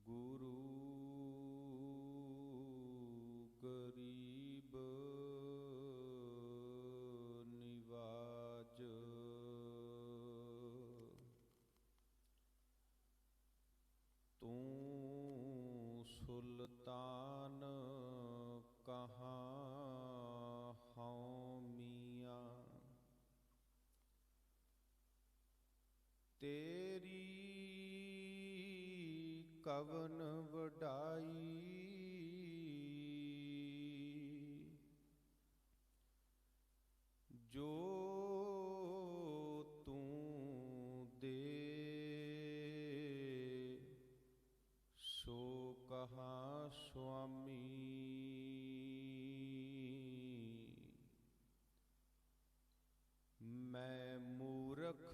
गुरु गरीब निवाज, तू सुल्तान कहाँ हूँ मियाँ। तेरी कवन वडाई, जो तू दे सो कहाँ स्वामी। मैं मूर्ख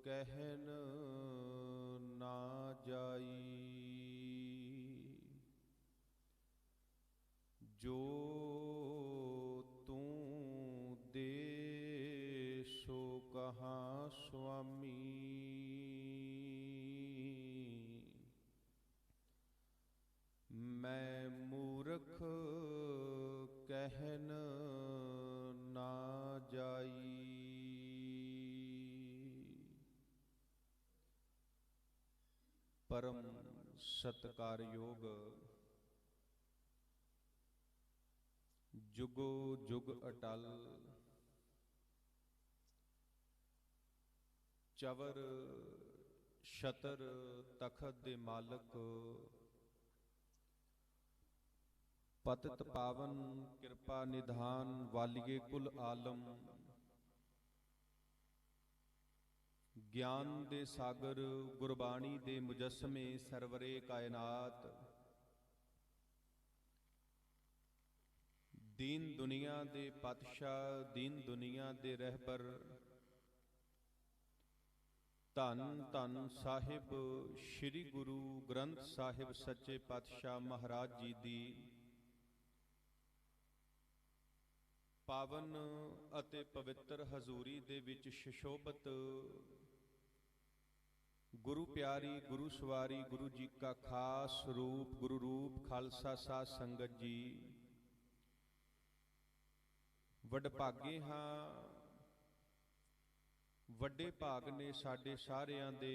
कहन ना जाई, जो तू दे सो कहाँ स्वामी। मैं मूर्ख कहन ना जाई। परम सत्कारयोग जुगो जुग अटल, चवर छतर तखत दे मालक, पतित पावन कृपा निधान वालिए कुल आलम। ज्ञान दे सागर गुरबाणी दे मुजस्मे सरवरे कायनात। दीन दुनिया दे पातशाह दीन दुनिया दे रहबर, धन धन साहिब श्री गुरु ग्रंथ साहिब सच्चे पातशाह महाराज जी दी पावन अते पवित्र हजूरी दे विच सुशोभित गुरु प्यारी गुरु सवारी गुरु जी का खास रूप गुरु रूप खालसा साध संगत जी। वडभागे हाँ, वड्डे भाग ने साडे सारियां दे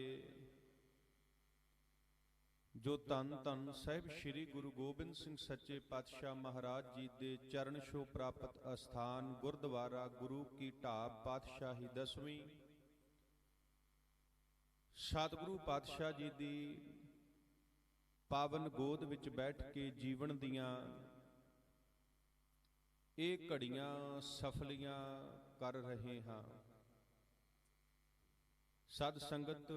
जो धन धन साहिब श्री गुरु गोबिंद सिंह सच्चे पातशाह महाराज जी दे चरण छो प्राप्त अस्थान गुरुद्वारा गुरु की ढाब पातशाही 10वीं सतगुरु पातशाह जी दी पावन गोद विच बैठ के जीवन दियां ਇਹ ਘੜੀਆਂ ਸਫਲੀਆਂ ਕਰ ਰਹੇ ਹਾਂ। ਸਦ ਸੰਗਤ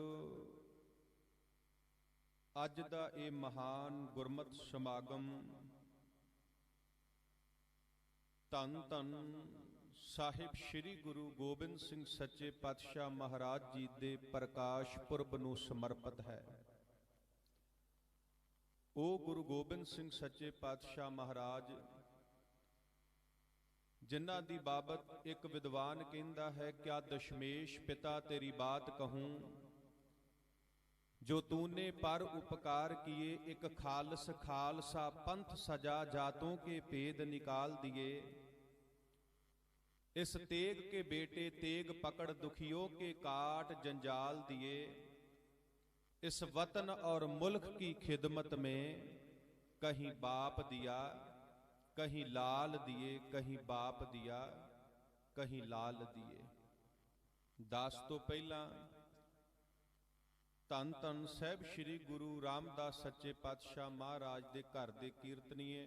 ਅੱਜ ਦਾ ਇਹ ਮਹਾਨ ਗੁਰਮਤਿ ਸਮਾਗਮ ਧੰਨ ਧੰਨ ਸਾਹਿਬ ਸ੍ਰੀ ਗੁਰੂ ਗੋਬਿੰਦ ਸਿੰਘ ਸੱਚੇ ਪਾਤਸ਼ਾਹ ਮਹਾਰਾਜ ਜੀ ਦੇ ਪ੍ਰਕਾਸ਼ ਪੁਰਬ ਨੂੰ ਸਮਰਪਿਤ ਹੈ। ਉਹ ਗੁਰੂ ਗੋਬਿੰਦ ਸਿੰਘ ਸੱਚੇ ਪਾਤਸ਼ਾਹ ਮਹਾਰਾਜ जिन्हां दी बाबत एक विद्वान कहता है, क्या दशमेश पिता तेरी बात कहूं, जो तूने पर उपकार किए एक खालस खालसा पंथ सजा जातों के भेद निकाल दिए। इस तेग के बेटे तेग पकड़ दुखियों के काट जंजाल दिए। इस वतन और मुल्क की खिदमत में कहीं बाप दिया कहीं लाल दिए, कहीं बाप दिया कहीं लाल दिए। दास तो पहला धन धन साहिब श्री गुरु रामदास सच्चे पातशाह महाराज दे घर दे कीर्तनीए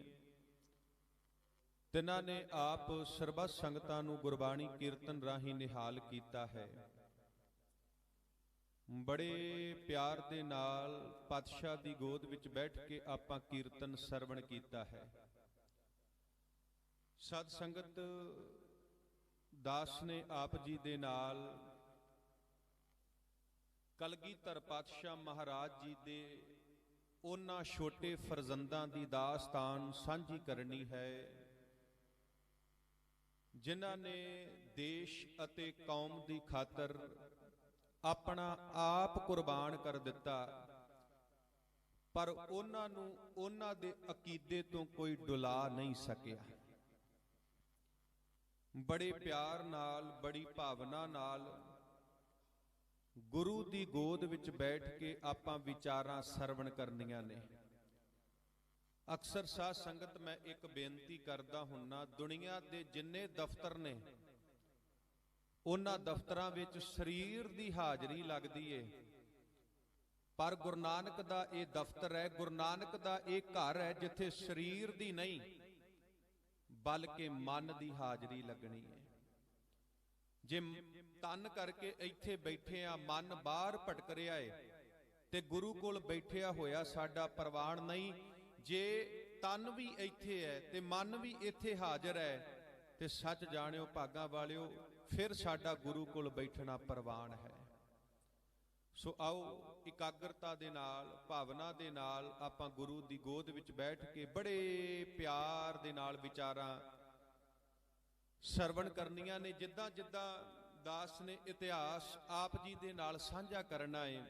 तिन्हां ने आप सरबत संगतां नूं गुरबाणी कीर्तन राही निहाल कीता है। बड़े प्यार दे नाल पातशाह दी गोद विच बैठ के आपां कीर्तन सरवण कीता है। सद संगत दास ने आप जी दे नाल कलगीधर पातशाह महाराज जी दे उन्हां छोटे फरजंदां दी दास्तान सांझी करनी है, जिन्हां ने देश अते कौम दी खातर अपना आप कुर्बान कर दिता। ਪਰ ਉਹਨਾਂ ਨੂੰ ਉਹਨਾਂ ਦੇ ਅਕੀਦੇ ਤੋਂ ਕੋਈ ਡੁਲਾ ਨਹੀਂ ਸਕਿਆ। ਬੜੇ ਪਿਆਰ ਨਾਲ, ਬੜੀ ਭਾਵਨਾ ਨਾਲ ਗੁਰੂ ਦੀ ਗੋਦ ਵਿੱਚ ਬੈਠ ਕੇ ਆਪਾਂ ਵਿਚਾਰਾਂ ਸਰਵਣ ਕਰਨੀਆਂ ਨੇ। ਅਕਸਰ ਸਾਧ ਸੰਗਤ ਮੈਂ ਇੱਕ ਬੇਨਤੀ ਕਰਦਾ ਹੁੰਨਾ, ਦੁਨੀਆ ਦੇ ਜਿੰਨੇ ਦਫ਼ਤਰ ਨੇ ਉਹਨਾਂ ਦਫ਼ਤਰਾਂ ਵਿੱਚ ਸਰੀਰ ਦੀ ਹਾਜ਼ਰੀ ਲੱਗਦੀ ਏ, ਪਰ ਗੁਰੂ ਨਾਨਕ ਦਾ ਇਹ ਦਫ਼ਤਰ ਹੈ, ਗੁਰੂ ਨਾਨਕ ਦਾ ਇਹ ਘਰ ਹੈ ਜਿੱਥੇ ਸਰੀਰ ਦੀ ਨਹੀਂ ਬਲਕਿ ਮਨ ਦੀ ਹਾਜ਼ਰੀ ਲੱਗਣੀ ਹੈ। ਜੇ ਤਨ ਕਰਕੇ ਇੱਥੇ ਬੈਠੇ ਆ, ਮਨ ਬਾਹਰ ਭਟਕ ਰਿਹਾ ਏ ਤੇ ਗੁਰੂ ਕੋਲ ਬੈਠਿਆ ਹੋਇਆ ਸਾਡਾ ਪ੍ਰਵਾਨ ਨਹੀਂ। ਜੇ ਤਨ ਵੀ ਇੱਥੇ ਹੈ ਤੇ ਮਨ ਵੀ ਇੱਥੇ ਹਾਜ਼ਰ ਹੈ ਤੇ ਸੱਚ ਜਾਣਿਓ ਭਾਗਾਂ ਵਾਲਿਓ, ਫਿਰ ਸਾਡਾ ਗੁਰੂ ਕੋਲ ਬੈਠਣਾ ਪ੍ਰਵਾਨ ਹੈ। ਸੋ ਆਓ ਇਕਾਗਰਤਾ ਦੇ ਨਾਲ, ਭਾਵਨਾ ਦੇ ਨਾਲ ਆਪਾਂ ਗੁਰੂ ਦੀ ਗੋਦ ਵਿੱਚ ਬੈਠ ਕੇ ਬੜੇ ਪਿਆਰ ਦੇ ਨਾਲ ਵਿਚਾਰਾਂ ਸਰਵਣ ਕਰਨੀਆਂ ਨੇ। ਜਿੱਦਾਂ ਜਿੱਦਾਂ ਦਾਸ ਨੇ ਇਤਿਹਾਸ ਆਪ ਜੀ ਦੇ ਨਾਲ ਸਾਂਝਾ ਕਰਨਾ ਹੈ,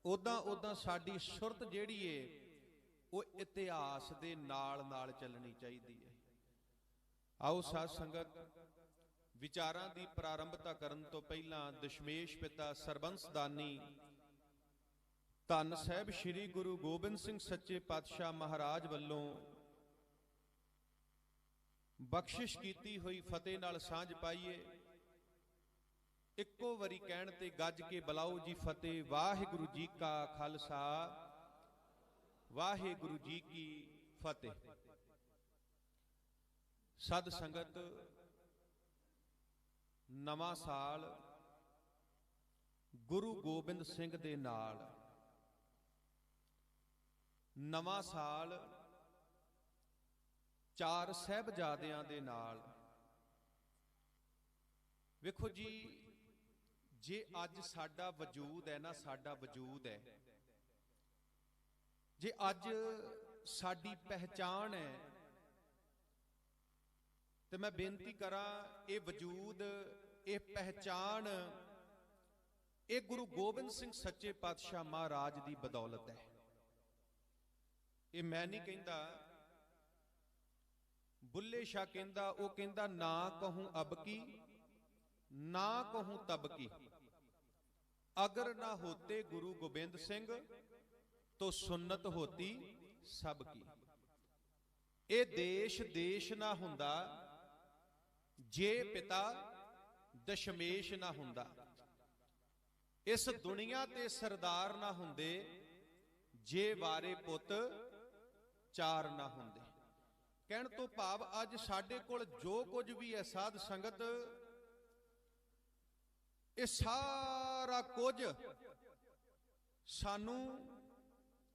ਉਦਾਂ ਉਦਾਂ ਸਾਡੀ ਸੁਰਤ ਜਿਹੜੀ ਏ ਉਹ ਇਤਿਹਾਸ ਦੇ ਨਾਲ ਨਾਲ ਚੱਲਣੀ ਚਾਹੀਦੀ ਹੈ। ਆਓ ਸਾਧ ਸੰਗਤ, ਵਿਚਾਰਾਂ ਦੀ ਪ੍ਰਾਰੰਭਤਾ ਕਰਨ ਤੋਂ ਪਹਿਲਾਂ ਦਸ਼ਮੇਸ਼ ਪਿਤਾ ਸਰਬੰਸ ਦਾਨੀ ਧੰਨ ਸਾਹਿਬ ਸ੍ਰੀ ਗੁਰੂ ਗੋਬਿੰਦ ਸਿੰਘ ਸੱਚੇ ਪਾਤਸ਼ਾਹ ਮਹਾਰਾਜ ਵੱਲੋਂ ਬਖਸ਼ਿਸ਼ ਕੀਤੀ ਹੋਈ ਫਤਿਹ ਨਾਲ ਸਾਂਝ ਪਾਈਏ। ਇੱਕੋ ਵਾਰੀ ਕਹਿਣ ਤੇ ਗੱਜ ਕੇ ਬੁਲਾਓ ਜੀ ਫਤਿਹ। ਵਾਹਿਗੁਰੂ ਜੀ ਕਾ ਖਾਲਸਾ, ਵਾਹਿਗੁਰੂ ਜੀ ਕੀ ਫਤਿਹ। ਸਦ ਸੰਗਤ, ਨਵਾਂ ਸਾਲ ਗੁਰੂ ਗੋਬਿੰਦ ਸਿੰਘ ਦੇ ਨਾਲ, ਨਵਾਂ ਸਾਲ ਚਾਰ ਸਾਹਿਬਜ਼ਾਦਿਆਂ ਦੇ ਨਾਲ। ਵੇਖੋ ਜੀ, ਜੇ ਅੱਜ ਸਾਡਾ ਵਜੂਦ ਹੈ ਨਾ, ਸਾਡਾ ਵਜੂਦ ਹੈ, ਜੇ ਅੱਜ ਸਾਡੀ ਪਹਿਚਾਣ ਹੈ, ਤੇ ਮੈਂ ਬੇਨਤੀ ਕਰਾਂ ਇਹ ਵਜੂਦ, ਇਹ ਪਹਿਚਾਣ, ਇਹ ਗੁਰੂ ਗੋਬਿੰਦ ਸਿੰਘ ਸੱਚੇ ਪਾਤਸ਼ਾਹ ਮਹਾਰਾਜ ਦੀ ਬਦੌਲਤ ਹੈ। ਇਹ ਮੈਂ ਨਹੀਂ ਕਹਿੰਦਾ, ਬੁੱਲੇ ਸ਼ਾਹ ਕਹਿੰਦਾ, ਉਹ ਕਹਿੰਦਾ ਨਾ ਕਹੂੰ ਅਬ ਕੀ ਨਾ ਕਹੂੰ ਤਬ ਕੀ, ਅਗਰ ਨਾ ਹੋਤੇ ਗੁਰੂ ਗੋਬਿੰਦ ਸਿੰਘ ਤੋ ਸੁन्नत ਹੋਤੀ ਸਭ ਕੀ। ਇਹ ਦੇਸ਼ ਦੇਸ਼ ਨਾ ਹੁੰਦਾ ਜੇ ਪਿਤਾ ਦਸ਼ਮੇਸ਼ ਨਾ ਹੁੰਦਾ, ਇਸ ਦੁਨੀਆ ਤੇ ਸਰਦਾਰ ਨਾ ਹੁੰਦੇ ਜੇ ਵਾਰੇ ਪੁੱਤ ਚਾਰ ਨਾ ਹੁੰਦੇ। ਕਹਿਣ ਤੋਂ ਭਾਵ ਅੱਜ ਸਾਡੇ ਕੋਲ ਜੋ ਕੁਝ ਵੀ ਹੈ ਸਾਧ ਸੰਗਤ, ਇਹ ਸਾਰਾ ਕੁਝ ਸਾਨੂੰ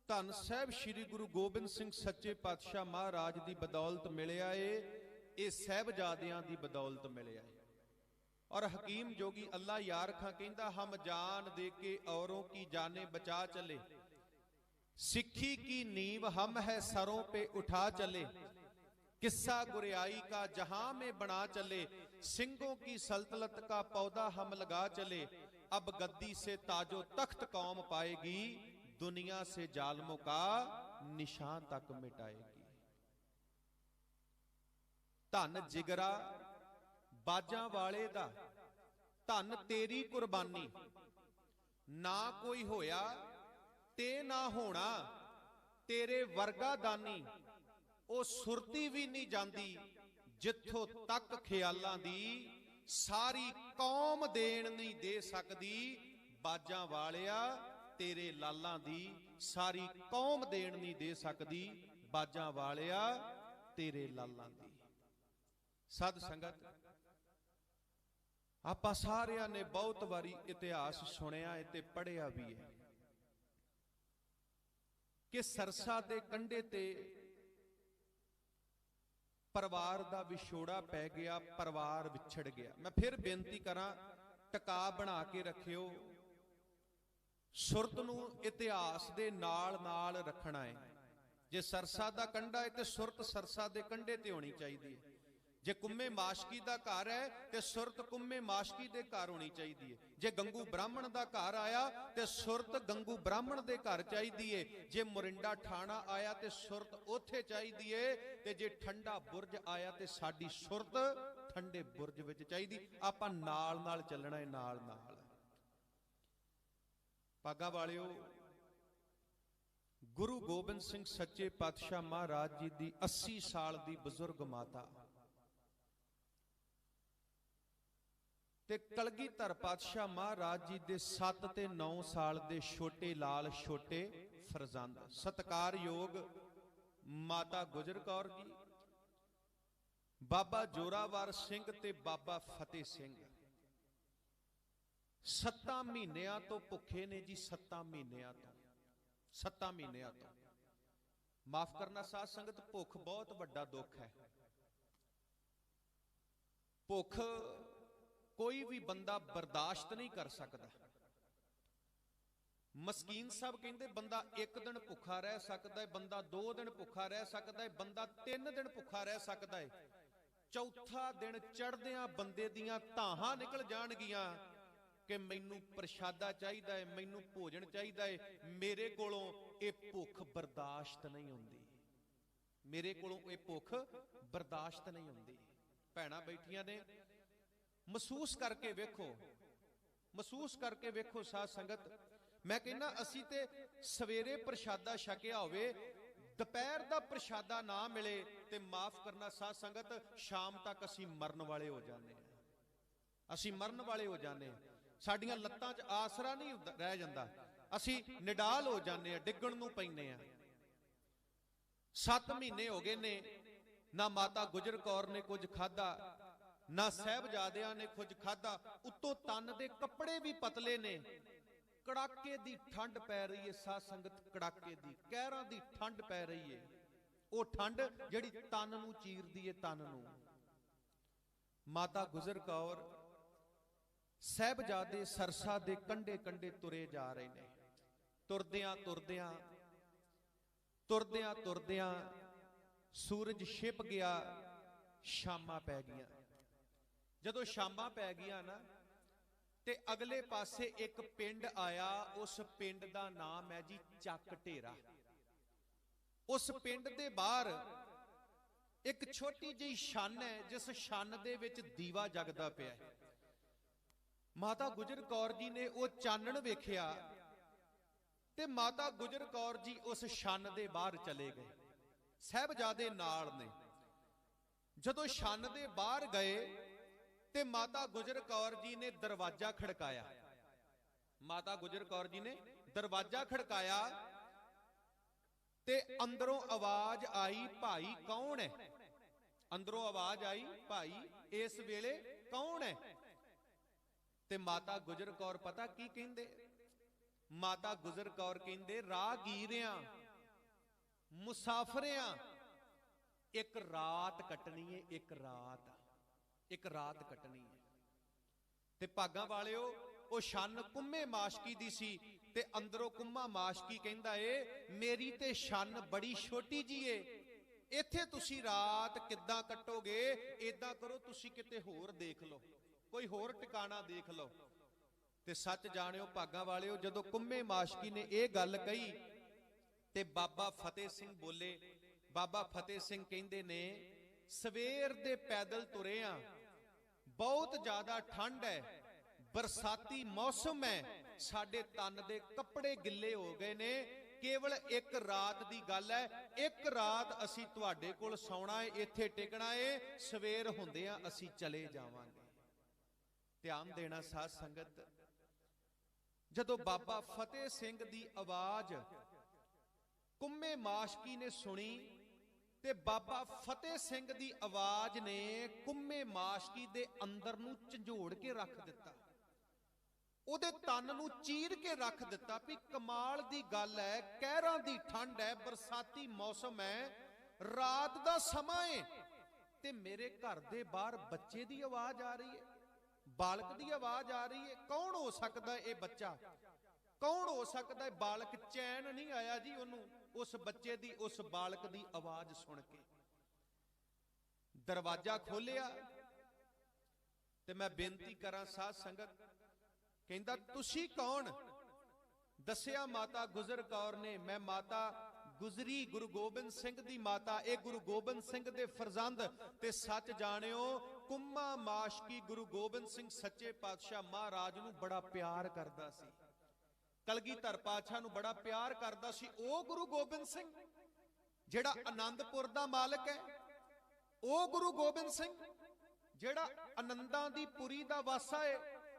ਧੰਨ ਸਾਹਿਬ ਸ੍ਰੀ ਗੁਰੂ ਗੋਬਿੰਦ ਸਿੰਘ ਸੱਚੇ ਪਾਤਸ਼ਾਹ ਮਹਾਰਾਜ ਦੀ ਬਦੌਲਤ ਮਿਲਿਆ ਏ, ਇਹ ਸਾਹਿਬਜ਼ਾਦਿਆਂ ਦੀ ਬਦੌਲਤ ਮਿਲਿਆ ਏ। ਔਰ ਹਕੀਮ ਜੋਗੀ ਅੱਲਾ ਯਾਰ ਖਾਂ ਕਹਿੰਦਾ, ਹਮ ਜਾਨ ਦੇ ਕੇ ਔरों की जाने बचा चले, सिक्खी की नींव हम है सरों पे उठा चले, किस्सा गुरियाई का जहां में बना चले, सिंहों की सल्तनत का पौधा हम लगा चले, अब गद्दी से ताजो तख्त कौम पाएगी, दुनिया से जालमों का निशान तक मिटाएगी। धन जिगरा बाजां वाले दा, धन तेरी कुर्बानी, ना कोई होया ते ना होना तेरे वर्गा दानी, ਉਹ ਸੁਰਤੀ ਵੀ ਨਹੀਂ ਜਾਂਦੀ ਜਿੱਥੋਂ ਤੱਕ ਖਿਆਲਾਂ ਦੀ ਸਾਰੀ ਕੌਮ ਦੇਣ ਨਹੀਂ ਦੇ ਸਕਦੀ, ਬਾਜਾਂ ਵਾਲਿਆ ਤੇਰੇ ਲਾਲਾਂ ਦੀ ਸਾਰੀ ਕੌਮ ਦੇਣ ਨਹੀਂ ਦੇ ਸਕਦੀ, ਬਾਜਾਂ ਵਾਲਿਆ ਤੇਰੇ ਲਾਲਾਂ ਦੀ। ਸਦ ਸੰਗਤ, ਆਪਾਂ ਸਾਰਿਆਂ ਨੇ ਬਹੁਤ ਵਾਰੀ ਇਤਿਹਾਸ ਸੁਣਿਆ ਹੈ ਤੇ ਪੜ੍ਹਿਆ ਵੀ ਹੈ ਕਿ ਸਰਸਾ ਦੇ ਕੰਢੇ ਤੇ ਪਰਿਵਾਰ ਦਾ ਵਿਛੋੜਾ ਪੈ ਗਿਆ, ਪਰਿਵਾਰ ਵਿਛੜ ਗਿਆ। ਮੈਂ ਫਿਰ ਬੇਨਤੀ ਕਰਾਂ, ਟਿਕਾ ਬਣਾ ਕੇ ਰੱਖਿਓ, ਸੁਰਤ ਨੂੰ ਇਤਿਹਾਸ ਦੇ ਨਾਲ ਨਾਲ ਰੱਖਣਾ ਹੈ। ਜੇ ਸਰਸਾ ਦਾ ਕੰਢਾ ਹੈ ਤੇ ਸੁਰਤ ਸਰਸਾ ਦੇ ਕੰਢੇ ਤੇ ਹੋਣੀ ਚਾਹੀਦੀ ਹੈ। जे कुम्मे माशकी दा घर है तो सुरत कुम्मे माशकी दे घर होनी चाहिए। जे गंगू ब्राह्मण दा घर आया तो सुरत गंगू ब्राह्मण दे घर चाहिए। जे मोरिंडा ठाणा आया तो सुरत उथे चाहिए। ते जे ठंडा बुरज आया तो साडी सुरत ठंडे बुरज विच चाहिए। आपां नाल नाल चलना है, नाल नाल। भागा वालियो, गुरु गोबिंद सिंह सच्चे पातशाह महाराज जी की 80 साल की बजुर्ग माता ते कलगीधर पातशाह महाराज जी दे 7 ते 9 साल दे छोटे लाल छोटे फरजंद सत्कारयोग माता गुजर कौर जी, बाबा जोरावर सिंह ते बाबा फतेह सिंह 7 महीनों तो भुखे ने जी। 7 महीनों तो 7 महीनों तो माफ करना साध संगत, भुख बहुत बड़ा दुख है। भुख कोई भी बंदा बर्दाश्त नहीं कर सकता। मस्कीन साहब कहते बंदा 1 दिन भुखा रह सकता है, बंदा 2 दिन भुखा रह सकता है, बंदा 3 दिन भुखा रह सकता है। चौथा दिन चढ़दियां बंदे दियां धाहां निकल जाणगियां कि मैनू प्रशादा चाहिए है, मैनू भोजन चाहिए है, मेरे कोलों ये भुख बर्दाश्त नहीं होंदी, मेरे कोलों ये भुख बर्दाश्त नहीं होंदी। भैणां बैठियां ने, महसूस करके वेखो, महसूस करके वेखो साध संगत। मैं कहना असी ते सवेरे प्रशादा छकिया होवे, दोपहर दा प्रशादा ना मिले ते माफ करना साध संगत, शाम तक असी मरन वाले हो जाने, असी मरन वाले हो जाने। साडियां लत्तां च आसरा नहीं रह जांदा, असी निडाल हो जाने, डिगण नूं पैने आ। 7 महीने हो गए ने, ना माता गुजर कौर ने कुछ खाधा, ना साहबजादियां ने कुछ खाधा, उत्तों तन दे कपड़े भी पतले ने। कड़ाके दी ठंड पै रही है साध संगत, कड़ाके दी कहरां दी ठंड पै रही है। वो ठंड जिहड़ी तन नूं चीरदी है, तन नूं। माता गुजर कौर साहबजादे सरसा दे कंडे कंडे तुरे जा रहे ने। तुरदियां तुरदियां तुरदियां तुरदियां सूरज छिप गया, शामां पै गईयां। जदों शामां पै गईयां ना ते अगले पासे एक पिंड आया, उस पिंड दा नाम है जी चक ढेरा। उस पिंड दे बाहर एक छोटी जी छन है, जिस छन दे विच दीवा जगदा पिया है। माता गुजर कौर जी ने वो चानण वेखिया ते माता गुजर कौर जी उस छन दे बाहर चले गए, साहबजादे नाल ने। जदों छन दे बाहर गए ते माता गुजर कौर जी ने दरवाजा खड़काया। माता गुजर कौर जी ने दरवाजा खड़काया ते अंदरों आवाज आई, भाई कौन है? अंदरों आवाज आई, भाई इस वेले कौन है? ते माता गुजर कौर पता की कहंदे? माता गुजर कौर कहंदे, राहगीरियां मुसाफरियां एक रात कटनी है, एक रात कटनी है। ते भागां वालिओ, ओ छन कुम्मे माशकी दी सी ते अंदरों कुम्मा माशकी कहंदा है, मेरी ते छन बड़ी छोटी जी है, इत्थे तुसी रात किद्दां कटोगे? इदां करो तुसी किते होर देख लो, कोई होर टिकाणा देख लो। ते सच जाणिओ भागां वालिओ, जदों कुम्मे माशकी ने यह गल कही ते बाबा फतेह सिंह बोले। बाबा फतेह सिंह कहंदे ने, सवेर दे पैदल तुरे आ, बहुत ज्यादा ठंड है, बरसाती मौसम है, साडे तन दे कपड़े गिले हो गए ने, केवल एक रात दी गल है, एक रात असी तुहाडे कोल सौना है, इत्थे टिकना है, सवेर हुंदिआं असी चले जावांगे। ध्यान देना साध संगत, जदों बाबा फतेह सिंह दी आवाज कुम्मे माशकी ने सुनी ते बाबा फतेह सिंह दी आवाज ने कुम्मे माशकी दे अंदर नूं झंझोड़ के रख दिता, उहदे तन नूं चीर के रख दिता। भी कमाल दी गल है, कहरां दी ठंड है, बरसाती मौसम है, रात दा समा है ते मेरे घर दे बाहर बच्चे दी आवाज आ रही है, बालक दी आवाज आ रही है। कौन हो सकता है ये बच्चा? कौन हो सकता है? बालक चैन नहीं आया जी उन्होंने, उस बच्चे दी, उस बालक दी आवाज सुन के। दरवाजा खोलिया ते मैं बेनती करा साध संगत, कहंदा तुसी कौन? दसिया माता गुजर कौर ने, मैं माता गुजरी गुरु गोबिंद सिंह दी माता, ए गुरु गोबिंद सिंह दे फरजंद ते सच जानियो कुम्मा माशकी गुरु गोबिंद सिंह सच्चे पातशाह महाराज नूं बड़ा प्यार करदा सी, कलगीधर पातशाह नूं बड़ा प्यार करदा सी। ओ गुरु गोबिंद सिंह जेड़ा आनंदपुर दा मालिक है, ओ गुरु गोबिंद सिंह जेड़ा आनंदां दी पुरी दा वासा है,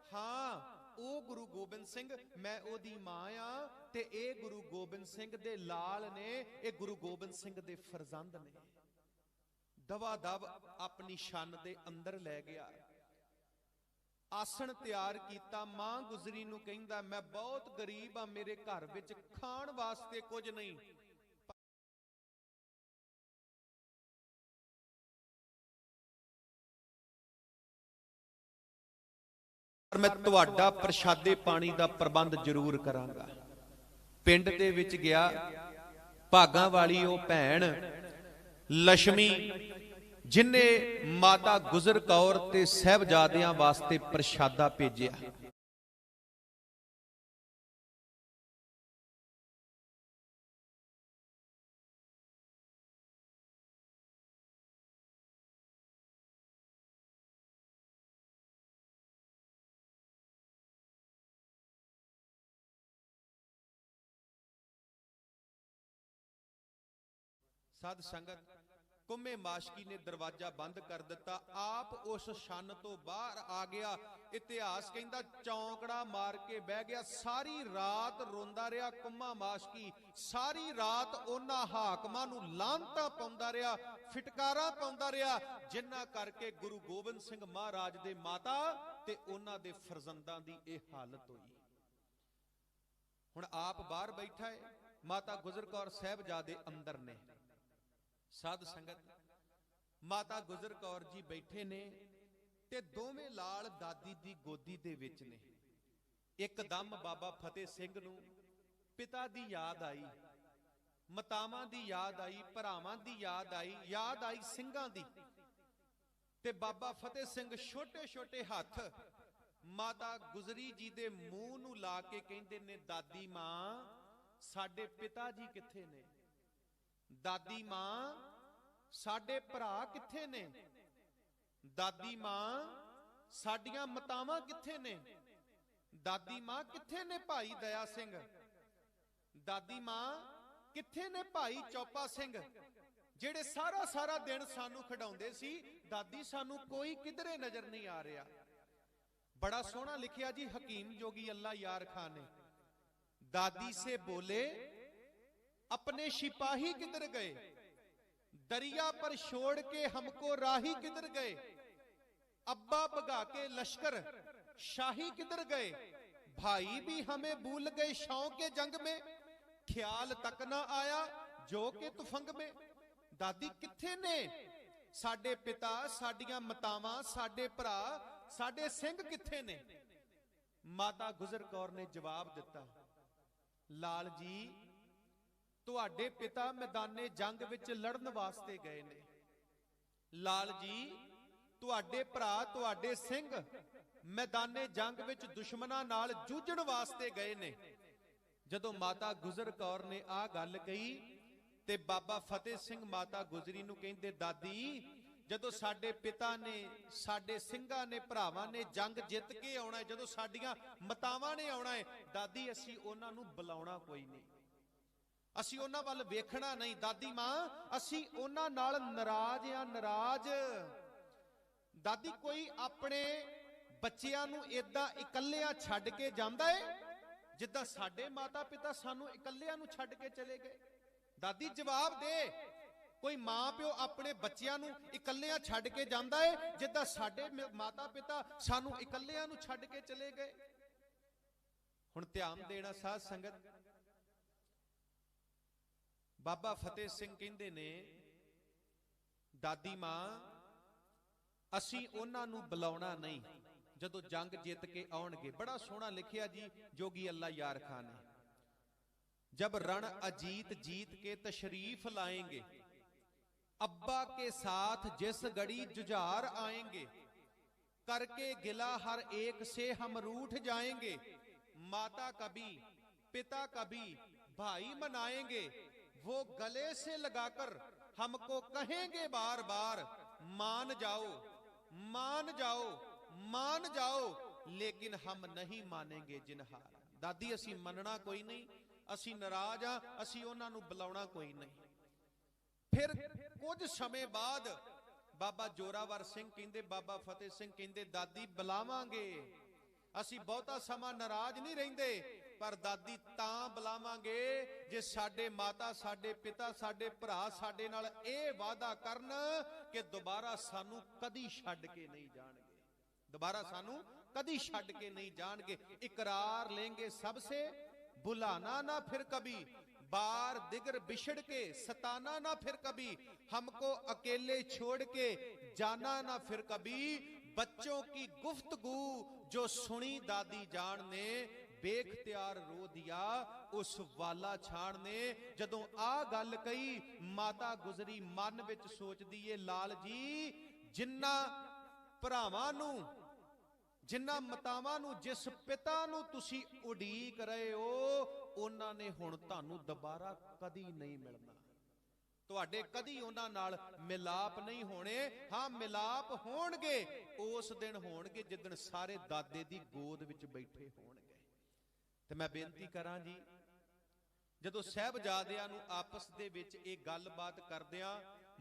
हाँ ओ गुरु गोबिंद सिंह, मैं ओदी मां आ ते ए गुरु गोबिंद सिंह दे लाल ने, ए गुरु गोबिंद सिंह दे फरजंद ने। दवा दव अपनी शन दे अंदर लै गया, आसन तैयार कीता। मां गुजरी नूं कहंदा मैं बहुत गरीब आ, मेरे घर विच खाण वास्ते कुछ नहीं, मैं तुहाडा प्रशादे पानी का प्रबंध जरूर करांगा। पिंड दे विच गया, भागां वाली ओ भैन लक्ष्मी जिन्ने माता गुजर कौर ते साहिबजादियां वास्ते प्रशादा भेजिया। साध संगत कुम्मे माशकी ने दरवाजा बंद कर दिता, आप उस शन तो बाहर आ गया। इतिहास कहंदा चौंकड़ा मार के बह गया। सारी रात रोंदा रहा कुम्मा माशकी, सारी रात उन्हां हाकमां नूं लांतां पाउंदा रहा, फिटकारा पाउंदा रहा, जिन्हां करके गुरु गोबिंद सिंह महाराज दे माता ते उन्हां दे फरजंदां दी इह हालत होई। हुण आप बाहर बैठा है, माता गुजर कौर साहिबजादे अंदर ने। साध संगत माता गुजर कौर जी बैठे ने ते दोवें लाल दादी दी गोदी दे विच ने। एकदम बाबा फतेह सिंह नूं पिता दी याद आई, मातावां दी याद आई, भरावां दी याद आई ਸਿੰਘਾਂ दी। ते बाबा फतेह सिंह छोटे छोटे हथ माता गुजरी जी दे मूंह नूं ला के कहंदे ने, दादी मां साडे पिता जी किथे ने? दादी मां साडे भरा किथे ने? दादी मां साडियां मातावां किथे ने? दादी मां किथे ने भाई दया सिंह? दादी मां किथे ने भाई चौपा सिंह, जेड़े सारा सारा दिन सानू खिडाउंदे सी? दादी सानू कोई किधरे नजर नहीं आ रहा। बड़ा सोहना लिखिया जी हकीम जोगी अल्लाह यार खान ने, दादी से बोले अपने सिपाही किधर गए? दरिया पर छोड़ के हमको राही किधर गए? अब्बा भगा के लश्कर शाही किधर गए? भाई भी हमें भूल गए शौक के जंग में, ख्याल तक ना आया जो के तुफंग में। दादी किथे ने साडे पिता, साडियां मातावां, साडे भरा, साडे सिंह किथे ने? माता गुजर कौर ने जवाब दिता, लाल जी तुहाडे पिता मैदाने जंग विच लड़न वास्ते गए ने। लाल जी तुहाडे भरा, तुहाडे सिंह मैदाने जंग विच दुश्मनां नाल जूझण वास्ते गए ने। जदों माता गुजर कौर ने आ गल कही ते बाबा फतेह सिंह माता गुजरी नूं कहंदे, दादी जदों साडे पिता ने, साडे ਸਿੰਘਾਂ ने, भरावां ने जंग जित के आउणा है, जदों साडियां मातावां ने आउणा है, दादी असीं उन्हां नूं बुलाउणा कोई नहीं, असीं उन्हां वल वेखना नहीं। दादी मां असीं उन्हां नाल नाराज आ, नाराज। दादी कोई अपने बच्चियां नूं इदां इकल्लियां छड्ड के जांदा है जिद्दां साडे माता पिता सानू इकल्लियां नूं छड्ड के चले गए? दादी जवाब दे, कोई मां प्यो अपने बच्चियां नूं इकल्लियां छड्ड के जांदा है जिद्दां साडे माता पिता सानू इकल्लियां नूं छड्ड के चले गए? हुण ध्यान देना साध संगत, बाबा फतेह सिंह कहंदे ने, दादी मां असीं उन्हां नूं बुलाउणा नहीं जदों जंग जित के आउणगे। बड़ा सोहना लिखिया जी जोगी अल्लाह यार खान ने, जब रण अजीत जीत के तशरीफ लाएंगे अब्बा के साथ जिस घड़ी जुझार आएंगे, करके गिला हर एक से हम रूठ जाएंगे। माता कभी पिता कभी भाई मनाएंगे, वो गले से लगाकर हमको कहेंगे बार बार, मान जाओ मान जाओ मान जाओ, लेकिन हम नहीं मानेंगे जिनहार। दादी असी मनना कोई नहीं, असी नाराज हाँ, असी उन्हां नूं बुलाउणा कोई नहीं। फिर कुछ समय बाद बाबा जोरावर सिंह कहंदे, बाबा फतेह सिंह कहंदे, दादी बुलावांगे, असी बहुता समा नाराज नहीं रहिंदे, पर दादी तां बुलावांगे जे साडे माता साडे पिता साडे भरा साडे नाल इह वादा करन कि दोबारा सानू कदी छड्ड के नहीं जाणगे, दोबारा सानू कदी छड्ड के नहीं जाणगे। इकरार लेंगे सबसे बुलाना ना फिर कभी, बार दिगर बिछड़ के सताना ना फिर कभी, हमको अकेले छोड़ के जाना ना फिर कभी। बच्चों की गुफ्तगू जो सुनी दादी जान ने, बेख्तियार रो दिया उस वाला छाण ने। जदों आ गल कही, माता गुजरी मन विच सोचदी है, लाल जी जिन्ना भरावां नूं जिन्ना मातावां नूं जिस पिता नूं तुसी उडीक रहे हो, उन्हां ने हुण तुहानूं दोबारा कदी नहीं मिलना, तुहाडे कदी उन्हां नाल मिलाप नहीं होने। हाँ मिलाप होणगे उस दिन होणगे जिदन सारे दादे दी गोद विच बैठे होणगे। ते मैं बेनती करां जी, जदों साहिबजादियां नूं आपस दे विच इह गलबात करदियां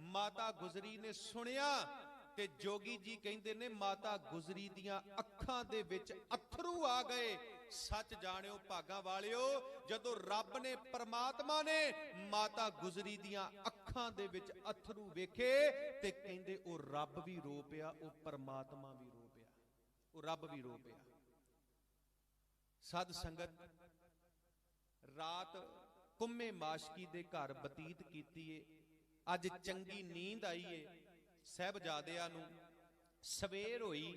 माता गुजरी ने सुनिया, ते जोगी जी कहंदे ने माता गुजरी दियां अखां दे विच अथरू आ गए। सच जाणियो भागां वालियो, जदों रब ने परमात्मा ने माता गुजरी दियां अखां दे विच अथरू वेखे, ते कहंदे ओ रब भी रो पिया, ओ परमात्मा भी रो पिया, ओ रब भी रो पिया। सद संगत रात कुम्मे माशकी दे घर बतीत कीती है। अज चंगी नींद आई है, साहिबजादियां नूं सवेर होई,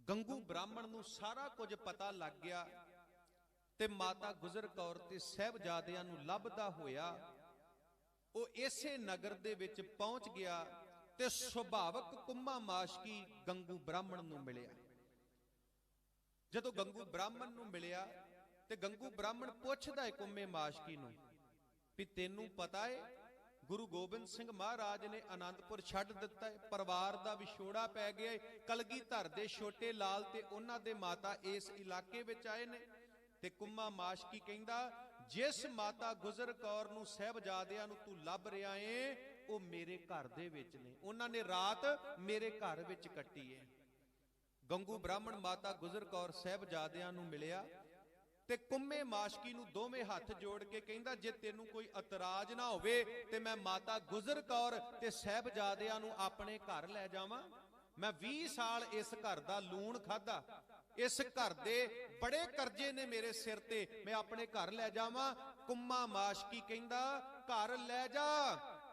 गंगू ब्राह्मण नूं सारा कुछ पता लग गया, ते माता गुजर कौर ते साहिबजादियां नूं लभदा होया वो इसे नगर दे विच पहुंच गया, ते सुभावक कुम्मा माशकी गंगू ब्राह्मण नूं मिलिया। जदों गंगू ब्राह्मण नूं मिलिया ते गंगू ब्राह्मण पुछदा है कुम्मे माशकी नूं भी तैनूं पता है गुरु गोबिंद सिंह महाराज ने आनंदपुर छड्ड दिता है, परिवार दा विछोड़ा पै गया है, कलगीधर दे छोटे लाल ते उन्हां दे माता इस इलाके विच आए ने। ते कुम्मा माशकी कहंदा, जिस माता गुजर कौर नूं साहिबजादियां नूं तू लभ रिहा है, वो मेरे घर दे विच ने, उन्हां ने रात मेरे घर विच कट्टी है। गंगू ब्राह्मण माता गुजर कौर साहिबजादियां नूं मिलिया, ते कुम्मे माशकी नूं दोवें हथ जोड़ के कहंदा, जे तैनूं कोई इतराज ना होवे ते मैं माता गुजर कौर ते साहिबजादियां नूं अपने घर लै जावां। मैं 20 साल इस घर दा लूण खादा, इस घर दे बड़े करजे ने मेरे सिर ते, मैं अपने घर लै जावां। कुम्मा माशकी कहंदा, घर लै जा,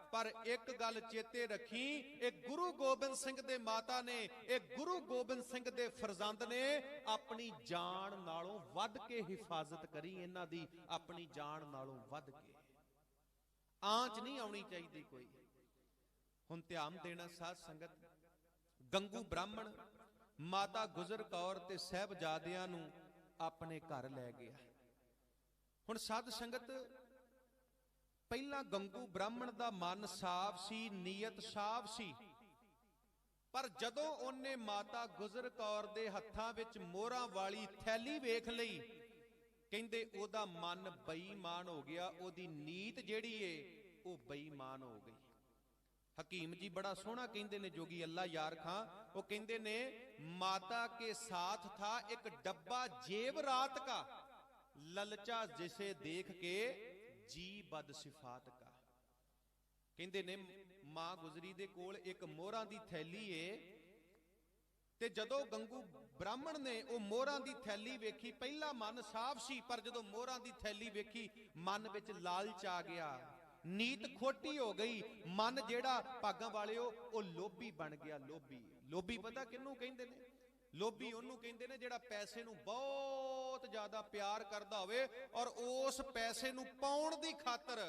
पर एक गल चेते रखी, एक गुरु गोबिंद सिंह दे माता ने, एक गुरु गोबिंद सिंह दे फरजंद ने अपनी जान नालों वध के हिफाजत करी, इन्हां दी अपनी जान नालों वध के, आंच नहीं आउणी चाहिदी कोई। हुण ध्यान देना साध संगत, गंगू ब्राह्मण माता गुजर कौर ते साहिबजादियां नूं अपने घर लै गया। हुण साध संगत पहला गंगू ब्राह्मण दा मन साफ सी, नीयत साफ सी, पर जदों उन्हें माता गुजर कौर दे हत्थां विच मोहरां वाली थैली वेख लई, कहंदे ओदा मन बेईमान हो गया, ओदी नीत जिहड़ी है वो बेईमान हो गई। हकीम जी बड़ा सोहना कहंदे ने, जोगी अल्लाह यार खां, वो कहंदे ने माता के साथ था एक डब्बा जेवरात का, ललचा जिसे देख के जी बद सिफात का। कहंदे ने मां गुजरी दे कोल एक मोहरां दी थैली है, ते जदों गंगू ब्राह्मण ने वो मोहरां दी थैली वेखी, पहला मन साफ सी, पर जदों मोहरां दी थैली वेखी मन विच लालच आ गया, नीत खोटी हो गई, मन जेड़ा भागां वालिओ वो लोभी बन गया। लोभी, लोभी पता किहनूं कहंदे ने? लोभी ओनू कहंदे ने जिहड़ा पैसे नूं बहुत ज्यादा प्यार करदा होवे और उस पैसे नूं पाउण दी खातर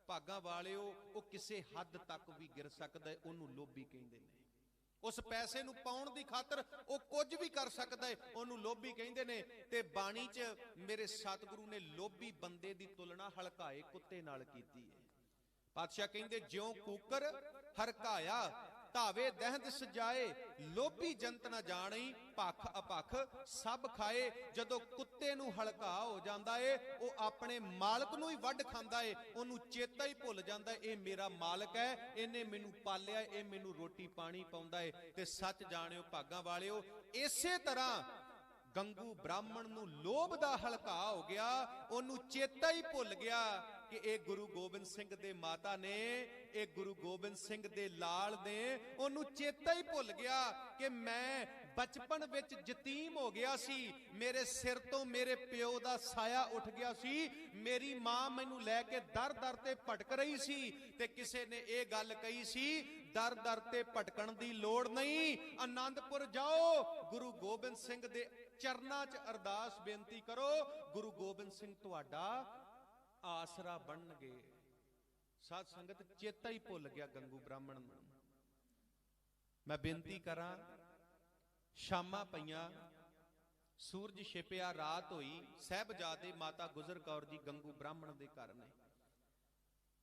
ਭਾਗਾਂ ਵਾਲਿਓ ਉਹ ਕਿਸੇ ਹੱਦ ਤੱਕ ਵੀ ਗਿਰ ਸਕਦਾ ਹੈ, ਉਹਨੂੰ ਲੋਭੀ ਕਹਿੰਦੇ ਨੇ। ਉਸ ਪੈਸੇ ਨੂੰ ਪਾਉਣ ਦੀ ਖਾਤਰ ਉਹ ਕੁਝ ਵੀ ਕਰ ਸਕਦਾ ਹੈ, ਉਹਨੂੰ ਲੋਭੀ ਕਹਿੰਦੇ ਨੇ। ਤੇ ਬਾਣੀ 'ਚ ਮੇਰੇ ਸਤਿਗੁਰੂ ਨੇ ਲੋਭੀ ਬੰਦੇ ਦੀ ਤੁਲਨਾ ਹਲਕਾਏ ਕੁੱਤੇ ਨਾਲ ਕੀਤੀ ਹੈ। ਪਾਤਸ਼ਾਹ ਕਹਿੰਦੇ ਜਿਉਂ ਕੂਕਰ ਹਰਕਾਇਆ ਧਾਵੇ ਦਹਿੰਦ ਸਜਾਏ, ਲੋਭੀ ਜੰਤ ਨਾ ਜਾਣੀ ਭਖ ਅਪਖ ਸਭ ਖਾਏ। ਜਦੋਂ ਕੁੱਤੇ ਨੂੰ ਹਲਕਾ ਹੋ ਜਾਂਦਾ ਏ, ਉਹ ਆਪਣੇ ਮਾਲਕ ਨੂੰ ਹੀ ਵੱਢ ਖਾਂਦਾ ਏ, ਉਹਨੂੰ ਚੇਤਾ ਹੀ ਭੁੱਲ ਜਾਂਦਾ, ਇਹ ਮੇਰਾ ਮਾਲਕ ਹੈ, ਇਹਨੇ ਮੈਨੂੰ ਪਾਲਿਆ, ਇਹ ਮੈਨੂੰ ਰੋਟੀ ਪਾਣੀ ਪਾਉਂਦਾ ਏ। ਤੇ ਸੱਚ ਜਾਣਿਓ ਭਾਗਾਂ ਵਾਲਿਓ, ਇਸੇ ਤਰ੍ਹਾਂ ਗੰਗੂ ਬ੍ਰਾਹਮਣ ਨੂੰ ਲੋਭ ਦਾ ਹਲਕਾ ਹੋ ਗਿਆ, ਉਹਨੂੰ ਚੇਤਾ ਹੀ ਭੁੱਲ ਗਿਆ ਕਿ ਇਹ ਗੁਰੂ ਗੋਬਿੰਦ ਸਿੰਘ ਦੇ ਮਾਤਾ ਨੇ, ਇਹ ਗੁਰੂ ਗੋਬਿੰਦ ਸਿੰਘ ਦੇ ਲਾਲ ਨੇ। ਉਹਨੂੰ ਚੇਤਾ ਹੀ ਭੁੱਲ ਗਿਆ ਕਿ ਮੈਂ ਬਚਪਨ ਵਿੱਚ ਯਤੀਮ ਹੋ ਗਿਆ ਸੀ, ਮੇਰੇ ਸਿਰ ਤੋਂ ਮੇਰੇ ਪਿਓ ਦਾ ਸਾਇਆ ਉੱਠ ਗਿਆ ਸੀ, ਮੇਰੀ ਮਾਂ ਮੈਨੂੰ ਲੈ ਕੇ ਦਰ ਦਰ ਤੇ ਭਟਕ ਰਹੀ ਸੀ। ਤੇ ਕਿਸੇ ਨੇ ਇਹ ਗੱਲ ਕਹੀ ਸੀ, ਦਰ ਦਰ ਤੇ ਭਟਕਣ ਦੀ ਲੋੜ ਨਹੀਂ, ਆਨੰਦਪੁਰ ਜਾਓ, ਗੁਰੂ ਗੋਬਿੰਦ ਸਿੰਘ ਦੇ ਚਰਨਾਂ 'ਚ ਅਰਦਾਸ ਬੇਨਤੀ ਕਰੋ, ਗੁਰੂ ਗੋਬਿੰਦ ਸਿੰਘ ਤੁਹਾਡਾ ਆਸਰਾ ਬਣਨਗੇ। ਸਾਧ ਸੰਗਤ ਚੇਤਾ ਹੀ ਭੁੱਲ ਗਿਆ ਗੰਗੂ ਬ੍ਰਾਹਮਣ ਨੂੰ। ਮੈਂ ਬੇਨਤੀ ਕਰਾਂ, ਸ਼ਾਮਾਂ ਪਈਆਂ, ਸੂਰਜ ਛਿਪਿਆ, ਰਾਤ ਹੋਈ, ਸਾਹਿਬਜ਼ਾਦੇ ਮਾਤਾ ਗੁਜਰ ਕੌਰ ਜੀ ਗੰਗੂ ਬ੍ਰਾਹਮਣ ਦੇ ਘਰ ਨੇ।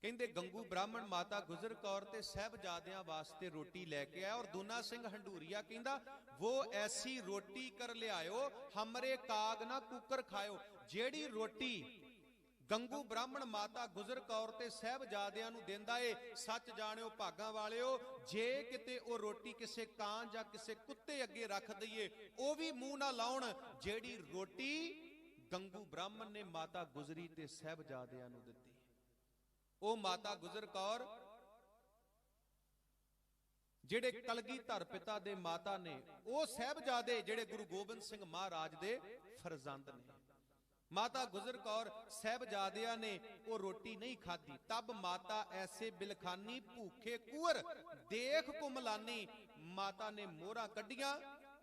ਕਹਿੰਦੇ ਗੰਗੂ ਬ੍ਰਾਹਮਣ ਮਾਤਾ ਗੁਜਰ ਕੌਰ ਤੇ ਸਾਹਿਬਜ਼ਾਦਿਆਂ ਵਾਸਤੇ ਰੋਟੀ ਲੈ ਕੇ ਆਇਆ। ਔਰ ਦੂਨਾ ਸਿੰਘ ਹੰਡੂਰੀਆ ਕਹਿੰਦਾ वो ऐसी रोटी कर लियायो हमरे काग ना कुकर खायो। ਜਿਹੜੀ ਰੋਟੀ ਗੰਗੂ ਬ੍ਰਾਹਮਣ ਮਾਤਾ ਗੁਜਰ ਕੌਰ ਤੇ ਸਾਹਿਬਜ਼ਾਦਿਆਂ ਨੂੰ ਦਿੰਦਾ ਏ, ਸੱਚ ਜਾਣਿਓ ਭਾਗਾਂ ਵਾਲਿਓ, ਜੇ ਕਿਤੇ ਉਹ ਰੋਟੀ ਕਿਸੇ ਕਾਂ ਜਾਂ ਕਿਸੇ ਕੁੱਤੇ ਅੱਗੇ ਰੱਖ ਦਈਏ, ਉਹ ਵੀ ਮੂੰਹ ਨਾ ਲਾਉਣ। ਜਿਹੜੀ ਰੋਟੀ ਗੰਗੂ ਬ੍ਰਾਹਮਣ ਨੇ ਮਾਤਾ ਗੁਜਰੀ ਤੇ ਸਾਹਿਬਜ਼ਾਦਿਆਂ ਨੂੰ ਦਿੱਤੀ, ਉਹ ਮਾਤਾ ਗੁਜਰ ਕੌਰ ਜਿਹੜੇ ਕਲਗੀਧਰ ਪਿਤਾ ਦੇ ਮਾਤਾ ਨੇ, ਉਹ ਸਾਹਿਬਜ਼ਾਦੇ ਜਿਹੜੇ ਗੁਰੂ ਗੋਬਿੰਦ ਸਿੰਘ ਮਹਾਰਾਜ ਦੇ ਫਰਜ਼ੰਦ ਨੇ। ਮਾਤਾ ਗੁਜਰ ਕੌਰ ਸਾਹਿਬਜ਼ਾਦਿਆਂ ਨੇ ਉਹ ਰੋਟੀ ਨਹੀਂ ਖਾਧੀ। ਤਬ ਮਾਤਾ ਐਸੇ ਬਿਲਖਾਨੀ ਭੂਖੇ ਕੁਰ ਦੇਖ ਕੁਮਲਾਨੀ। ਮਾਤਾ ਨੇ ਮੋਹਰਾਂ ਕੱਢੀਆਂ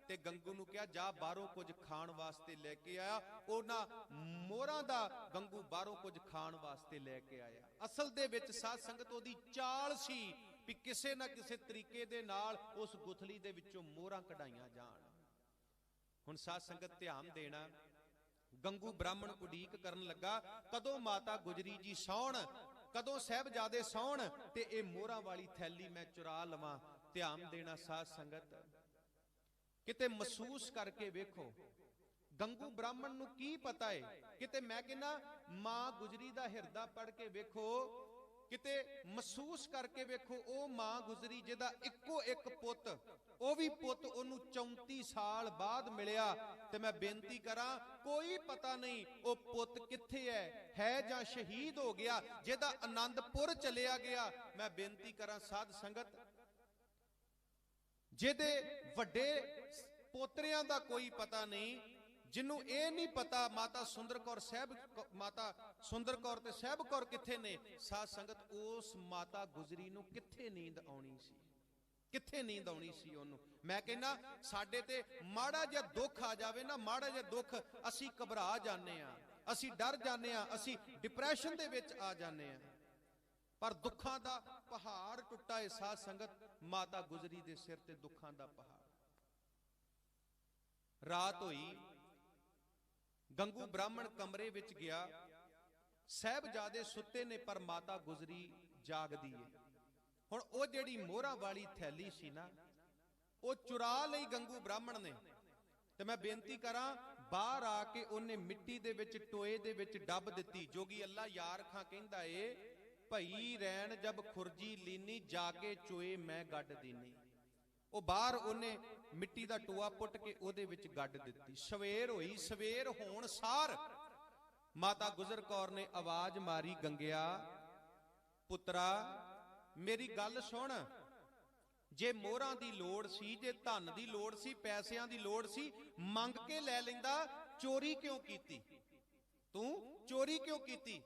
ਤੇ ਗੰਗੂ ਨੂੰ ਕਿਹਾ ਜਾ ਬਾਹਰੋਂ ਕੁਝ ਖਾਣ ਵਾਸਤੇ ਲੈ ਕੇ ਆਇਆ। ਉਹਨਾਂ ਮੋਹਰਾਂ ਦਾ ਗੰਗੂ ਬਾਹਰੋਂ ਕੁਝ ਖਾਣ ਵਾਸਤੇ ਲੈ ਕੇ ਆਇਆ। ਅਸਲ ਦੇ ਵਿੱਚ ਸਾਧ ਸੰਗਤ ਉਹਦੀ ਚਾਲ ਸੀ ਵੀ ਕਿਸੇ ਨਾ ਕਿਸੇ ਤਰੀਕੇ ਦੇ ਨਾਲ ਉਸ ਗੁਥਲੀ ਦੇ ਵਿੱਚੋਂ ਮੋਹਰਾਂ ਕਢਾਈਆਂ ਜਾਣ। ਹੁਣ ਸਾਧ ਸੰਗਤ ਧਿਆਨ ਦੇਣਾ, ਗੰਗੂ ਬ੍ਰਾਹਮਣ ਉਡੀਕ ਕਰਨ ਲੱਗਾ ਕਦੋਂ ਮਾਤਾ ਗੁਜਰੀ ਜੀ ਸੌਣ, ਕਦੋਂ ਸਾਹਿਬਜ਼ਾਦੇ ਸੌਣ ਤੇ ਇਹ ਮੋਹਰਾਂ ਵਾਲੀ ਥੈਲੀ ਮੈਂ ਚੁਰਾ ਲਵਾਂ। ਧਿਆਨ ਦੇਣਾ ਸਾਧ ਸੰਗਤ, ਕਿਤੇ ਮਹਿਸੂਸ ਕਰਕੇ ਵੇਖੋ ਗੰਗੂ ਬ੍ਰਾਹਮਣ ਨੂੰ ਕੀ ਪਤਾ ਏ। ਕਿਤੇ ਮੈਂ ਕਹਿੰਦਾ ਮਾਂ ਗੁਜਰੀ ਦਾ ਹਿਰਦਾ ਪੜ ਕੇ ਵੇਖੋ, ਕਿਤੇ ਮਹਿਸੂਸ ਕਰਕੇ ਵੇਖੋ, ਉਹ ਮਾਂ ਗੁਜਰੀ ਜਿਹਦਾ ਇੱਕੋ ਇੱਕ ਪੁੱਤ, ਉਹ ਵੀ ਪੁੱਤ ਉਹਨੂੰ 34 ਸਾਲ ਬਾਅਦ ਮਿਲਿਆ। ਤੇ ਮੈਂ ਬੇਨਤੀ ਕਰਾਂ, ਕੋਈ ਪਤਾ ਨਹੀਂ ਉਹ ਪੁੱਤ ਕਿੱਥੇ ਹੈ ਜਾਂ ਸ਼ਹੀਦ ਹੋ ਗਿਆ, ਜਿਹਦਾ ਆਨੰਦਪੁਰ ਚਲਿਆ ਗਿਆ। ਮੈਂ ਬੇਨਤੀ ਕਰਾਂ ਸਾਧ ਸੰਗਤ, ਜਿਹਦੇ ਵੱਡੇ ਪੋਤਰਿਆਂ ਦਾ ਕੋਈ ਪਤਾ ਨਹੀਂ, ਜਿਹਨੂੰ ਇਹ ਨਹੀਂ ਪਤਾ ਮਾਤਾ ਸੁੰਦਰ ਕੌਰ ਮਾਤਾ ਸੁੰਦਰ ਕੌਰ ਤੇ ਸਾਹਿਬ ਕੌਰ ਕਿੱਥੇ ਨੇ। ਸਾਧ ਸੰਗਤ ਉਸ ਮਾਤਾ ਗੁਜਰੀ ਨੂੰ ਕਿੱਥੇ ਨੀਂਦ ਆਉਣੀ ਸੀ, ਕਿੱਥੇ ਨੀਂਦ ਆਉਣੀ ਸੀ ਉਹਨੂੰ। ਮੈਂ ਕਹਿੰਦਾ ਸਾਡੇ ਤੇ ਮਾੜਾ ਜਿਹਾ ਦੁੱਖ ਆ ਜਾਵੇ ਨਾ, ਮਾੜਾ ਜਿਹਾ ਦੁੱਖ, ਅਸੀਂ ਘਬਰਾ ਜਾਂਦੇ ਆ, ਅਸੀਂ ਡਰ ਜਾਂਦੇ ਆ, ਅਸੀਂ ਡਿਪਰੈਸ਼ਨ ਦੇ ਵਿੱਚ ਆ ਜਾਂਦੇ ਆ। ਪਰ ਦੁੱਖਾਂ ਦਾ ਪਹਾੜ ਟੁੱਟਾ ਏ ਸਾਧ ਸੰਗਤ, ਮਾਤਾ ਗੁਜਰੀ ਦੇ ਸਿਰ ਤੇ ਦੁੱਖਾਂ ਦਾ ਪਹਾੜ। ਰਾਤ ਹੋਈ, ਗੰਗੂ ਬ੍ਰਾਹਮਣ ਕਮਰੇ ਵਿੱਚ ਗਿਆ, ਸਾਹਿਬਜ਼ਾਦੇ ਸੁੱਤੇ ਨੇ ਪਰ ਮਾਤਾ ਗੁਜਰੀ ਜਾਗਦੀ ਏ। ਹੁਣ ਉਹ ਜਿਹੜੀ ਮੋਹਰਾਂ ਵਾਲੀ ਥੈਲੀ ਸੀ ਨਾ, ਉਹ ਚੁਰਾ ਲਈ ਗੰਗੂ ਬ੍ਰਾਹਮਣ ਨੇ। ਤੇ ਮੈਂ ਬੇਨਤੀ ਕਰਾਂ, ਬਾਹਰ ਆ ਕੇ ਉਹਨੇ ਮਿੱਟੀ ਦੇ ਵਿੱਚ ਟੋਏ ਦੇ ਵਿੱਚ ਡੱਬ ਦਿੱਤੀ। ਜੋਗੀ ਅੱਲਾ ਯਾਰ ਖਾਂ ਕਹਿੰਦਾ ਏ, ਭਈ ਰੈਣ ਜਬ ਖੁਰਜੀ ਲੀਨੀ ਜਾ ਕੇ ਚੋਏ ਮੈਂ ਗੱਡ ਦੀਨੀ। ਉਹ ਬਾਹਰ ਉਹਨੇ ਮਿੱਟੀ ਦਾ ਟੋਆ ਪੁੱਟ ਕੇ ਉਹਦੇ ਵਿੱਚ ਗੱਡ ਦਿੱਤੀ। ਸਵੇਰ ਹੋਈ, ਸਵੇਰ ਹੋਣ ਸਾਰ ਮਾਤਾ ਗੁਜਰ ਕੌਰ ਨੇ ਆਵਾਜ਼ ਮਾਰੀ, ਗੰਗਿਆ ਪੁੱਤਰਾ ਮੇਰੀ ਗੱਲ ਸੁਣ, ਜੇ ਮੋਹਰਾਂ ਦੀ ਲੋੜ ਸੀ, ਜੇ ਧਨ ਦੀ ਲੋੜ ਸੀ, ਪੈਸਿਆਂ ਦੀ ਲੋੜ ਸੀ, ਮੰਗ ਕੇ ਲੈ ਲੈਂਦਾ, ਚੋਰੀ ਕਿਉਂ ਕੀਤੀ? ਤੂੰ ਚੋਰੀ ਕਿਉਂ ਕੀਤੀ?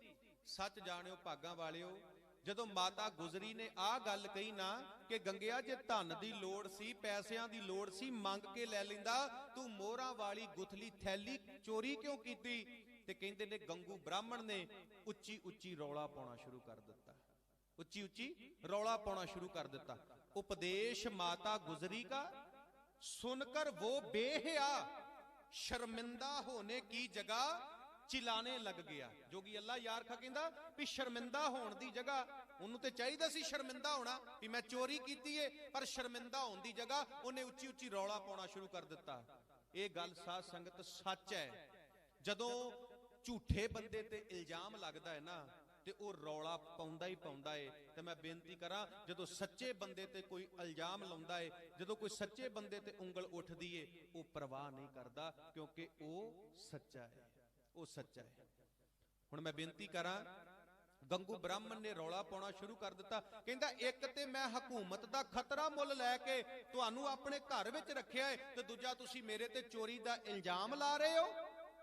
ਸੱਚ ਜਾਣਿਓ ਭਾਗਾਂ ਵਾਲਿਓ, ਜਦੋਂ ਮਾਤਾ ਗੁਜਰੀ ਨੇ ਆਹ ਗੱਲ ਕਹੀ ਨਾ ਕਿ ਗੰਗਿਆ ਜੇ ਧਨ ਦੀ ਲੋੜ ਸੀ, ਪੈਸਿਆਂ ਦੀ ਲੋੜ ਸੀ, ਮੰਗ ਕੇ ਲੈ ਲੈਂਦਾ, ਤੂੰ ਮੋਹਰਾਂ ਵਾਲੀ ਗੁਥਲੀ ਥੈਲੀ ਚੋਰੀ ਕਿਉਂ ਕੀਤੀ? ते कहंदे ने गंगू ब्राह्मण ने उच्ची उच्ची रौला पाउणा शुरू कर दिता, उच्ची उच्ची रौला पाउणा शुरू कर दिता। उपदेश माता गुजरी का सुनकर वो बेहया शर्मिंदा होने की जगह चिलाने लग गया। जोगी अल्लाह यार खा कहंदा भी शर्मिंदा होने की जगह उन्होंने तो चाहिए सी शर्मिंदा होना भी मैं चोरी की है, पर शर्मिंदा होने की जगह उन्हें उच्ची उच्ची रौला पाउणा शुरू कर दिता। यह गल साध संगत सच है। जदों झूठे बंदे ते इल्जाम लगता है ना ते वो रौला पाउंदा ही पाउंदा है। ते मैं बेनती करा जदों सच्चे बंदे ते कोई इल्जाम लाउंदा है, जदों कोई सच्चे बंदे ते उंगल उठदी है, वो परवाह नहीं करता क्योंकि वो सच्चा है, वो सच्चा है। हुण मैं बेनती करा गंगू ब्राह्मण ने रौला पाउणा शुरू कर दिता। कहंदा एक ते मैं हुकूमत दा खतरा मुल लैके तुहानू अपने घर विच रखिया है ते दूजा तुसी मेरे ते चोरी दा इल्जाम ला रहे हो।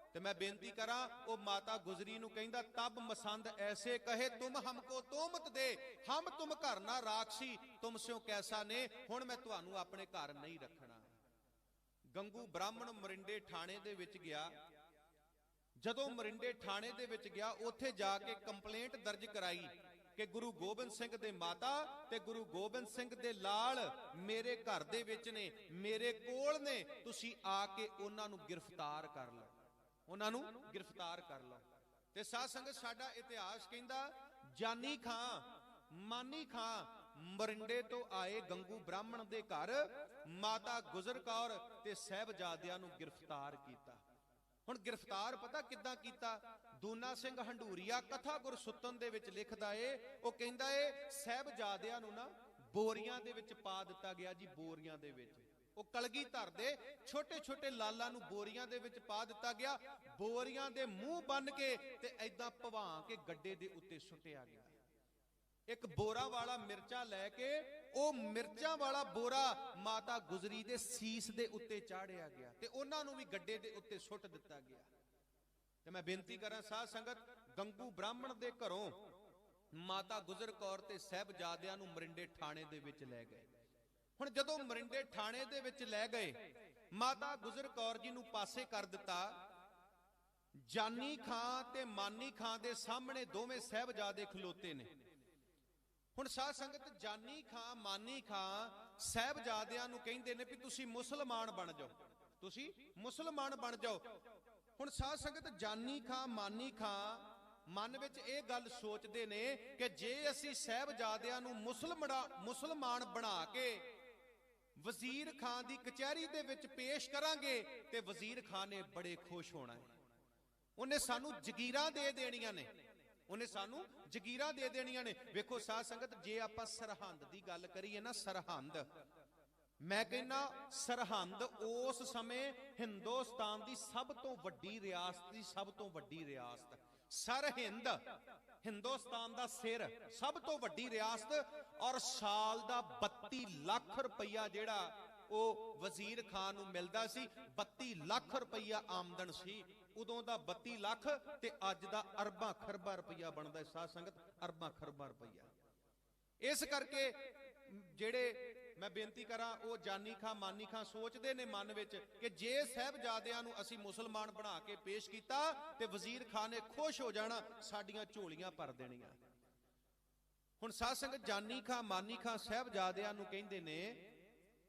ते मैं बेनती करा ओ माता गुजरी नू कहंदा तब मसंद ऐसे कहे तुम हमको तोहमत दे, हम तुम घर ना राखसी, तुम स्यों कैसा ने, हुण मैं तुहानू अपने घर नहीं रखना। गंगू ब्राह्मण मरिंडे थाणे दे विच गया। जदों मरिंडे थाणे दे विच गया उत्थे जाके कंप्लेंट दर्ज कराई कि गुरु गोबिंद सिंह दे माता ते गुरु गोबिंद सिंह दे लाल मेरे घर दे विच ने, मेरे कोल ने, तुसी आके उन्हां नू गिरफ्तार कर लो, उन्हां नू गिरफ्तार कर लो। ते साध संगत साडा इतिहास कहंदा जानी खां मानी खां मरिंडे तो आए गंगू ब्राह्मण दे घर, माता गुजर कौर ते साहिबजादियां नू गिरफ्तार कीता। हुण गिरफ्तार पता किद्दां कीता? दूना सिंह हंडूरिया कथा गुरसुतन दे विच लिखदा है, वो कहंदा है साहिबजादियां नू ना बोरियां दे विच पा दिता गया जी, बोरियां दे विच। वो कलगीधर दे छोटे छोटे लालां नू बोरियां दे विच पा दिता गया, बोरियां दे मूंह बन के ते ऐदां भवां के गड्डे दे उत्ते सुट्टिया गया। एक बोरा वाला मिर्चा लैके ओ मिर्चा वाला बोरा माता गुजरी दे सीस दे उत्ते चाढ़िया गया ते उन्हां नू भी गड्डे दे उत्ते सुट दिता गया। ते मैं बेनती करा साध संगत गंगू ब्राह्मण दे घरों माता गुजर कौर ते साहिबजादियां नू मरिंडे थाणे दे विच लै गए। हुण जदों मरिंडे थाणे दे विच लै गए, माता गुजर कौर जी नू पासे कर दिता। जानी खां ते मानी खां दे सामने दोवें साहिबजादे खलोते ने। हुण साध संगत जानी खां मानी खां साहिबजादियां नू कहंदे ने भी तुसी मुसलमान बन जाओ, तुसी मुसलमान बन जाओ। हुण साध संगत जानी खां मानी खां मन विच इह गल सोचदे ने कि जे असी साहिबजादियां नू मुसलमान बना के वजीर खां दी कचहरी दे विच पेश करांगे ते वजीर खां ने बड़े खुश होना है, उन्हें सानू जगीरां दे देणियां ने, उन्हें सानू जगीरां दे देणियां ने। वेखो साध संगत जे आपां सरहंद दी गल करिए ना, सरहंद मैं कहना सरहंद उस समय हिंदुस्तान दी सब तो वड्डी रियासत दी सब तो वड्डी रियासत सरहिंद, हिंदुस्तान दा सिर, सब तो वड्डी रियासत। और साल दा 32 लाख रुपया जेड़ा ओ वजीर खान नू मिलदा सी, 32 लाख रुपया आमदन सी उदों दा। 32 लाख ते अज दा अरबां खरबां रुपया बनदा है साध संगत, अरबां खरबां रुपया। इस करके जेड़े मैं बेनती करा वो जानी खां मानी खां सोचते ने मन विच कि जे साहिबजादियां नू असी मुसलमान बना के पेश किया ते वजीर खान ने खुश हो जाना, साडियां झोलियां भर देनियां। हुण साध संगत जानी खां मानी खां साहिबजादियां नू कहंदे ने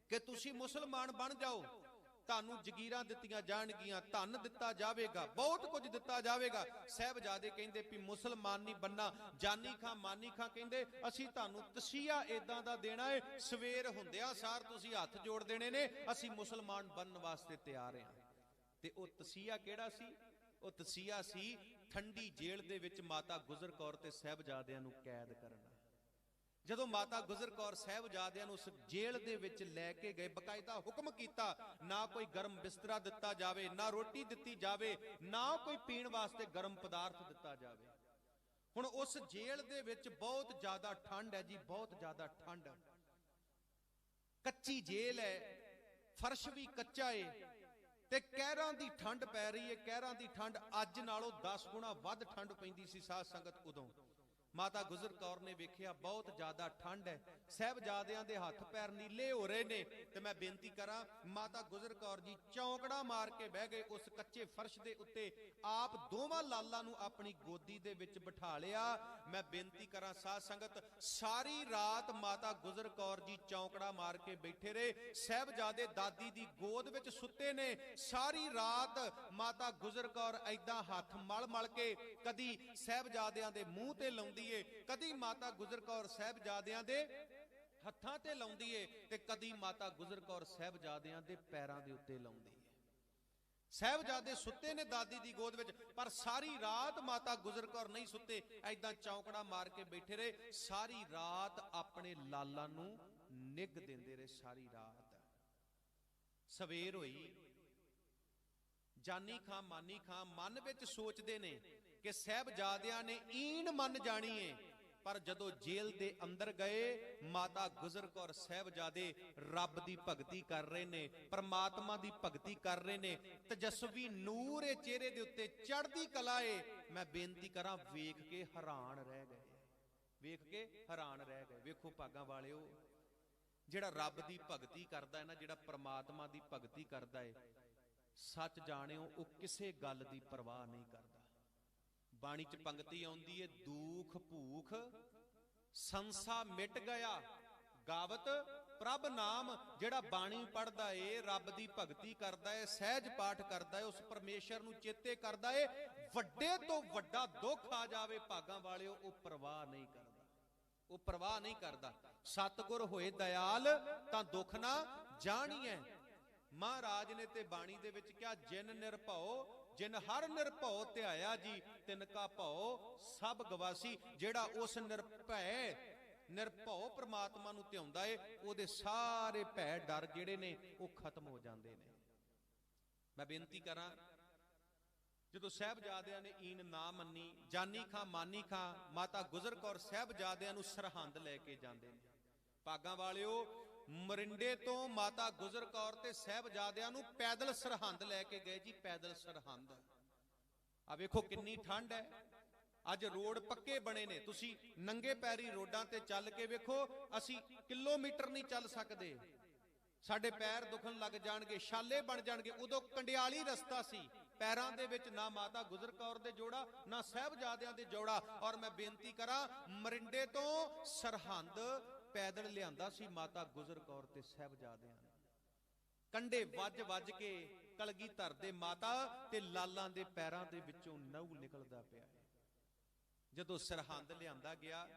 कि तुसी मुसलमान बन जाओ, तानू जगीरां दित्तियां जाणगियां, धन दिता जावेगा, बहुत कुछ दिता जावेगा। साहिबजादे कहंदे भी मुसलमान नहीं बनना। जानी खां मानी खां कहंदे असी तानू तसीहा इदां दा देना है, सवेर हुंदिया सार तुसी हथ जोड़ देने ने, असी मुसलमान बनन वास्ते तैयार हां। ते ओ तसीहा किहड़ा सी? ओ तसीहा सी ठंडी जेल दे विच माता गुजर कौर ते साहिबजादियां नू कैद करना। जदों माता गुजर कौर साहिबजादियां नू उस जेल दे विच लैके गए, बकायदा हुक्म कीता ना कोई गर्म बिस्तरा दिता जावे, ना रोटी दिती जावे, ना कोई पीण वास्ते गर्म पदार्थ दिता जावे। हुण उस जेल दे विच बहुत ज्यादा ठंड है जी, बहुत ज्यादा ठंड, कच्ची जेल है, फर्श भी कच्चा है ते कहरां दी ठंड पै रही है। कहरां दी ठंड अज नालों 10 गुणा वध ठंड पैंदी सी साध संगत उदों। ਮਾਤਾ ਗੁਜਰ ਕੌਰ ਨੇ ਵੇਖਿਆ ਬਹੁਤ ਜ਼ਿਆਦਾ ਠੰਡ ਹੈ, ਸਾਹਿਬਜ਼ਾਦਿਆਂ ਦੇ ਹੱਥ ਪੈਰ ਨੀਲੇ ਹੋ ਰਹੇ ਨੇ, ਤੇ ਮੈਂ ਬੇਨਤੀ ਕਰਾਂ ਮਾਤਾ ਗੁਜਰ ਕੌਰ ਜੀ ਚੌਂਕੜਾ ਮਾਰ ਕੇ ਬਹਿ ਗਏ ਉਸ ਕੱਚੇ ਫਰਸ਼ ਦੇ ਉੱਤੇ। ਆਪ ਦੋਵਾਂ ਲਾਲਾਂ ਨੂੰ ਆਪਣੀ ਗੋਦੀ ਦੇ ਵਿੱਚ ਬਿਠਾ ਲਿਆ। ਮੈਂ ਬੇਨਤੀ ਕਰਾਂ ਸਾਧ ਸੰਗਤ, ਸਾਰੀ ਰਾਤ ਮਾਤਾ ਗੁਜਰ ਕੌਰ ਜੀ ਚੌਂਕੜਾ ਮਾਰ ਕੇ ਬੈਠੇ ਰਹੇ। ਸਾਹਿਬਜ਼ਾਦੇ ਦਾਦੀ ਦੀ ਗੋਦ ਵਿੱਚ ਸੁੱਤੇ ਨੇ। ਸਾਰੀ ਰਾਤ ਮਾਤਾ ਗੁਜਰ ਕੌਰ ਐਦਾਂ ਹੱਥ ਮਲ ਮਲ ਕੇ ਕਦੀ ਸਾਹਿਬਜ਼ਾਦਿਆਂ ਦੇ ਮੂੰਹ ਤੇ ਲਾਉਂਦੀ ਏ, ਕਦੀ ਮਾਤਾ ਗੁਜਰ ਕੌਰ ਸਾਹਿਬਜ਼ਾਦਿਆਂ ਦੇ ਹੱਥਾਂ ਤੇ ਲਾਉਂਦੀ ਏ, ਤੇ ਕਦੀ ਮਾਤਾ ਗੁਜਰ ਕੌਰ ਸਾਹਿਬਜ਼ਾਦਿਆਂ ਦੇ ਪੈਰਾਂ ਦੇ ਉੱਤੇ ਲਾਉਂਦੀ ਏ। ਸਾਹਿਬਜ਼ਾਦੇ ਸੁੱਤੇ ਨੇ ਦਾਦੀ ਦੀ ਗੋਦ ਵਿੱਚ, ਪਰ ਸਾਰੀ ਰਾਤ ਮਾਤਾ ਗੁਜਰ ਕੌਰ ਨਹੀਂ ਸੁੱਤੇ, ਐਦਾਂ ਚੌਂਕੜਾ ਮਾਰ ਕੇ ਬੈਠੇ ਰਹੇ। ਸਾਰੀ ਰਾਤ ਆਪਣੇ ਲਾਲਾਂ ਨੂੰ ਨਿੱਘ ਦਿੰਦੇ ਰਹੇ। ਸਾਰੀ ਰਾਤ ਸਵੇਰ ਹੋਈ, ਜਾਨੀ ਖਾਂ ਮਾਨੀ ਖਾਂ ਮਨ ਵਿੱਚ ਸੋਚਦੇ ਨੇ ਕਿ ਸਾਹਿਬਜ਼ਾਦਿਆਂ ਨੇ ਈਨ ਮੰਨ ਜਾਣੀ ਏ, ਪਰ ਜਦੋਂ ਜੇਲ੍ਹ ਦੇ ਅੰਦਰ ਗਏ ਮਾਤਾ ਗੁਜਰ ਕੌਰ ਸਾਹਿਬਜ਼ਾਦੇ ਰੱਬ ਦੀ ਭਗਤੀ ਕਰ ਰਹੇ ਨੇ, ਪਰਮਾਤਮਾ ਦੀ ਭਗਤੀ ਕਰ ਰਹੇ ਨੇ, ਤਜਸਵੀ ਨੂਰ ਏ ਚਿਹਰੇ ਦੇ ਉੱਤੇ, ਚੜ੍ਹਦੀ ਕਲਾ ਏ। ਮੈਂ ਬੇਨਤੀ ਕਰਾਂ ਵੇਖ ਕੇ ਹੈਰਾਨ ਰਹਿ ਗਏ, ਵੇਖ ਕੇ ਹੈਰਾਨ ਰਹਿ ਗਏ। ਵੇਖੋ ਭਾਗਾਂ ਵਾਲਿਓ, ਜਿਹੜਾ ਰੱਬ ਦੀ ਭਗਤੀ ਕਰਦਾ ਹੈ ਨਾ, ਜਿਹੜਾ ਪਰਮਾਤਮਾ ਦੀ ਭਗਤੀ ਕਰਦਾ ਹੈ, ਸੱਚ ਜਾਣਿਓ ਉਹ ਕਿਸੇ ਗੱਲ ਦੀ ਪਰਵਾਹ ਨਹੀਂ ਕਰਦਾ। ਬਾਣੀ ਚ ਪੰਗਤੀ ਆਉਂਦੀ ਏ, ਦੁੱਖ ਭੂਖ ਸੰਸਾ ਮਿਟ ਗਿਆ, ਗਾਵਤ ਪ੍ਰਭ ਨਾਮ। ਜਿਹੜਾ ਬਾਣੀ ਪੜ੍ਹਦਾ ਏ, ਰੱਬ ਦੀ ਭਗਤੀ ਕਰਦਾ ਏ, ਸਹਿਜ ਪਾਠ ਕਰਦਾ ਏ, ਉਸ ਪਰਮੇਸ਼ਰ ਨੂੰ ਚੇਤੇ ਕਰਦਾ ਏ, ਵੱਡੇ ਤੋਂ ਵੱਡਾ ਦੁੱਖ ਆ ਜਾਵੇ ਭਾਗਾਂ ਵਾਲਿਓ ਉਹ ਪਰਵਾਹ ਨਹੀਂ ਕਰਦਾ, ਉਹ ਪਰਵਾਹ ਨਹੀਂ ਕਰਦਾ। ਸਤਿਗੁਰ ਹੋਏ ਦਇਆਲ ਤਾਂ ਦੁੱਖ ਨਾ ਜਾਣੀਐ। ਮਹਾਰਾਜ ਨੇ ਤੇ ਬਾਣੀ ਦੇ ਵਿੱਚ ਕਿਹਾ, ਜਿਨ ਨਿਰਭਉ ਜਿਨ ਹਰ ਨਿਰਭਉ ਧਿਆਇਆ ਜੀ, ਤਿਨ ਕਾ ਭਉ ਸਭ ਗਵਾਸੀ। ਜਿਹੜਾ ਉਸ ਨਿਰਭਉ ਪ੍ਰਮਾਤਮਾ ਨੂੰ ਧਿਆਉਂਦਾ ਏ, ਉਹਦੇ ਸਾਰੇ ਭੈ ਡਰ ਜਿਹੜੇ ਨੇ ਉਹ ਖਤਮ ਹੋ ਜਾਂਦੇ ਨੇ। ਮੈਂ ਬੇਨਤੀ ਕਰਾਂ, ਜਦੋਂ ਸਾਹਿਬਜ਼ਾਦਿਆਂ ਨੇ ਈਨ ਨਾ ਮੰਨੀ, ਜਾਨੀ ਖਾਂ ਮਾਨੀ ਖਾਂ ਮਾਤਾ ਗੁਜਰ ਕੌਰ ਸਾਹਿਬਜ਼ਾਦਿਆਂ ਨੂੰ ਸਰਹੰਦ ਲੈ ਕੇ ਜਾਂਦੇ ਨੇ। ਭਾਗਾਂ ਵਾਲਿਓ, ਮਰਿੰਡੇ ਤੋਂ ਮਾਤਾ ਗੁਜਰ ਕੌਰ ਤੇ ਸਾਹਿਬਜ਼ਾਦਿਆਂ ਨੂੰ ਪੈਦਲ ਸਰਹੰਦ ਲੈ ਕੇ ਗਏ ਜੀ, ਪੈਦਲ ਸਰਹੰਦ। ਆ ਵੇਖੋ ਕਿੰਨੀ ਠੰਡ ਹੈ। ਅੱਜ ਰੋਡ ਪੱਕੇ ਬਣੇ ਨੇ, ਤੁਸੀਂ ਨੰਗੇ ਪੈਰੀ ਰੋਡਾਂ ਤੇ ਚੱਲ ਕੇ ਵੇਖੋ, ਅਸੀਂ ਕਿਲੋਮੀਟਰ ਨਹੀਂ ਚੱਲ ਸਕਦੇ, ਸਾਡੇ ਪੈਰ ਦੁਖਣ ਲੱਗ ਜਾਣਗੇ, ਛਾਲੇ ਬਣ ਜਾਣਗੇ। ਉਦੋਂ ਕੰਡਿਆਲੀ ਰਸਤਾ ਸੀ, ਪੈਰਾਂ ਦੇ ਵਿੱਚ ਨਾ ਮਾਤਾ ਗੁਜਰ ਕੌਰ ਦੇ ਜੋੜਾ, ਨਾ ਸਾਹਿਬਜ਼ਾਦਿਆਂ ਦੇ ਜੋੜਾ। ਔਰ ਮੈਂ ਬੇਨਤੀ ਕਰਾਂ, ਮਰਿੰਡੇ ਤੋਂ ਸਰਹੰਦ ਪੈਦਲ ਲਿਆਂਦਾ ਸੀ ਮਾਤਾ ਗੁਜਰ ਕੌਰ ਤੇ ਸਾਹਿਬਜ਼ਾਦਿਆਂ ਨੇ। ਕੰਡੇ ਵੱਜ ਵੱਜ ਕੇ ਕਲਗੀਧਰ ਦੇ ਮਾਤਾ ਤੇ ਲਾਲਾਂ ਦੇ ਪੈਰਾਂ ਦੇ ਵਿੱਚੋਂ ਨਹੁੰ ਨਿਕਲਦਾ ਪਿਆ। ਜਦੋਂ ਸਰਹੰਦ ਲਿਆਂਦਾ ਗਿਆ,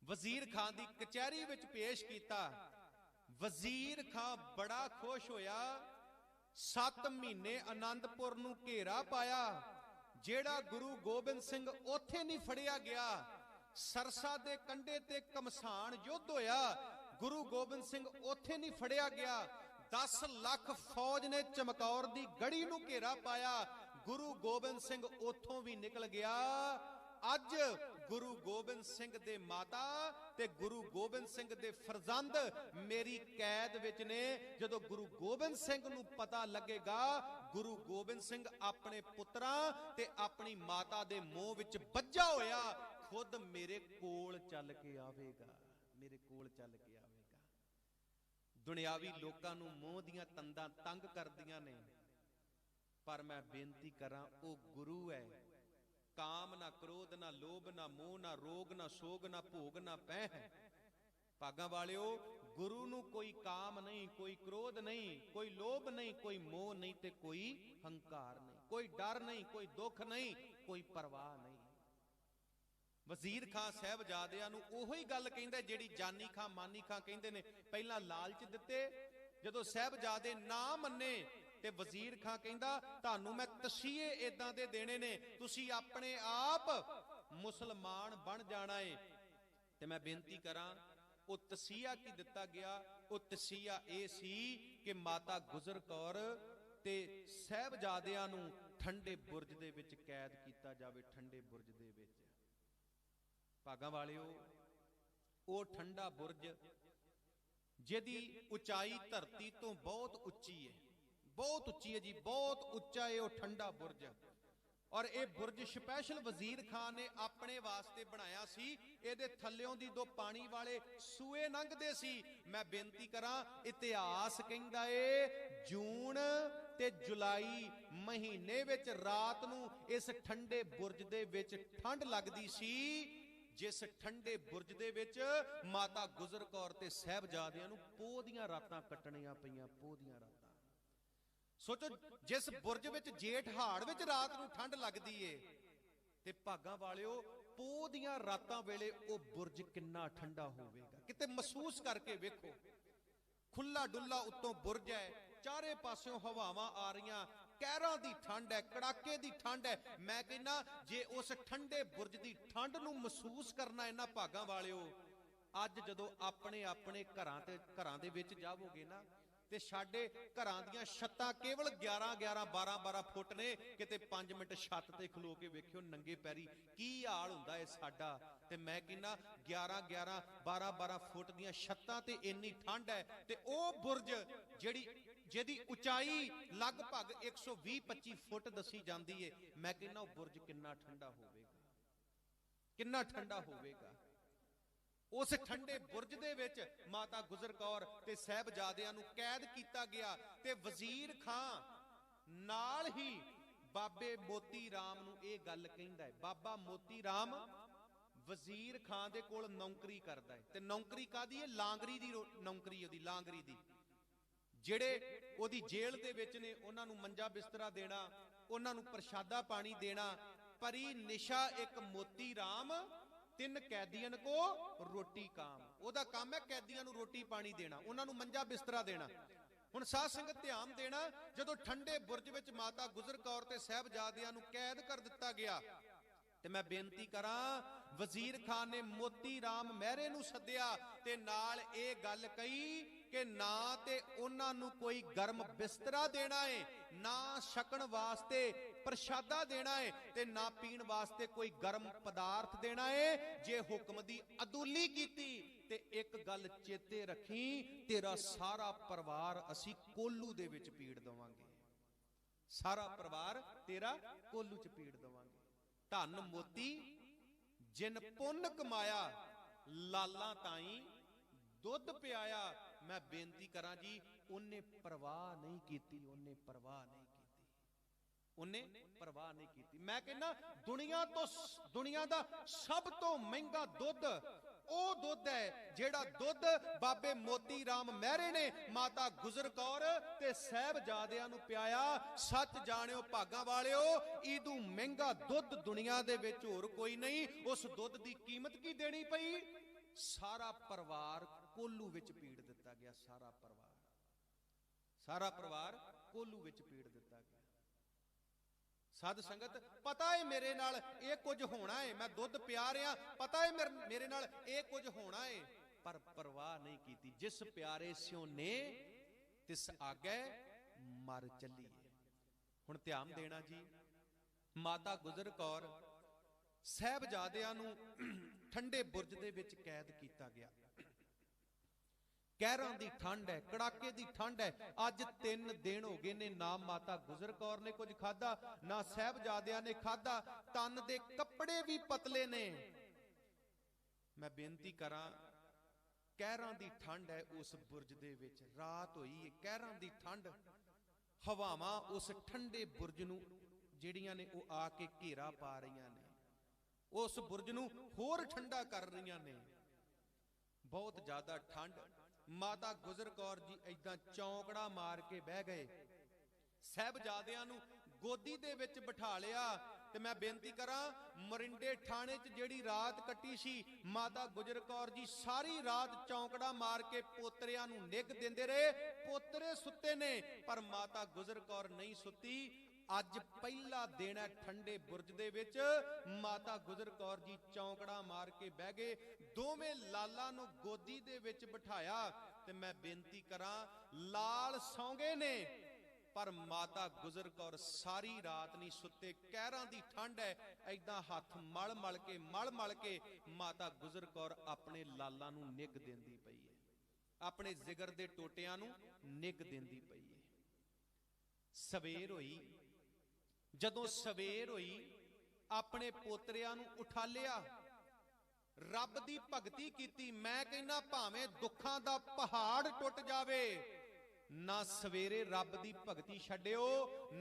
ਵਜ਼ੀਰ ਖਾਨ ਦੀ ਕਚਹਿਰੀ ਵਿੱਚ ਪੇਸ਼ ਕੀਤਾ। ਵਜ਼ੀਰ ਖਾਨ ਬੜਾ ਖੁਸ਼ ਹੋਇਆ। 7 ਮਹੀਨੇ ਆਨੰਦਪੁਰ ਨੂੰ ਘੇਰਾ ਪਾਇਆ। ਜਿਹੜਾ ਗੁਰੂ ਗੋਬਿੰਦ ਸਿੰਘ ਉੱਥੇ ਨਹੀਂ ਫੜਿਆ ਗਿਆ। ਸਰਸਾ ਦੇ ਕੰਢੇ ਤੇ ਘਮਸਾਨ ਯੁੱਧ ਹੋਇਆ, ਗੁਰੂ ਗੋਬਿੰਦ ਸਿੰਘ ਉੱਥੇ ਨਹੀਂ ਫੜਿਆ ਗਿਆ। 10 ਲੱਖ ਫੌਜ ਨੇ ਚਮਕੌਰ ਦੀ ਗੜੀ ਨੂੰ ਘੇਰਾ ਪਾਇਆ, ਗੁਰੂ ਗੋਬਿੰਦ ਸਿੰਘ ਉੱਥੋਂ ਵੀ ਨਿਕਲ ਗਿਆ। ਅੱਜ ਗੁਰੂ ਗੋਬਿੰਦ ਸਿੰਘ ਦੇ ਮਾਤਾ ਤੇ ਗੁਰੂ ਗੋਬਿੰਦ ਸਿੰਘ ਦੇ ਫਰਜ਼ੰਦ ਮੇਰੀ ਕੈਦ ਵਿੱਚ ਨੇ। ਜਦੋਂ ਗੁਰੂ ਗੋਬਿੰਦ ਸਿੰਘ ਨੂੰ ਪਤਾ ਲੱਗੇਗਾ, ਗੁਰੂ ਗੋਬਿੰਦ ਸਿੰਘ ਆਪਣੇ ਪੁੱਤਰਾਂ ਤੇ ਆਪਣੀ ਮਾਤਾ ਦੇ ਮੋਹ ਵਿੱਚ ਵੱਜਾ ਹੋਇਆ ਖੁਦ ਮੇਰੇ ਕੋਲ ਚੱਲ ਕੇ ਆਵੇਗਾ, ਮੇਰੇ ਕੋਲ ਚੱਲ ਕੇ ਆਵੇਗਾ। ਦੁਨਿਆਵੀ ਲੋਕਾਂ ਨੂੰ ਮੋਹ ਦੀਆਂ ਤੰਦਾਂ ਤੰਗ ਕਰਦੀਆਂ ਨੇ, ਪਰ ਮੈਂ ਬੇਨਤੀ ਕਰਾਂ, ਉਹ ਗੁਰੂ ਹੈ। ਕਾਮ ਨਾ ਕ੍ਰੋਧ ਨਾ ਲੋਭ ਨਾ ਮੋਹ ਨਾ ਰੋਗ ਨਾ ਸੋਗ ਨਾ ਭੋਗ ਨਾ ਪੈ ਹੈ। ਭਾਗਾਂ ਵਾਲਿਓ, ਗੁਰੂ ਨੂੰ ਕੋਈ ਕਾਮ ਨਹੀਂ, ਕੋਈ ਕ੍ਰੋਧ ਨਹੀਂ, ਕੋਈ ਲੋਭ ਨਹੀਂ, ਕੋਈ ਮੋਹ ਨਹੀਂ ਤੇ ਕੋਈ ਹੰਕਾਰ ਨਹੀਂ, ਕੋਈ ਡਰ ਨਹੀਂ, ਕੋਈ ਦੁੱਖ ਨਹੀਂ, ਕੋਈ ਪਰਵਾਹ ਨਹੀਂ। ਵਜ਼ੀਰ ਖਾਂ ਸਾਹਿਬਜ਼ਾਦਿਆਂ ਨੂੰ ਉਹੀ ਗੱਲ ਕਹਿੰਦਾ ਜਿਹੜੀ ਜਾਨੀ ਖਾਂ ਮਾਨੀ ਖਾਂ ਕਹਿੰਦੇ ਨੇ। ਪਹਿਲਾਂ ਲਾਲਚ ਦਿੱਤੇ, ਜਦੋਂ ਸਾਹਿਬਜ਼ਾਦੇ ਨਾ ਮੰਨੇ ਤੇ ਵਜ਼ੀਰ ਖਾਂ ਕਹਿੰਦਾ, ਤੁਹਾਨੂੰ ਮੈਂ ਤਸੀਹੇ ਇਦਾਂ ਦੇ ਦੇਣੇ ਨੇ, ਤੁਸੀਂ ਆਪਣੇ ਆਪ ਮੁਸਲਮਾਨ ਬਣ ਜਾਣਾ ਏ। ਤੇ ਮੈਂ ਬੇਨਤੀ ਕਰਾਂ, ਉਹ ਤਸੀਹਾ ਕੀ ਦਿੱਤਾ ਗਿਆ? ਉਹ ਤਸੀਹਾ ਇਹ ਸੀ ਕਿ ਮਾਤਾ ਗੁਜਰ ਕੌਰ ਤੇ ਸਾਹਿਬਜ਼ਾਦਿਆਂ ਨੂੰ ਠੰਡੇ ਬੁਰਜ ਦੇ ਵਿੱਚ ਕੈਦ ਕੀਤਾ ਜਾਵੇ, ਠੰਡੇ ਬੁਰਜ ਦੇ ਵਿੱਚ। ਭਾਗਾਂ ਵਾਲਿਓ, ਉਹ ਠੰਡਾ ਬੁਰਜ ਜਿਹਦੀ ਉਚਾਈ ਧਰਤੀ ਤੋਂ ਬਹੁਤ ਉੱਚੀ ਹੈ, ਬਹੁਤ ਉੱਚੀ ਹੈ ਜੀ, ਬਹੁਤ ਉੱਚਾ ਹੈ ਉਹ ਠੰਡਾ ਬੁਰਜ। और ये बुरज स्पैशल वजीर खान ने अपने वास्ते बनाया सी। इहदे थल्लियों दी दो पानी वाले सूए लंघदे सी। मैं बेनती करा, इतिहास कहंदा है जून ते जुलाई महीने विच रात नूं इस ठंडे बुरज दे विच ठंड लगदी सी, जिस ठंडे बुरज दे विच माता गुजर कौर ते साहिबजादियां नूं पोह दीयां रातां कट्टणियां पईयां, पोह दीयां रातां। सोचो जिस बुरज विच जेठ हाड़ विच रात नूं ठंड लगदी है ते भागां वालिओ पोह दीयां रातां वेले ओ बुरज किन्ना ठंडा होवेगा। किते महसूस करके वेखो, खुला डुल्ला उत्तों बुरज है, चारे पासों हवावां आ रहीआं, कहरां दी ठंड है, कड़ाके दी ठंड है। मैं कहना जे उस ठंडे बुरज दी ठंड नूं महसूस करना इन्हां भागां वालिओ, अज जदों अपने अपने घरां दे विच जावोगे ना ते साडे घरां दीयां छत्तां केवल 11-11 12-12 फुट ने। किते 5 मिनट छत ते खलो के वेखियो नंगे पैरी की हाल हुंदा है साडा। ते मैं कहना 11-11 12-12 फुट दीयां छत्तां ते इन्नी ठंड है ते ओ बुरज जिहदी उचाई लगभग 120-25 फुट दसी जांदी है। मैं कहना ओ बुरज किन्ना ठंडा होवेगा, किन्ना ठंडा होवेगा। उस ठंडे बुरज दे विच माता गुजर कौर ते साहिबजादियां नूं कैद कीता गया ते वजीर खां नाल ही बाबे मोती राम नूं इह गल कहिंदा है। बाबा मोती राम वजीर खां दे कोल नौकरी करदा है ते नौकरी कादी है? लांगरी दी नौकरी, ओदी लांगरी दी। ਜਿਹੜੇ ਉਹਦੀ ਜੇਲ੍ਹ ਦੇ ਵਿੱਚ ਨੇ ਉਹਨਾਂ ਨੂੰ ਮੰਜਾ ਬਿਸਤਰਾ ਦੇਣਾ, ਉਹਨਾਂ ਨੂੰ ਪ੍ਰਸ਼ਾਦਾ ਪਾਣੀ ਦੇਣਾ। ਪਰੀ ਨਿਸ਼ਾ ਇੱਕ ਮੋਤੀ ਰਾਮ ਤਿੰਨ ਕੈਦੀਆਂ ਕੋ ਰੋਟੀ ਕਾਮ, ਉਹਦਾ ਕੰਮ ਹੈ ਕੈਦੀਆਂ ਨੂੰ ਰੋਟੀ ਪਾਣੀ ਦੇਣਾ, ਉਹਨਾਂ ਨੂੰ ਮੰਜਾ ਬਿਸਤਰਾ ਦੇਣਾ। ਹੁਣ ਸਾਧ ਸੰਗਤ ਧਿਆਨ ਦੇਣਾ, ਜਦੋਂ ਠੰਡੇ ਬੁਰਜ ਵਿੱਚ ਮਾਤਾ ਗੁਜਰ ਕੌਰ ਤੇ ਸਾਹਿਬਜ਼ਾਦਿਆਂ ਨੂੰ ਕੈਦ ਕਰ ਦਿੱਤਾ ਗਿਆ ਤੇ ਮੈਂ ਬੇਨਤੀ ਕਰਾਂ, ਵਜ਼ੀਰ ਖਾਨ ਨੇ ਮੋਤੀ ਰਾਮ ਮਹਿਰੇ ਨੂੰ ਸੱਦਿਆ ਤੇ ਨਾਲ ਇਹ ਗੱਲ ਕਹੀ ਕਿ ਨਾ ਤੇ ਉਹਨਾਂ ਨੂੰ ਕੋਈ ਗਰਮ ਬਿਸਤਰਾ ਦੇਣਾ ਹੈ, ਨਾ ਛਕਣ ਵਾਸਤੇ ਪ੍ਰਸ਼ਾਦਾ ਦੇਣਾ ਹੈ ਤੇ ਨਾ ਪੀਣ ਵਾਸਤੇ ਕੋਈ ਗਰਮ ਪਦਾਰਥ ਦੇਣਾ ਹੈ। ਜੇ ਹੁਕਮ ਦੀ ਅਦੂਲੀ ਕੀਤੀ ਤੇ ਇੱਕ ਗੱਲ ਚੇਤੇ ਰੱਖੀ, ਤੇਰਾ ਸਾਰਾ ਪਰਿਵਾਰ ਅਸੀਂ ਕੋਲੂ ਦੇ ਵਿੱਚ ਪੀੜ ਦੇਵਾਂਗੇ, ਸਾਰਾ ਪਰਿਵਾਰ ਤੇਰਾ ਕੋਲੂ ਚ ਪੀੜ ਦੇਵਾਂਗੇ। ਧੰਨ ਮੋਤੀ ਜਿਨ ਪੁੰਨ ਕਮਾਇਆ, ਲਾਲਾਂ ਤਾਈ ਦੁੱਧ ਪਿਆਇਆ। मैं बेनती करा जी, उन्हें परवाह नहीं की, उन्हें परवाह नहीं की, उन्हें परवाह नहीं की। मैं कहना दुनिया दा सब तो महंगा दुध ओ दुध है जेड़ा दुध बाबे मोती राम महरे ने माता गुजर कौर ते साहिबजादियां नूं पियाया। सच जाणियो भागां वालिओ, इदू महंगा दुध दुनिया दे विच होर कोई नहीं। उस दुध दी कीमत की देनी पई? सारा परिवार कोलू विच पीड़ दिता गया, सारा परिवार कोलू विच पीड़ दिता गया। साध संगत पता है मेरे नाल ये कुछ होना है, मैं दुध पिया रहा, पता है मेरे नाल ये कुछ होना है, पर परवाह नहीं की। जिस प्यारे स्यों ने तिस आगे मर चली। हुण ध्यान देना जी, माता गुजर कौर साहिबजादियां नूं ठंडे बुरज दे विच कैद कीता गया। कहरां दी ठंड है, कड़ाके दी ठंड है। अज 3 दिन हो गए ने, ना माता गुजर कौर ने कुछ खादा, ना साहिबजादियां ने खादा। तन दे कपड़े भी पतले ने। मैं बेनती करा, कहरां दी ठंड है उस बुरज दे विच, रात होई है, कहरां दी ठंड, हवावां उस ठंडे बुरज नूं जिहड़ियां ने वो आके घेरा पा रहीआं ने, उस बुरज नूं होर ठंडा कर रहीआं ने। बहुत ज्यादा ठंड। माता गुजर कौर जी इदां चौंकड़ा मार के बह गए, साहिबजादियां नूं गोदी दे विच बिठा लिया। ते मैं बेनती करा, मरिंडे थाने च जिहड़ी रात कट्टी सी माता गुजर कौर जी, सारी रात चौंकड़ा मार के पोतरियां नूं निग दिंदे रहे। पोतरे सुत्ते ने पर माता गुजर कौर नहीं सुत्ती। अज पहला दिन है ठंडे बुरज दे विच, माता गुजर कौर जी चौंकड़ा मार के बह गए। दोवें लाला नूं गोदी दे विच बिठाया ते मैं बेनती करा, लाल सौंगे ने पर माता गुजर कौर सारी रात नहीं सुते। कहरां दी ठंड है, ऐदां हथ मल मल के माता गुजर कौर अपने लाला नूं निग देंदी पई है, अपने जिगर दे टोटियां नूं निग देंदी पई है। सवेर होई, जदों सवेर होई अपने पोतरिਆਂ ਨੂੰ उठा लिया, रब दी भगती कीती। मैं कहना भावें दुखां दा पहाड़ टुट जावे, ना सवेरे रब दी भगती छड्डियो,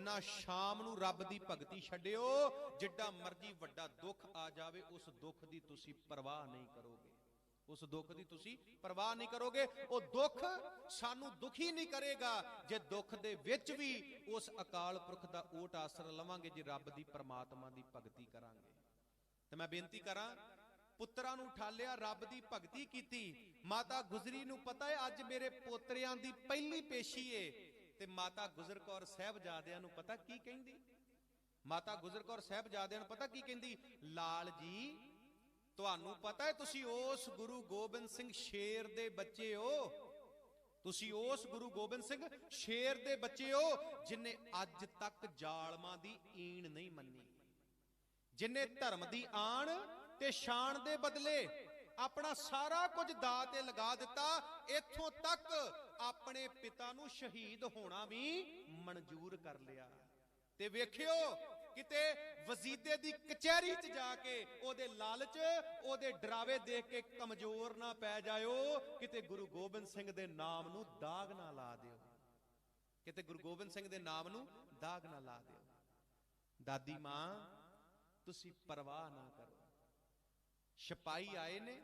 ना शाम नूं रब दी भगती छड्डियो। जिड्डा मर्जी वड्डा दुख आ जावे, उस दुख दी तुसी परवाह नहीं करोगे, उस दुख दी तुसी परवाह नहीं करोगे। वो दुख सानू दुखी नहीं करेगा जे दुख दे विच भी उस अकाल पुरख दा ओट आसरा लवांगे, जे रब दी परमात्मा दी भगती करांगे। ते मैं बेनती करां, पुत्तरां नूं उठा लिया, रब दी भगती कीती। माता गुजरी नूं पता है अज मेरे पोतरियां दी पहली पेशी है, ते माता गुजर कौर साहिबजादियां नूं पता की कहिंदी? माता गुजर कौर साहिबजादियां नूं पता की कहिंदी? लाल जी तुहानू पता है तुसी उस गुरु गोबिंद सिंह शेर दे बच्चे हो, तुसी उस गुरु गोबिंद सिंह शेर दे बच्चे हो जिन्हें अज तक जालमां दी ईण नहीं मन्नी, जिन्हें धर्म दी आण ते शान दे बदले अपना सारा कुछ दाऽ ते लगा दिता। इथों तक अपने पिता नू शहीद होना भी मंजूर कर लिया। ते वेखियो किते वजीदे दी कचहरी च जाके ओदे लालच ओदे डरावे देख के कमजोर ना पै जाओ, किते गुरु गोबिंद सिंह दे नाम नू दाग ना ला दिओ, किते गुरु गोबिंद सिंह दे नाम नू दाग ना ला दिओ। दादी मां तुसी परवाह ना करो। सिपाही आए ने,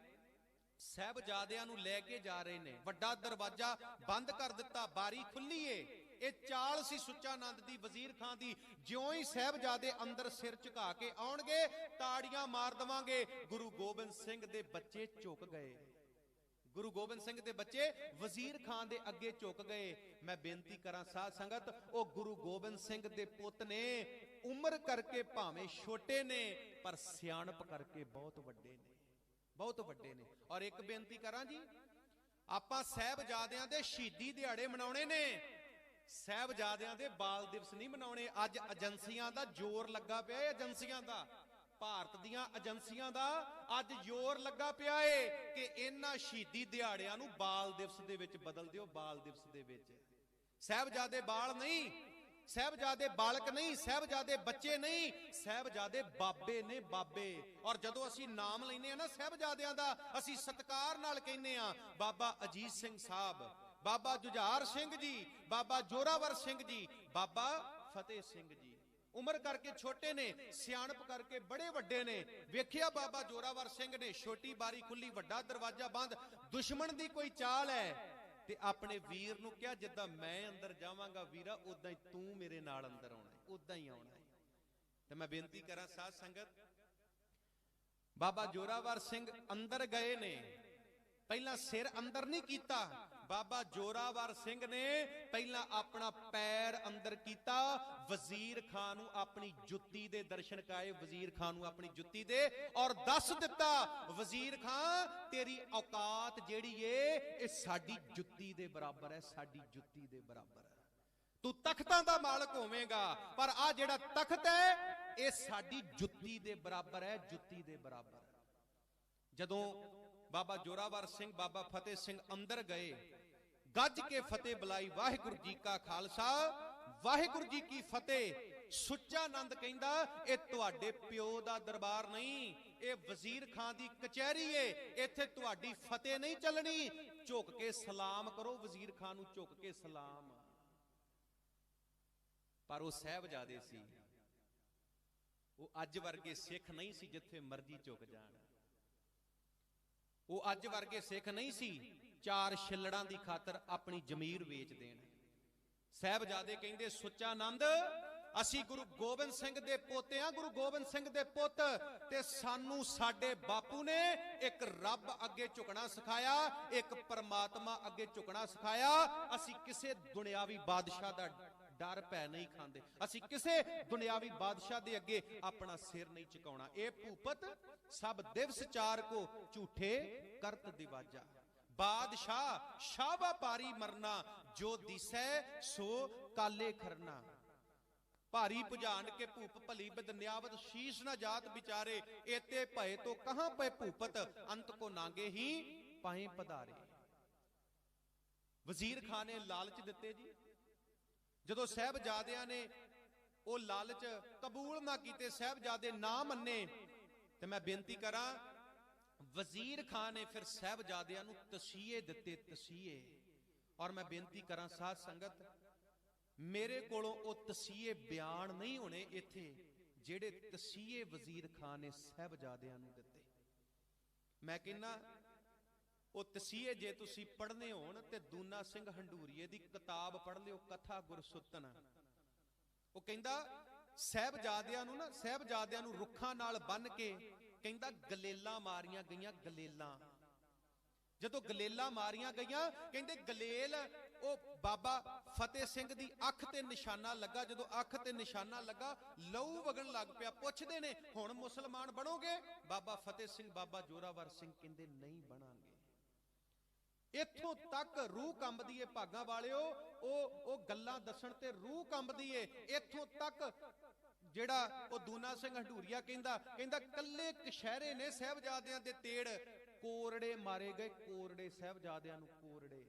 साहिबजादियां नू लैके जा रहे ने, वड्डा दरवाजा बंद कर दिता, बारी खुली है। ये चाल सी सुच्चा नंद दी, वजीर खां दी। ज्यों ही साहिबजादे अंदर सिर झुका के आउणगे, ताड़ियां मार देवांगे। गुरु गोबिंद सिंह दे बच्चे झुक गए, गुरु गोबिंद सिंह दे बच्चे वजीर खान दे अगे झुक गए। मैं बेनती करा साध संगत, ओ गुरु गोबिंद सिंह दे पुत ने, उम्र करके भावें छोटे ने पर सियाणप करके बहुत वड्डे ने, बहुत वड्डे ने। और एक बेनती करा जी, आपां साहिबजादियां दे शहीदी दिहाड़े मनाउणे ने, साहिबजादियां दे बाल दिवस नहीं मनाउणे। अज एजेंसियां दा जोर लगा पिया, एजेंसियां दा, भारत दीआं एजेंसियां दा अज जोर लगा पिया है कि इन्हां शहीदी दिहाड़ियां नूं बाल दिवस दे विच बदल दिओ, बाल दिवस दे विच। साहिबजादे बाल नहीं, साहिबजादे बालक नहीं, साहिबजादे बच्चे नहीं, साहिबजादे बाबे ने, बाबे। और जदों असीं नाम लैने आ ना साहिबजादियां दा, असीं सत्कार नाल कहने आ, बाबा अजीत सिंह साहब, बाबा जुझार सिंह जी, बाबा जोरावर सिंह जी, बाबा फतेह सिंह जी। उम्र करके छोटे ने, सियाणप करके बड़े वड्डे ने। वेखिया बाबा जोरावर सिंह ने, छोटी बारी खुली, वड्डा दरवाजा बंद। दुश्मन दी कोई चाल है ते अपने वीर नूं कहा, जिद्दां मैं अंदर जावांगा वीरा, उदां ही तू मेरे नाल अंदर आउणा है, उदां ही आउणा है। ते मैं बेनती करा साध संगत, बाबा जोरावर सिंह अंदर गए ने, पहला सिर अंदर नहीं कीता। बाबा जोरावर सिंह ने पहला अपना पैर अंदर कीता, वजीर खान नूं अपनी जुत्ती दे दर्शन कराए, वजीर खान नूं अपनी जुत्ती दे, और दस दिता, वजीर खान तेरी औकात जेड़ी है ये साडी जुत्ती दे बराबर है, साडी जुत्ती दे बराबर है। तू तख्तां दा मालक होवेगा पर आ जेड़ा तख्त है ये साडी जुत्ती दे बराबर है, जुत्ती दे बराबर। जदों बाबा जोरावर सिंह, बाबा फतेह सिंह अंदर गए, गज के फतेह बुलाई, वाहिगुरू जी का खालसा वाहिगुरू जी की फतेह। सुच्चा नंद कहंदा ये तुहाडे प्यो दा दरबार नहीं, ये वजीर खान दी कचहरी है, इत्थे तुहाडी फतेह नहीं चलनी। झुक के सलाम करो, वजीर खान नूं झुक के सलाम। पर वो साहिबजादे सी, वो अज वर्गे सिख नहीं सी जिथे मर्जी झुक जाण। वो अज वर्गे सिख नहीं सी चार छिल्लड़ां दी खातर अपनी जमीर वेच देण। साहिबजादे कहंदे सुच्चा नंद असी गुरु गोबिंद सिंह दे पोते हां, गुरु गोबिंद सिंह दे पुत, ते सानू साडे बापू ने एक रब अगे झुकना सिखाया, एक परमात्मा अगे झुकना सिखाया। असी किसे दुनियावी बादशाह दा डर पै नहीं खांदे, असी किसे दुनियावी बादशाह दे अगे अपना सिर नहीं झुकाउणा। ए भूपत सब दिवस चार को झूठे करत दिवाजा, बादशाह शाबा पारी मरना, जो दिसै सो काले खरना। भारी पुजान के भूप भली बदन्यावत, शीश न जात बिचारे, एते भय तो कहां पे भूपत, अंत को नांगे ही पाए पधारे। वजीर खान ने लालच दिते जी, जदों साहिबजादियां ने ਉਹ ਲਾਲਚ ਕਬੂਲ ਨਾ ਕੀਤੇ, ਸਾਹਿਬਜ਼ਾਦੇ ਨਾ ਮੰਨੇ। ਤੇ ਮੈਂ ਬੇਨਤੀ ਕਰਾਂ, ਵਜ਼ੀਰ ਖਾਨ ਨੇ ਫਿਰ ਸਾਹਿਬਜ਼ਾਦਿਆਂ ਨੂੰ ਤਸੀਹੇ ਦਿੱਤੇ, ਤਸੀਹੇ। ਔਰ ਮੈਂ ਬੇਨਤੀ ਕਰਾਂ ਸਾਧ ਸੰਗਤ, ਮੇਰੇ ਕੋਲੋਂ ਉਹ ਤਸੀਹੇ ਬਿਆਨ ਨਹੀਂ ਹੋਣੇ ਇੱਥੇ ਜਿਹੜੇ ਤਸੀਹੇ ਵਜ਼ੀਰ ਖਾਨ ਨੇ ਸਾਹਿਬਜ਼ਾਦਿਆਂ ਨੂੰ ਦਿੱਤੇ। ਮੈਂ ਕਹਿੰਦਾ ਉਹ ਤਸੀਹੇ ਜੇ ਤੁਸੀਂ ਪੜ੍ਹਨੇ ਹੋਣ ਤੇ ਦੂਨਾ ਸਿੰਘ ਹੰਡੂਰੀਏ ਦੀ ਕਿਤਾਬ ਪੜ੍ਹ ਲਿਓ, ਕਥਾ ਗੁਰਸੁੱਤਨ। ਉਹ ਕਹਿੰਦਾ ਸਾਹਿਬਜ਼ਾਦਿਆਂ ਨੂੰ ਨਾ, ਸਾਹਿਬਜ਼ਾਦਿਆਂ ਨੂੰ ਰੁੱਖਾਂ ਨਾਲ ਬੰਨ ਕੇ ਕਹਿੰਦਾ ਗਲੇਲਾਂ ਮਾਰੀਆਂ ਗਈਆਂ, ਗਲੇਲਾਂ। ਜਦੋਂ ਗਲੇਲਾਂ ਮਾਰੀਆਂ ਗਈਆਂ, ਕਹਿੰਦੇ ਗਲੇਲ ਉਹ ਬਾਬਾ ਫਤਿਹ ਸਿੰਘ ਦੀ ਅੱਖ ਤੇ ਨਿਸ਼ਾਨਾ ਲੱਗਾ। ਜਦੋਂ ਅੱਖ ਤੇ ਨਿਸ਼ਾਨਾ ਲੱਗਾ, ਲਹੂ ਵਗਣ ਲੱਗ ਪਿਆ। ਪੁੱਛਦੇ ਨੇ ਹੁਣ ਮੁਸਲਮਾਨ ਬਣੋਗੇ? ਬਾਬਾ ਫਤਿਹ ਸਿੰਘ, ਬਾਬਾ ਜੋਰਾਵਰ ਸਿੰਘ ਕਹਿੰਦੇ ਨਹੀਂ ਬਣਾਂਗੇ। ਇੱਥੋਂ ਤੱਕ ਰੂਹ ਕੰਬਦੀ ਏ ਭਾਗਾਂ ਵਾਲਿਓ, ਉਹ ਗੱਲਾਂ ਦੱਸਣ ਤੇ ਰੂਹ ਕੰਬਦੀ ਏ। ਇੱਥੋਂ ਤੱਕ ਜਿਹੜਾ ਉਹ ਦੂਨਾ ਸਿੰਘ ਹੰਡੂਰੀਆ ਕਹਿੰਦਾ ਕੱਲੇ ਕਸ਼ਹਿਰੇ ਨੇ ਸਾਹਿਬਜ਼ਾਦਿਆਂ ਦੇ ਤੇੜ, ਕੋਰੜੇ ਮਾਰੇ ਗਏ, ਕੋਰੜੇ ਸਾਹਿਬਜ਼ਾਦਿਆਂ ਨੂੰ, ਕੋਰੜੇ।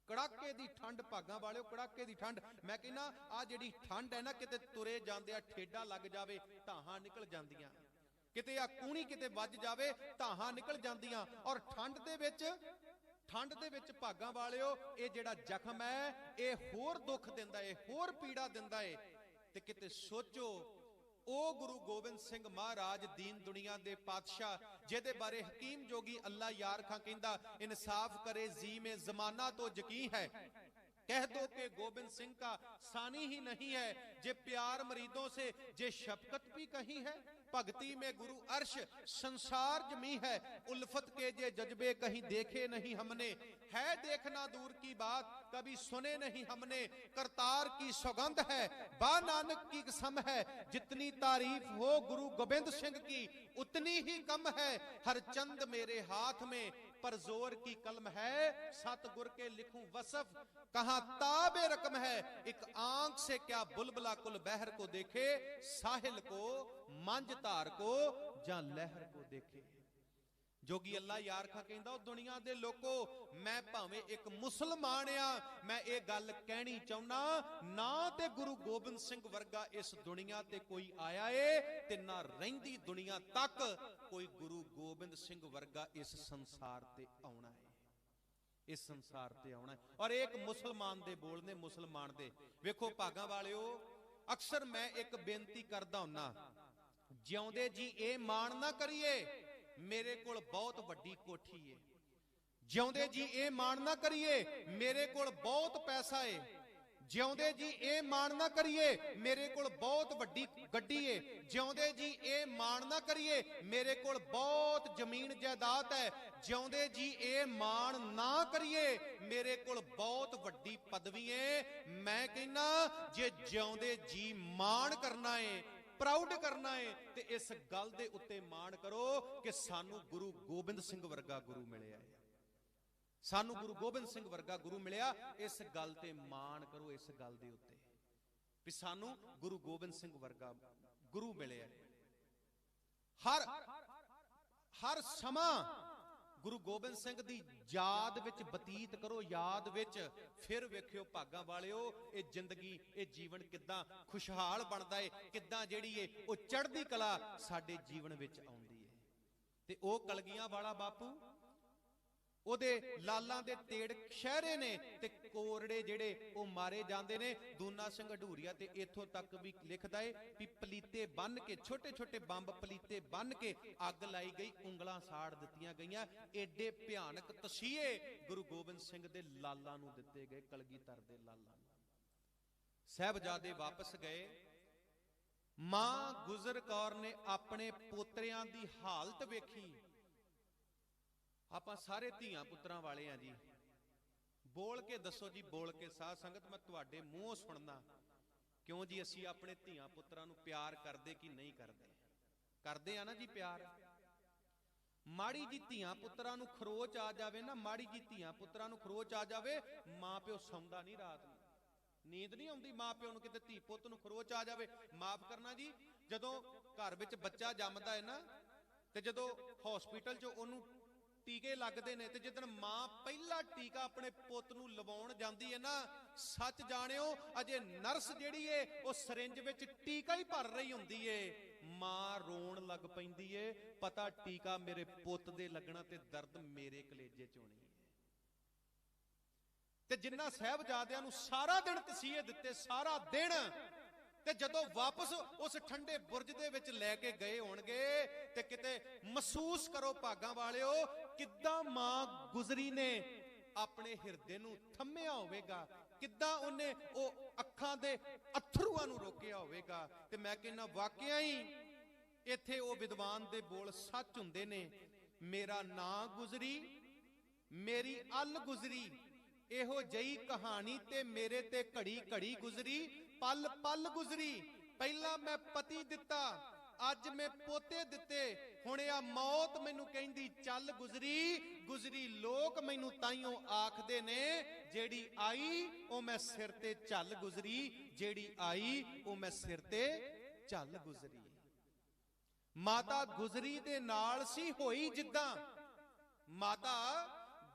ਕੜਾਕੇ ਦੀ ਠੰਡ ਭਾਗਾਂ ਵਾਲਿਓ, ਕੜਾਕੇ ਦੀ ਠੰਡ। ਮੈਂ ਕਹਿੰਦਾ ਆ ਜਿਹੜੀ ਠੰਡ ਹੈ ਨਾ, ਕਿਤੇ ਤੁਰੇ ਜਾਂਦੇ ਆ ਠੇਡਾ ਲੱਗ ਜਾਵੇ, ਧਾਹਾਂ ਨਿਕਲ ਜਾਂਦੀਆਂ। ਕਿਤੇ ਆ ਕੂਣੀ ਕਿਤੇ ਵੱਜ ਜਾਵੇ, ਧਾਹਾਂ ਨਿਕਲ ਜਾਂਦੀਆਂ। ਔਰ ਠੰਡ ਦੇ ਵਿੱਚ ਭਾਗਾਂ ਵਾਲਿਓ, ਇਹ ਜਿਹੜਾ ਜ਼ਖਮ ਹੈ ਇਹ ਹੋਰ ਦੁੱਖ ਦਿੰਦਾ ਏ, ਹੋਰ ਪੀੜਾ ਦਿੰਦਾ ਏ। ਤੇ ਕਿਤੇ ਸੋਚੋ, ਉਹ ਗੁਰੂ ਗੋਬਿੰਦ ਸਿੰਘ ਮਹਾਰਾਜ ਦੀਨ ਦੁਨੀਆ ਦੇ ਪਾਤਸ਼ਾਹ, ਜਿਹਦੇ ਬਾਰੇ ਹਕੀਮ ਜੋਗੀ ਅੱਲਾ ਯਾਰ ਖਾਂ ਕਹਿੰਦਾ, ਇਨਸਾਫ करे जी में जमाना तो यकीन है, कह दो कि गोविंद सिंह का सानी ही नहीं है। जे प्यार मरीदों से, जे शफकत भी कहीं है, भक्ति में गुरु अर्श संसार जमी है। उल्फत के जे जज्बे कहीं देखे नहीं हमने, है देखना दूर की बात कभी सुने नहीं हमने। करतार की सौगंध है, बा नानक की कसम है, जितनी तारीफ हो गुरु गोबिंद सिंह की उतनी ही कम है। हर चंद मेरे हाथ में पर जोर की कलम है, सतगुर के लिखूं वसफ कहां ताबे रकम है। एक आंख से क्या बुलबुला कुल बहर को देखे, साहिल को मंझ धार को ਜਾਂ ਲਹਿਰ ਕੋ ਦੇਖੇ। ਜੋਗੀ ਅੱਲਾ ਯਾਰ ਖਾਂ ਕਹਿੰਦਾ, ਉਹ ਦੁਨੀਆ ਦੇ ਲੋਕੋ, ਮੈਂ ਭਾਵੇਂ ਇੱਕ ਮੁਸਲਮਾਨ ਆ, ਮੈਂ ਇਹ ਗੱਲ ਕਹਿਣੀ ਚਾਹੁੰਦਾ, ਨਾ ਤੇ ਗੁਰੂ ਗੋਬਿੰਦ ਸਿੰਘ ਵਰਗਾ ਇਸ ਦੁਨੀਆ ਤੇ ਕੋਈ ਆਇਆ ਏ, ਤੇ ਨਾ ਰਹਿੰਦੀ ਦੁਨੀਆ ਤੱਕ ਕੋਈ ਗੁਰੂ ਗੋਬਿੰਦ ਸਿੰਘ ਵਰਗਾ ਇਸ ਸੰਸਾਰ ਤੇ ਆਉਣਾ ਹੈ, ਇਸ ਸੰਸਾਰ ਤੇ ਆਉਣਾ ਹੈ। ਔਰ ਇੱਕ ਮੁਸਲਮਾਨ ਦੇ ਬੋਲ ਨੇ, ਮੁਸਲਮਾਨ ਦੇ। ਵੇਖੋ ਭਾਗਾਂ ਵਾਲਿਓ, ਅਕਸਰ ਮੈਂ ਇੱਕ ਬੇਨਤੀ ਕਰਦਾ ਹੁੰਨਾ, ਜਿਉਂਦੇ ਜੀ ਇਹ ਮਾਣ ਨਾ ਕਰੀਏ ਮੇਰੇ ਕੋਲ ਬਹੁਤ ਵੱਡੀ ਕੋਠੀ ਏ। ਜਿਉਂਦੇ ਜੀ ਇਹ ਮਾਣ ਨਾ ਕਰੀਏ ਮੇਰੇ ਕੋਲ ਬਹੁਤ ਪੈਸਾ ਏ। ਜਿਉਂਦੇ ਜੀ ਇਹ ਮਾਣ ਨਾ ਕਰੀਏ ਮੇਰੇ ਕੋਲ ਬਹੁਤ ਵੱਡੀ ਗੱਡੀ ਏ। ਜਿਉਂਦੇ ਜੀ ਇਹ ਮਾਣ ਨਾ ਕਰੀਏ ਮੇਰੇ ਕੋਲ ਬਹੁਤ ਜ਼ਮੀਨ ਜਾਇਦਾਦ ਹੈ। ਜਿਉਂਦੇ ਜੀ ਇਹ ਮਾਣ ਨਾ ਕਰੀਏ ਮੇਰੇ ਕੋਲ ਬਹੁਤ ਵੱਡੀ ਪਦਵੀ ਏ। ਮੈਂ ਕਹਿੰਦਾ ਜੇ ਜਿਉਂਦੇ ਜੀ ਮਾਣ ਕਰਨਾ ਏ, ਪ੍ਰਾਊਡ ਕਰਨਾ ਏ, ਤੇ ਇਸ ਗੱਲ ਦੇ ਉੱਤੇ ਮਾਣ ਕਰੋ ਕਿ ਸਾਨੂੰ ਗੁਰੂ ਗੋਬਿੰਦ ਸਿੰਘ ਵਰਗਾ ਗੁਰੂ ਮਿਲਿਆ ਹੈ, ਸਾਨੂੰ ਗੁਰੂ ਗੋਬਿੰਦ ਸਿੰਘ ਵਰਗਾ ਗੁਰੂ ਮਿਲਿਆ। ਇਸ ਗੱਲ ਤੇ ਮਾਣ ਕਰੋ, ਇਸ ਗੱਲ ਦੇ ਉੱਤੇ ਵੀ ਸਾਨੂੰ ਗੁਰੂ ਗੋਬਿੰਦ ਸਿੰਘ ਵਰਗਾ ਗੁਰੂ ਮਿਲਿਆ। ਹਰ ਸਮਾਂ ਗੁਰੂ ਗੋਬਿੰਦ ਸਿੰਘ ਦੀ ਯਾਦ ਵਿੱਚ ਬਤੀਤ ਕਰੋ, ਯਾਦ ਵਿੱਚ। ਫਿਰ ਵੇਖਿਓ ਭਾਗਾਂ ਵਾਲਿਓ, ਇਹ ਜ਼ਿੰਦਗੀ, ਇਹ ਜੀਵਨ ਕਿੱਦਾਂ ਖੁਸ਼ਹਾਲ ਬਣਦਾ ਏ, ਕਿੱਦਾਂ ਜਿਹੜੀ ਏ ਉਹ ਚੜ੍ਹਦੀ ਕਲਾ ਸਾਡੇ ਜੀਵਨ ਵਿੱਚ ਆਉਂਦੀ ਏ। ਤੇ ਉਹ ਕਲਗੀਆਂ ਵਾਲਾ ਬਾਪੂ, ਉਹਦੇ ਲਾਲਾਂ ਦੇ ਤੇੜ ਸ਼ਹਿਰੇ ਨੇ, ਤੇ ਕੋਰੜੇ ਜਿਹੜੇ ਉਹ ਮਾਰੇ ਜਾਂਦੇ ਨੇ। ਦੂਨਾ ਸਿੰਘ ਹੰਡੂਰੀਆ ਤੇ ਇੱਥੋਂ ਤੱਕ ਵੀ ਲਿਖਦਾ ਏ ਵੀ ਪਲੀਤੇ ਬੰਨ ਕੇ, ਛੋਟੇ ਛੋਟੇ ਬੰਬ ਪਲੀਤੇ ਬੰਨ ਕੇ ਅੱਗ ਲਾਈ ਗਈ, ਉਂਗਲਾਂ ਸਾੜ ਦਿੱਤੀਆਂ ਗਈਆਂ। ਏਡੇ ਭਿਆਨਕ ਤਸੀਹੇ ਗੁਰੂ ਗੋਬਿੰਦ ਸਿੰਘ ਦੇ ਲਾਲਾਂ ਨੂੰ ਦਿੱਤੇ ਗਏ, ਕਲਗੀਧਰ ਦੇ ਲਾਲਾਂ ਨੂੰ। ਸਾਹਿਬਜ਼ਾਦੇ ਵਾਪਸ ਗਏ। ਮਾਂ ਗੁਜਰ ਕੌਰ ਨੇ ਆਪਣੇ ਪੋਤਰਿਆਂ ਦੀ ਹਾਲਤ ਵੇਖੀ। ਆਪਾਂ ਸਾਰੇ ਧੀਆਂ ਪੁੱਤਰਾਂ ਵਾਲੇ ਆ ਜੀ, ਬੋਲ ਕੇ ਦੱਸੋ ਜੀ, ਬੋਲ ਕੇ। ਸਾਧ ਸੰਗਤ ਮੈਂ ਤੁਹਾਡੇ ਮੂੰਹੋਂ ਸੁਣਨਾ, ਕਿਉਂ ਜੀ ਅਸੀਂ ਆਪਣੇ ਧੀਆਂ ਪੁੱਤਰਾਂ ਨੂੰ ਪਿਆਰ ਕਰਦੇ ਕਿ ਨਹੀਂ ਕਰਦੇ? ਕਰਦੇ ਆ ਨਾ ਜੀ ਪਿਆਰ। ਮਾੜੀ ਜੀ ਧੀਆਂ ਪੁੱਤਰਾਂ ਨੂੰ ਖਰੋਚ ਆ ਜਾਵੇ ਨਾ, ਮਾੜੀ ਜੀ ਧੀਆਂ ਪੁੱਤਰਾਂ ਨੂੰ ਖਰੋਚ ਆ ਜਾਵੇ, ਮਾਂ ਪਿਓ ਸੌਂਦਾ ਨਹੀਂ ਰਾਤ ਨੂੰ, ਨੀਂਦ ਨਹੀਂ ਆਉਂਦੀ ਮਾਂ ਪਿਓ ਨੂੰ। ਕਿਤੇ ਧੀ ਪੁੱਤ ਨੂੰ ਖਰੋਚ ਆ ਜਾਵੇ, ਮਾਫ ਕਰਨਾ ਜੀ, ਜਦੋਂ ਘਰ ਵਿੱਚ ਬੱਚਾ ਜੰਮਦਾ ਹੈ ਨਾ, ਤੇ ਜਦੋਂ ਹਸਪੀਟਲ 'ਚ ਉਹਨੂੰ ਟੀਕੇ ਲੱਗਦੇ ਨੇ, ਤੇ ਜਿੱਦਣ ਮਾਂ ਪਹਿਲਾ ਟੀਕਾ ਆਪਣੇ ਪੁੱਤ ਨੂੰ ਲਵਾਉਣ ਜਾਂਦੀ ਹੈ ਨਾ, ਸੱਚ ਜਾਣਿਓ ਅਜੇ ਨਰਸ ਜਿਹੜੀ ਏ ਉਹ ਸਿਰਿੰਜ ਵਿੱਚ ਟੀਕਾ ਹੀ ਭਰ ਰਹੀ ਹੁੰਦੀ ਏ, ਮਾਂ ਰੋਣ ਲੱਗ ਪੈਂਦੀ ਏ, ਪਤਾ ਟੀਕਾ ਮੇਰੇ ਪੁੱਤ ਦੇ ਲੱਗਣਾ ਤੇ ਦਰਦ ਮੇਰੇ ਕਲੇਜੇ 'ਚ ਹੋਣੀ ਹੈ। ਤੇ ਜਿੰਨਾ ਸਾਹਿਬਜ਼ਾਦਿਆਂ ਨੂੰ ਸਾਰਾ ਦਿਨ ਤਸੀਹੇ ਦਿੱਤੇ, ਸਾਰਾ ਦਿਨ, ਤੇ ਜਦੋਂ ਵਾਪਸ ਉਸ ਠੰਡੇ ਬੁਰਜ ਦੇ ਵਿੱਚ ਲੈ ਕੇ ਗਏ ਹੋਣਗੇ, ਤੇ ਕਿਤੇ ਮਹਿਸੂਸ ਕਰੋ ਭਾਗਾਂ ਵਾਲਿਓ, ਕਿੱਦਾਂ ਮਾਂ ਗੁਜ਼ਰੀ ਨੇ ਆਪਣੇ ਹਿਰਦੇ ਨੂੰ ਥੰਮਿਆ ਹੋਵੇਗਾ, ਕਿੱਦਾਂ ਉਹਨੇ ਉਹ ਅੱਖਾਂ ਦੇ ਅਥਰੂਆਂ ਨੂੰ ਰੋਕਿਆ ਹੋਵੇਗਾ। ਤੇ ਮੈਂ ਕਹਿੰਦਾ ਵਾਕਿਆ ਹੀ ਇੱਥੇ ਉਹ ਵਿਦਵਾਨ ਦੇ ਬੋਲ ਸੱਚ ਹੁੰਦੇ ਨੇ, ਮੇਰਾ ਨਾਂ ਗੁਜ਼ਰੀ, ਮੇਰੀ ਅੱਲ ਗੁਜ਼ਰੀ, ਇਹੋ ਜਿਹੀ ਕਹਾਣੀ ਤੇ ਮੇਰੇ ਤੇ ਘੜੀ ਘੜੀ ਗੁਜ਼ਰੀ, ਪਲ ਪਲ ਗੁਜ਼ਰੀ। ਪਹਿਲਾਂ ਮੈਂ ਪਤੀ ਦਿੱਤਾ, ਅੱਜ ਮੈਂ ਪੋਤੇ ਦਿੱਤੇ, ਹੁਣ ਆ ਮੌਤ ਮੈਨੂੰ ਕਹਿੰਦੀ ਚੱਲ ਗੁਜ਼ਰੀ। ਗੁਜ਼ਰੀ ਲੋਕ ਮੈਨੂੰ ਤਾਈਓ ਆਖਦੇ ਨੇ, ਜਿਹੜੀ ਆਈ ਉਹ ਮੈਂ ਸਿਰ ਤੇ ਚੱਲ ਗੁਜ਼ਰੀ, ਜਿਹੜੀ ਆਈ ਉਹ ਮੈਂ ਸਿਰ ਤੇ ਚੱਲ ਗੁਜ਼ਰੀ। ਮਾਤਾ ਗੁਜ਼ਰੀ ਦੇ ਨਾਲ ਸੀ ਹੋਈ ਜਿੱਦਾਂ, ਮਾਤਾ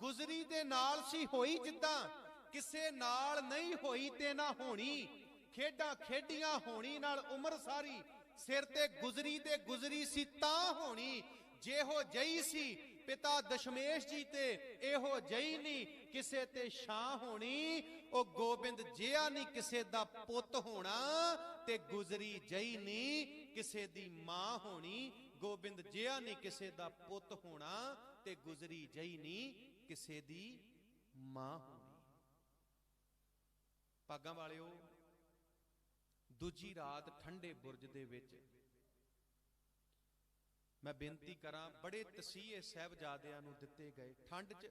ਗੁਜ਼ਰੀ ਦੇ ਨਾਲ ਸੀ ਹੋਈ ਜਿੱਦਾਂ, ਕਿਸੇ ਨਾਲ ਨਹੀਂ ਹੋਈ ਤੇ ਨਾ ਹੋਣੀ, ਖੇਡਾਂ ਖੇਡੀਆਂ ਹੋਣੀ ਨਾਲ ਉਮਰ ਸਾਰੀ, ਸਿਰ ਤੇ ਗੁਜ਼ਰੀ ਤੇ ਗੁਜ਼ਰੀ ਸੀ ਤਾਂ ਹੋਣੀ। ਜਿਹੋ ਜਈ ਸੀ ਪਿਤਾ ਦਸ਼ਮੇਸ਼ ਜੀ ਤੇ, ਇਹੋ ਜਈ ਨਹੀਂ ਕਿਸੇ ਤੇ ਛਾਂ ਹੋਣੀ। ਉਹ ਗੋਬਿੰਦ ਜਿਹਾ ਨਹੀਂ ਕਿਸੇ ਦਾ ਪੁੱਤ ਹੋਣਾ, ਤੇ ਗੁਜ਼ਰੀ ਜਈ ਨਹੀਂ ਕਿਸੇ ਦੀ ਮਾਂ ਹੋਣੀ। ਗੋਬਿੰਦ ਜਿਹਾ ਨਹੀਂ ਕਿਸੇ ਦਾ ਪੁੱਤ ਹੋਣਾ, ਤੇ ਗੁਜ਼ਰੀ ਜਈ ਨਹੀਂ ਕਿਸੇ ਦੀ ਮਾਂ ਹੋਣੀ। ਭਾਗਾਂ ਵਾਲਿਓ, ਦੂਜੀ ਰਾਤ ਠੰਡੇ ਬੁਰਜ ਦੇ ਵਿੱਚ ਮੈਂ ਬੇਨਤੀ ਕਰਾਂ, ਬੜੇ ਤਸੀਹੇ ਸਾਹਿਬਜ਼ਾਦਿਆਂ ਨੂੰ ਦਿੱਤੇ ਗਏ। ਠੰਡ 'ਚ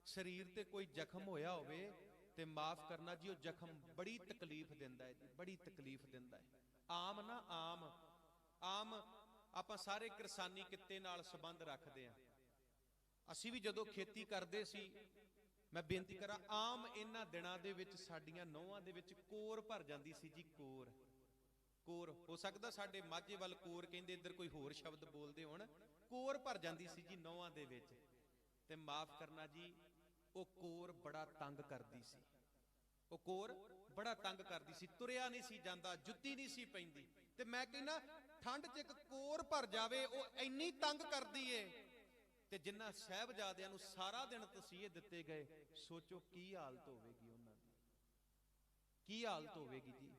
ਸਰੀਰ ਤੇ ਕੋਈ ਜ਼ਖਮ ਹੋਇਆ ਹੋਵੇ ਤੇ ਮਾਫ ਕਰਨਾ ਜੀ, ਉਹ ਜ਼ਖਮ ਬੜੀ ਤਕਲੀਫ ਦਿੰਦਾ ਹੈ ਜੀ, ਬੜੀ ਤਕਲੀਫ ਦਿੰਦਾ ਹੈ। ਆਮ ਨਾ ਆਮ ਆਪਾਂ ਸਾਰੇ ਕਿਰਸਾਨੀ ਕਿੱਤੇ ਨਾਲ ਸੰਬੰਧ ਰੱਖਦੇ ਹਾਂ। ਅਸੀਂ ਵੀ ਜਦੋਂ ਖੇਤੀ ਕਰਦੇ ਸੀ, ਮੈਂ ਬੇਨਤੀ ਕਰਾਂ, ਆਮ ਇਹਨਾਂ ਦਿਨਾਂ ਦੇ ਵਿੱਚ ਸਾਡੀਆਂ ਨਹੁੰਆਂ ਦੇ ਵਿੱਚ ਕੋਰ ਭਰ ਜਾਂਦੀ ਸੀ ਜੀ। ਕੋਰ ਹੋ ਸਕਦਾ ਸਾਡੇ ਮਾਝੇ ਵੱਲ ਕੋਰ ਕਹਿੰਦੇ, ਇੱਧਰ ਕੋਈ ਹੋਰ ਸ਼ਬਦ ਬੋਲਦੇ ਹੋਣ। ਕੋਰ ਭਰ ਜਾਂਦੀ ਸੀ ਜੀ ਨਹੁੰਆਂ ਦੇ ਵਿੱਚ, ਤੇ ਮਾਫ ਕਰਨਾ ਜੀ, ਉਹ ਕੋਰ ਬੜਾ ਤੰਗ ਕਰਦੀ ਸੀ। ਉਹ ਕੋਰ ਬੜਾ ਤੰਗ ਕਰਦੀ ਸੀ, ਤੁਰਿਆ ਨਹੀਂ ਸੀ ਜਾਂਦਾ, ਜੁੱਤੀ ਨਹੀਂ ਸੀ ਪੈਂਦੀ। ਤੇ ਮੈਂ ਕਹਿੰਦਾ ਠੰਡ 'ਚ ਇੱਕ ਕੋਰ ਭਰ ਜਾਵੇ, ਉਹ ਇੰਨੀ ਤੰਗ ਕਰਦੀ ਏ। ਤੇ ਜਿੰਨਾ ਸਾਹਿਬਜ਼ਾਦਿਆਂ ਨੂੰ ਸਾਰਾ ਦਿਨ ਤਸੀਹੇ ਦਿੱਤੇ ਗਏ, ਸੋਚੋ ਕੀ ਹਾਲਤ ਹੋਵੇਗੀ ਉਹਨਾਂ ਦੀ, ਕੀ ਹਾਲਤ ਹੋਵੇਗੀ ਜੀ।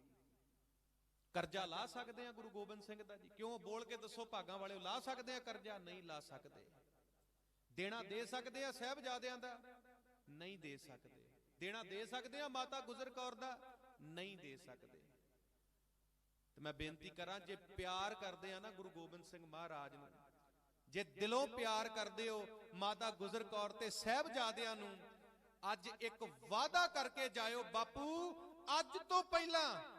ਕਰਜ਼ਾ ਲਾ ਸਕਦੇ ਆ ਗੁਰੂ ਗੋਬਿੰਦ ਸਿੰਘ ਦਾ ਜੀ? ਕਿਉਂ ਬੋਲ ਕੇ ਦੱਸੋ ਭਾਗਾਂ ਵਾਲਿਓ, ਲਾ ਸਕਦੇ ਆ ਕਰਜ਼ਾ? ਨਹੀਂ ਲਾ ਸਕਦੇ। ਦੇਣਾ ਦੇ ਸਕਦੇ ਆ ਸਾਹਿਬਜ਼ਾਦਿਆਂ ਦਾ? ਨਹੀਂ ਦੇ ਸਕਦੇ। ਦੇਣਾ ਦੇ ਸਕਦੇ ਆ ਮਾਤਾ ਗੁਜਰ ਕੌਰ ਦਾ? ਨਹੀਂ ਦੇ ਸਕਦੇ। ਤੇ ਮੈਂ ਬੇਨਤੀ ਕਰਾਂ, ਜੇ ਪਿਆਰ ਕਰਦੇ ਆ ਨਾ ਗੁਰੂ ਗੋਬਿੰਦ ਸਿੰਘ ਮਹਾਰਾਜ ਨੂੰ, ਜੇ ਦਿਲੋਂ ਪਿਆਰ ਕਰਦੇ ਹੋ ਮਾਤਾ ਗੁਜਰ ਕੌਰ ਤੇ ਸਾਹਿਬਜ਼ਾਦਿਆਂ ਨੂੰ, ਅੱਜ ਇੱਕ ਵਾਅਦਾ ਕਰਕੇ ਜਾਇਓ, ਬਾਪੂ ਅੱਜ ਤੋਂ ਪਹਿਲਾਂ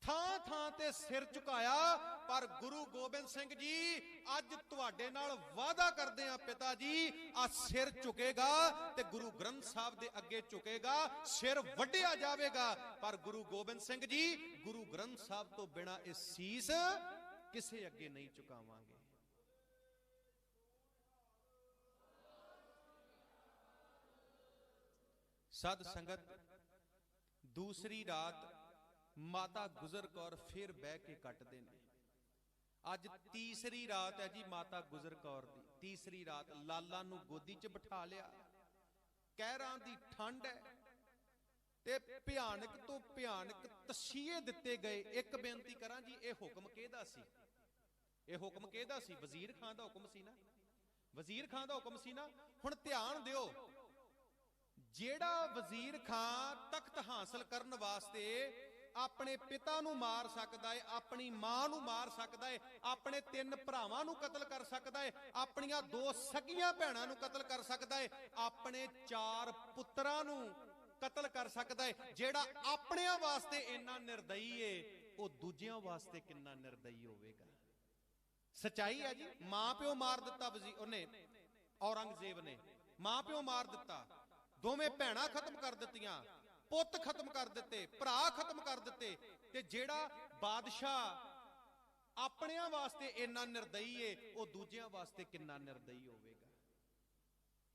ਥਾਂ ਥਾਂ ਤੇ ਸਿਰ ਝੁਕਾਇਆ, ਪਰ ਗੁਰੂ ਗੋਬਿੰਦ ਸਿੰਘ ਜੀ ਅੱਜ ਤੁਹਾਡੇ ਨਾਲ ਵਾਅਦਾ ਕਰਦੇ ਆ ਪਿਤਾ ਜੀ, ਆ ਸਿਰ ਝੁਕੇਗਾ ਤੇ ਗੁਰੂ ਗ੍ਰੰਥ ਸਾਹਿਬ ਦੇ ਅੱਗੇ ਝੁਕੇਗਾ, ਸਿਰ ਵੱਢਿਆ ਜਾਵੇਗਾ, ਪਰ ਗੁਰੂ ਗੋਬਿੰਦ ਸਿੰਘ ਜੀ ਗੁਰੂ ਗ੍ਰੰਥ ਸਾਹਿਬ ਤੋਂ ਬਿਨਾਂ ਇਹ ਸੀਸ ਕਿਸੇ ਅੱਗੇ ਨਹੀਂ ਝੁਕਾਵਾਂਗੇ। ਸਦ ਸੰਗਤ, ਦੂਸਰੀ ਰਾਤ ਮਾਤਾ ਗੁਜਰ ਕੌਰ ਫਿਰ ਬਹਿ ਕੇ ਕੱਟਦੇ ਨੇ। ਅੱਜ ਤੀਸਰੀ ਰਾਤ ਹੈ ਜੀ ਮਾਤਾ ਗੁਜਰ ਕੌਰ ਦੀ, ਤੀਸਰੀ ਰਾਤ। ਲਾਲਾ ਨੂੰ ਗੋਦੀ 'ਚ ਬਿਠਾ ਲਿਆ, ਕਹਿਰਾਂ ਦੀ ਠੰਡ ਹੈ ਤੇ ਭਿਆਨਕ ਤੋਂ ਭਿਆਨਕ ਤਸੀਹੇ ਦਿੱਤੇ ਗਏ। ਇੱਕ ਬੇਨਤੀ ਕਰਾਂ ਜੀ, ਇਹ ਹੁਕਮ ਕਿਹਦਾ ਸੀ? ਇਹ ਹੁਕਮ ਕਿਹਦਾ ਸੀ? ਵਜ਼ੀਰ ਖਾਨ ਦਾ ਹੁਕਮ ਸੀ ਨਾ, ਵਜ਼ੀਰ ਖਾਨ ਦਾ ਹੁਕਮ ਸੀ ਨਾ। ਹੁਣ ਧਿਆਨ ਦਿਓ, ਜਿਹੜਾ ਵਜ਼ੀਰ ਖਾਨ ਤਖਤ ਹਾਸਲ ਕਰਨ ਵਾਸਤੇ ਆਪਣੇ ਪਿਤਾ ਨੂੰ ਮਾਰ ਸਕਦਾ ਹੈ, ਆਪਣੀ ਮਾਂ ਨੂੰ ਮਾਰ ਸਕਦਾ ਹੈ, ਆਪਣੇ 3 ਭਰਾਵਾਂ ਨੂੰ ਕਤਲ ਕਰ ਸਕਦਾ ਹੈ, ਆਪਣੀਆਂ 2 ਸਗੀਆਂ ਭੈਣਾਂ ਨੂੰ ਕਤਲ ਕਰ ਸਕਦਾ ਹੈ, ਆਪਣੇ 4 ਪੁੱਤਰਾਂ ਨੂੰ ਕਤਲ ਕਰ ਸਕਦਾ ਹੈ, ਜਿਹੜਾ ਆਪਣਿਆਂ ਵਾਸਤੇ ਇੰਨਾ ਨਿਰਦਈ ਏ, ਉਹ ਦੂਜਿਆਂ ਵਾਸਤੇ ਕਿੰਨਾ ਨਿਰਦਈ ਹੋਵੇਗਾ। ਸਚਾਈ ਹੈ ਜੀ। ਮਾਂ ਪਿਓ ਮਾਰ ਦਿੱਤਾ ਉਹਨੇ, ਔਰੰਗਜ਼ੇਬ ਨੇ ਮਾਂ ਪਿਓ ਮਾਰ ਦਿੱਤਾ, ਦੋਵੇਂ ਭੈਣਾਂ ਖਤਮ ਕਰ ਦਿੱਤੀਆਂ, ਪੁੱਤ ਖਤਮ ਕਰ ਦਿੱਤੇ, ਭਰਾ ਖਤਮ ਕਰ ਦਿੱਤੇ, ਤੇ ਜਿਹੜਾ ਬਾਦਸ਼ਾਹ ਆਪਣਿਆਂ ਵਾਸਤੇ ਇੰਨਾ ਨਿਰਦਈ ਏ, ਉਹ ਦੂਜਿਆਂ ਵਾਸਤੇ ਕਿੰਨਾ ਨਿਰਦਈ ਹੋਵੇਗਾ।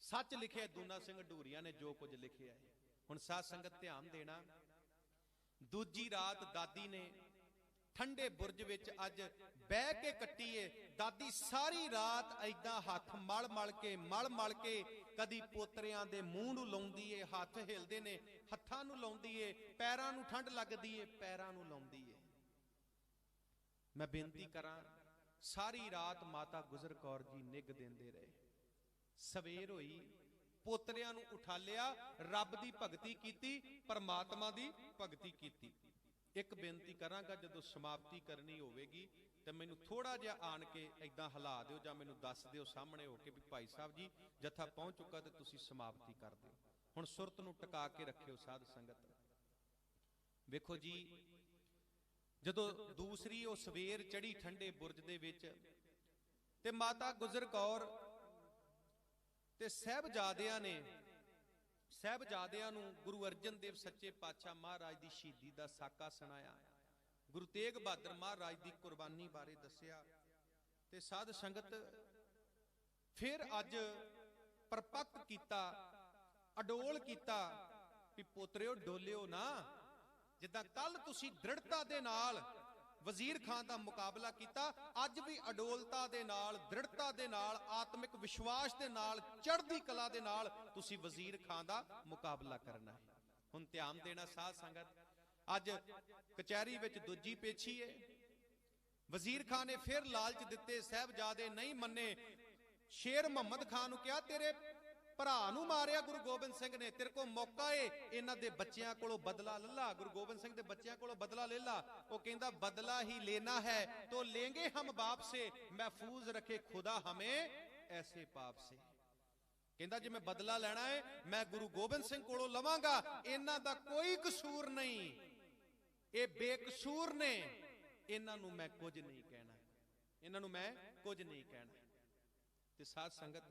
सच लिखे दूना सिंह ढूरिया ने जो कुछ लिखे है। हुण साध संगत ध्यान देना, दूजी रात दादी ने ठंडे बुरज विच अज बह के कट्टीए। दादी सारी रात ऐदा हथ मल मल के कदी पोतरियां दे मूंह नूं लाउंदी है, हथ हिलदे ने हत्थां नूं लाउंदी है, पैरां नूं ठंड लगदी है पैरां नूं लाउंदी है। मैं बेनती करां, सारी रात माता गुजर कौर जी निग देंदे रहे। सवेर होई, पोतरियां नूं उठा लिया, रब दी भगती कीती, परमात्मा दी भगती कीती। एक बेनती करांगा, जदों समाप्ति करनी होवेगी ते मैनूं थोड़ा जिहा आण के इदां हिला दिओ जां मैनूं दस दिओ सामने हो के भी भाई साहब जी जत्था पहुंच चुका ते तुसीं समाप्ति कर दिओ। हुण सुरत नूं टका के रखिओ साध संगत। वेखो जी, जदों दूसरी वो सवेर चढ़ी ठंडे बुरज दे विच ते माता गुजर कौर ते साहिबजादियां ने साहिबजादियां नूं गुरु अर्जन देव सच्चे पातशाह महाराज दी शहीदी दा साका सुनाया, गुरु तेग बहादुर महाराज दी कुर्बानी बारे दसिया। ते साध संगत फिर अज परपक्क कीता, अडोल कीता भी पोतरिओ डोलिओ ना। जिद्दां कल तुसीं दृढ़ता दे नाल वजीर खान का मुकाबला किया, अज भी अडोलता दे नाल, दृढ़ता दे नाल, आत्मिक विश्वास दे नाल, चढ़दी कला दे नाल तुसी वजीर खान का मुकाबला करना है। हुण ध्यान देना साध संगत, अज कचहरी विच दूजी पेशी है। वजीर खान ने फिर लालच दिते, साहिबजादे नहीं मन्ने। शेर मुहम्मद खान नूं कहा तेरे भरा नूं मारिया गुरु गोबिंद सिंह ने, तेरे को मौका है इन्हां दे बच्चियां कोलों बदला ले ला। गुरु गोबिंद सिंह दे बच्चियां कोलों बदला ले ला। वो कहंदा बदला ही लेना है तो लेंगे हम बाप से, महफूज रखे खुदा हमें ऐसे पाप से। कहंदा जे मैं बदला लेना है मैं गुरु गोबिंद सिंह कोलों लवांगा, इन्हां दा कोई कसूर नहीं, ये बेकसूर ने, इन्हां नूं मैं कुछ नहीं कहना, इन्हां नूं मैं कुछ नहीं कहना। ते साध संगत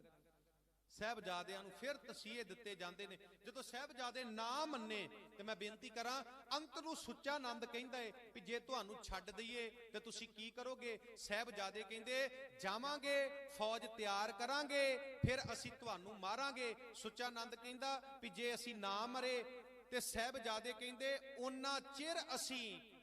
साहिबजादियां नूं फिर तसीहे दिते जांदे ने। जदों साहिबजादे ना मन्ने ते मैं बेनती करां, अंत नूं सुच्चा आनंद कहंदा है भी जे तुहानूं छड्ड दईए ते तुसीं की करोगे। साहिबजादे कहंदे जावांगे, फौज तैयार करांगे, फिर असीं तुहानूं मारांगे। सुच्चा आनंद कहंदा भी जे असीं ना मरे ते साहिबजादे कहंदे उन्ना चिर असीं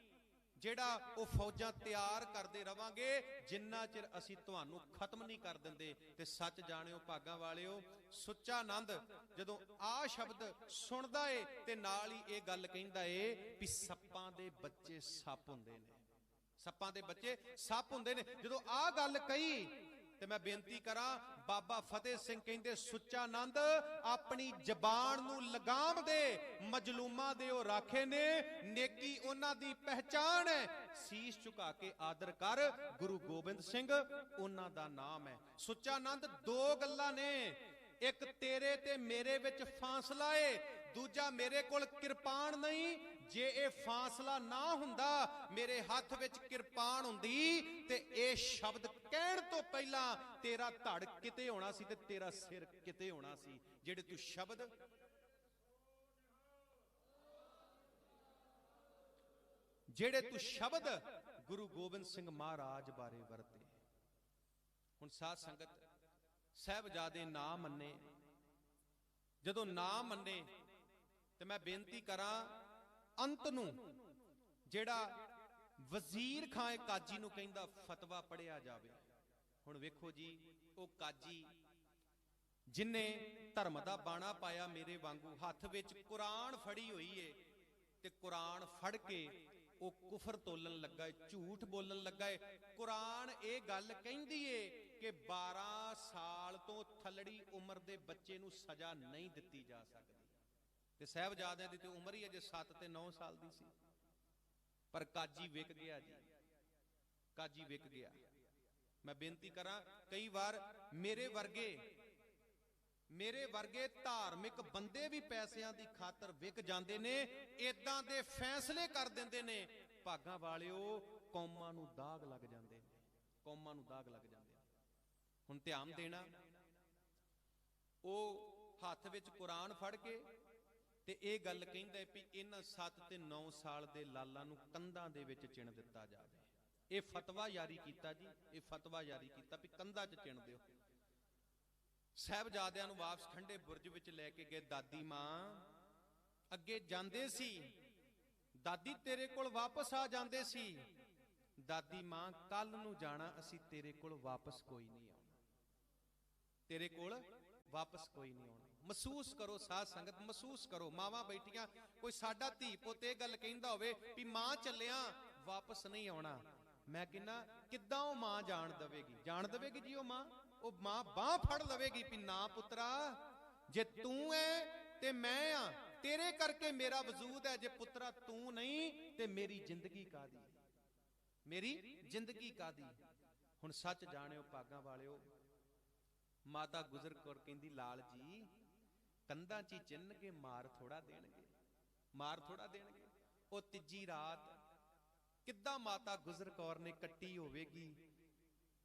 जेड़ा वो फौजां तैयार करते रवांगे जिन्ना चिर असीं तुहानूं खत्म नहीं कर दिंदे। ते सच जाणिओ भागां वालिओ, सुच्चा आनंद जदों आ शब्द सुणदा है ते नाल ही ये गल कहंदा है भी सप्पां दे बच्चे सप हुंदे ने, सप्पां दे बच्चे सप हुंदे ने। जदों आ गल कही ते मैं बेनती करां, बाबा फतेह सिंह कहंदे सुच्चा आनंद अपनी जबान नूं लगाम दे, मजलूमां दे ओ राखे ने, नेकी उन्हां दी पहचान है, शीश झुका के आदर कर, गुरु गोबिंद सिंह उन्हां दा नाम है। सुच्चा आनंद दो गल्लां ने, एक तेरे ते मेरे विच फासला है, दूजा मेरे कोल किरपान नहीं। जे ये फासला ना हुंदा, मेरे हाथ विच किरपान हुंदी ते ये शब्द कहण तो पहला तेरा धड़ किते होना सी ते तेरा सिर किते होना सी। जेड़े तू शब्द गुरु गोबिंद सिंह महाराज बारे वरते। हुण साध संगत साहिबजादे ना मन्ने, जदों ना मन्ने ते मैं बेनती करां अंत नूं जेड़ा वजीर खां काजी नूं कहंदा फतवा पढ़िया जावे। हुण वेखो जी, वो काजी जिन्ने धर्म दा बाणा पाया मेरे वांगू, हथ विच कुरान फड़ी हुई है ते कुरान फड़ के वो कुफर तोलन लगा है, झूठ बोलन लगा है। कुरान ये गल कहंदी है कि 12 साल तो थलड़ी उम्र दे बच्चे नूं सजा नहीं दित्ती जा सकती। ते साहिबजादियां दी ते उम्र ही अजे 7 ते 9 साल दी सी, पर काजी विक गया जी, काजी विक गया। मैं बेनती करां, कई बार मेरे वर्गे धार्मिक बंदे भी पैसिਆਂ ਦੀ खातर विक जाते ने, इदां दे फैसले कर देंदे ने। भागां वालिओ कौमां नूं दाग लग जाते हैं, कौमां नूं दाग लग जाते हैं। हुण ध्यान देना, वो हथ विच कुरान फड़ के ते ये गल कहंदा भी इन्हां 7 ते 9 साल दे लालां नूं कंधां दे विच चिण दित्ता जावे। ये फतवा जारी कीता जी, ये फतवा जारी कीता भी कंधां 'च चिण दिओ। ਸਾਹਿਬਜ਼ਾਦਿਆਂ ਨੂੰ ਵਾਪਸ ਠੰਡੇ ਬੁਰਜ ਵਿੱਚ ਲੈ ਕੇ ਗਏ। ਦਾਦੀ ਮਾਂ ਅੱਗੇ ਜਾਂਦੇ ਸੀ, ਦਾਦੀ ਤੇਰੇ ਕੋਲ ਵਾਪਸ ਆ ਜਾਂਦੇ ਸੀ। ਦਾਦੀ ਮਾਂ ਕੱਲ ਨੂੰ ਜਾਣਾ, ਅਸੀਂ ਤੇਰੇ ਕੋਲ ਵਾਪਸ ਕੋਈ ਨਹੀਂ ਆਉਣਾ, ਤੇਰੇ ਕੋਲ ਵਾਪਸ ਕੋਈ ਨਹੀਂ ਆਉਣਾ। ਮਹਿਸੂਸ ਕਰੋ ਸਾਧ ਸੰਗਤ, ਮਹਿਸੂਸ ਕਰੋ, ਮਾਵਾਂ ਬੈਠੀਆਂ, ਕੋਈ ਸਾਡਾ ਧੀ ਪੁੱਤ ਇਹ ਗੱਲ ਕਹਿੰਦਾ ਹੋਵੇ ਵੀ ਮਾਂ ਚੱਲਿਆ ਵਾਪਸ ਨਹੀਂ ਆਉਣਾ, ਮੈਂ ਕਹਿੰਦਾ ਕਿੱਦਾਂ ਉਹ ਮਾਂ ਜਾਣ ਦੇਵੇਗੀ? ਜਾਣ ਦੇਵੇਗੀ ਜੀ ਉਹ ਮਾਂ ਬਾਹ ਫੜ ਲਵੇਗੀ ਵੀ ਨਾ ਪੁੱਤਰਾ, ਜੇ ਤੂੰ ਐ ਤੇ ਮੈਂ ਆ, ਤੇਰੇ ਕਰਕੇ ਮੇਰਾ ਵਜੂਦ ਹੈ, ਜੇ ਪੁੱਤਰਾ ਤੂੰ ਨਹੀਂ ਤੇ ਮੇਰੀ ਜ਼ਿੰਦਗੀ ਕਾਦੀ, ਮੇਰੀ ਜ਼ਿੰਦਗੀ ਕਾਦੀ। ਹੁਣ ਸੱਚ ਜਾਣਿਓ ਭਾਗਾਂ ਵਾਲਿਓ, ਮਾਤਾ ਗੁਜਰ ਕੌਰ ਕਹਿੰਦੀ ਲਾਲ ਜੀ ਕੰਧਾਂ 'ਚ ਚਿੰਨ ਕੇ ਮਾਰ ਥੋੜਾ ਦੇਣਗੇ, ਮਾਰ ਥੋੜਾ ਦੇਣਗੇ। ਉਹ ਤੀਜੀ ਰਾਤ ਕਿੱਦਾਂ ਮਾਤਾ ਗੁਜਰ ਕੌਰ ਨੇ ਕੱਟੀ ਹੋਵੇਗੀ।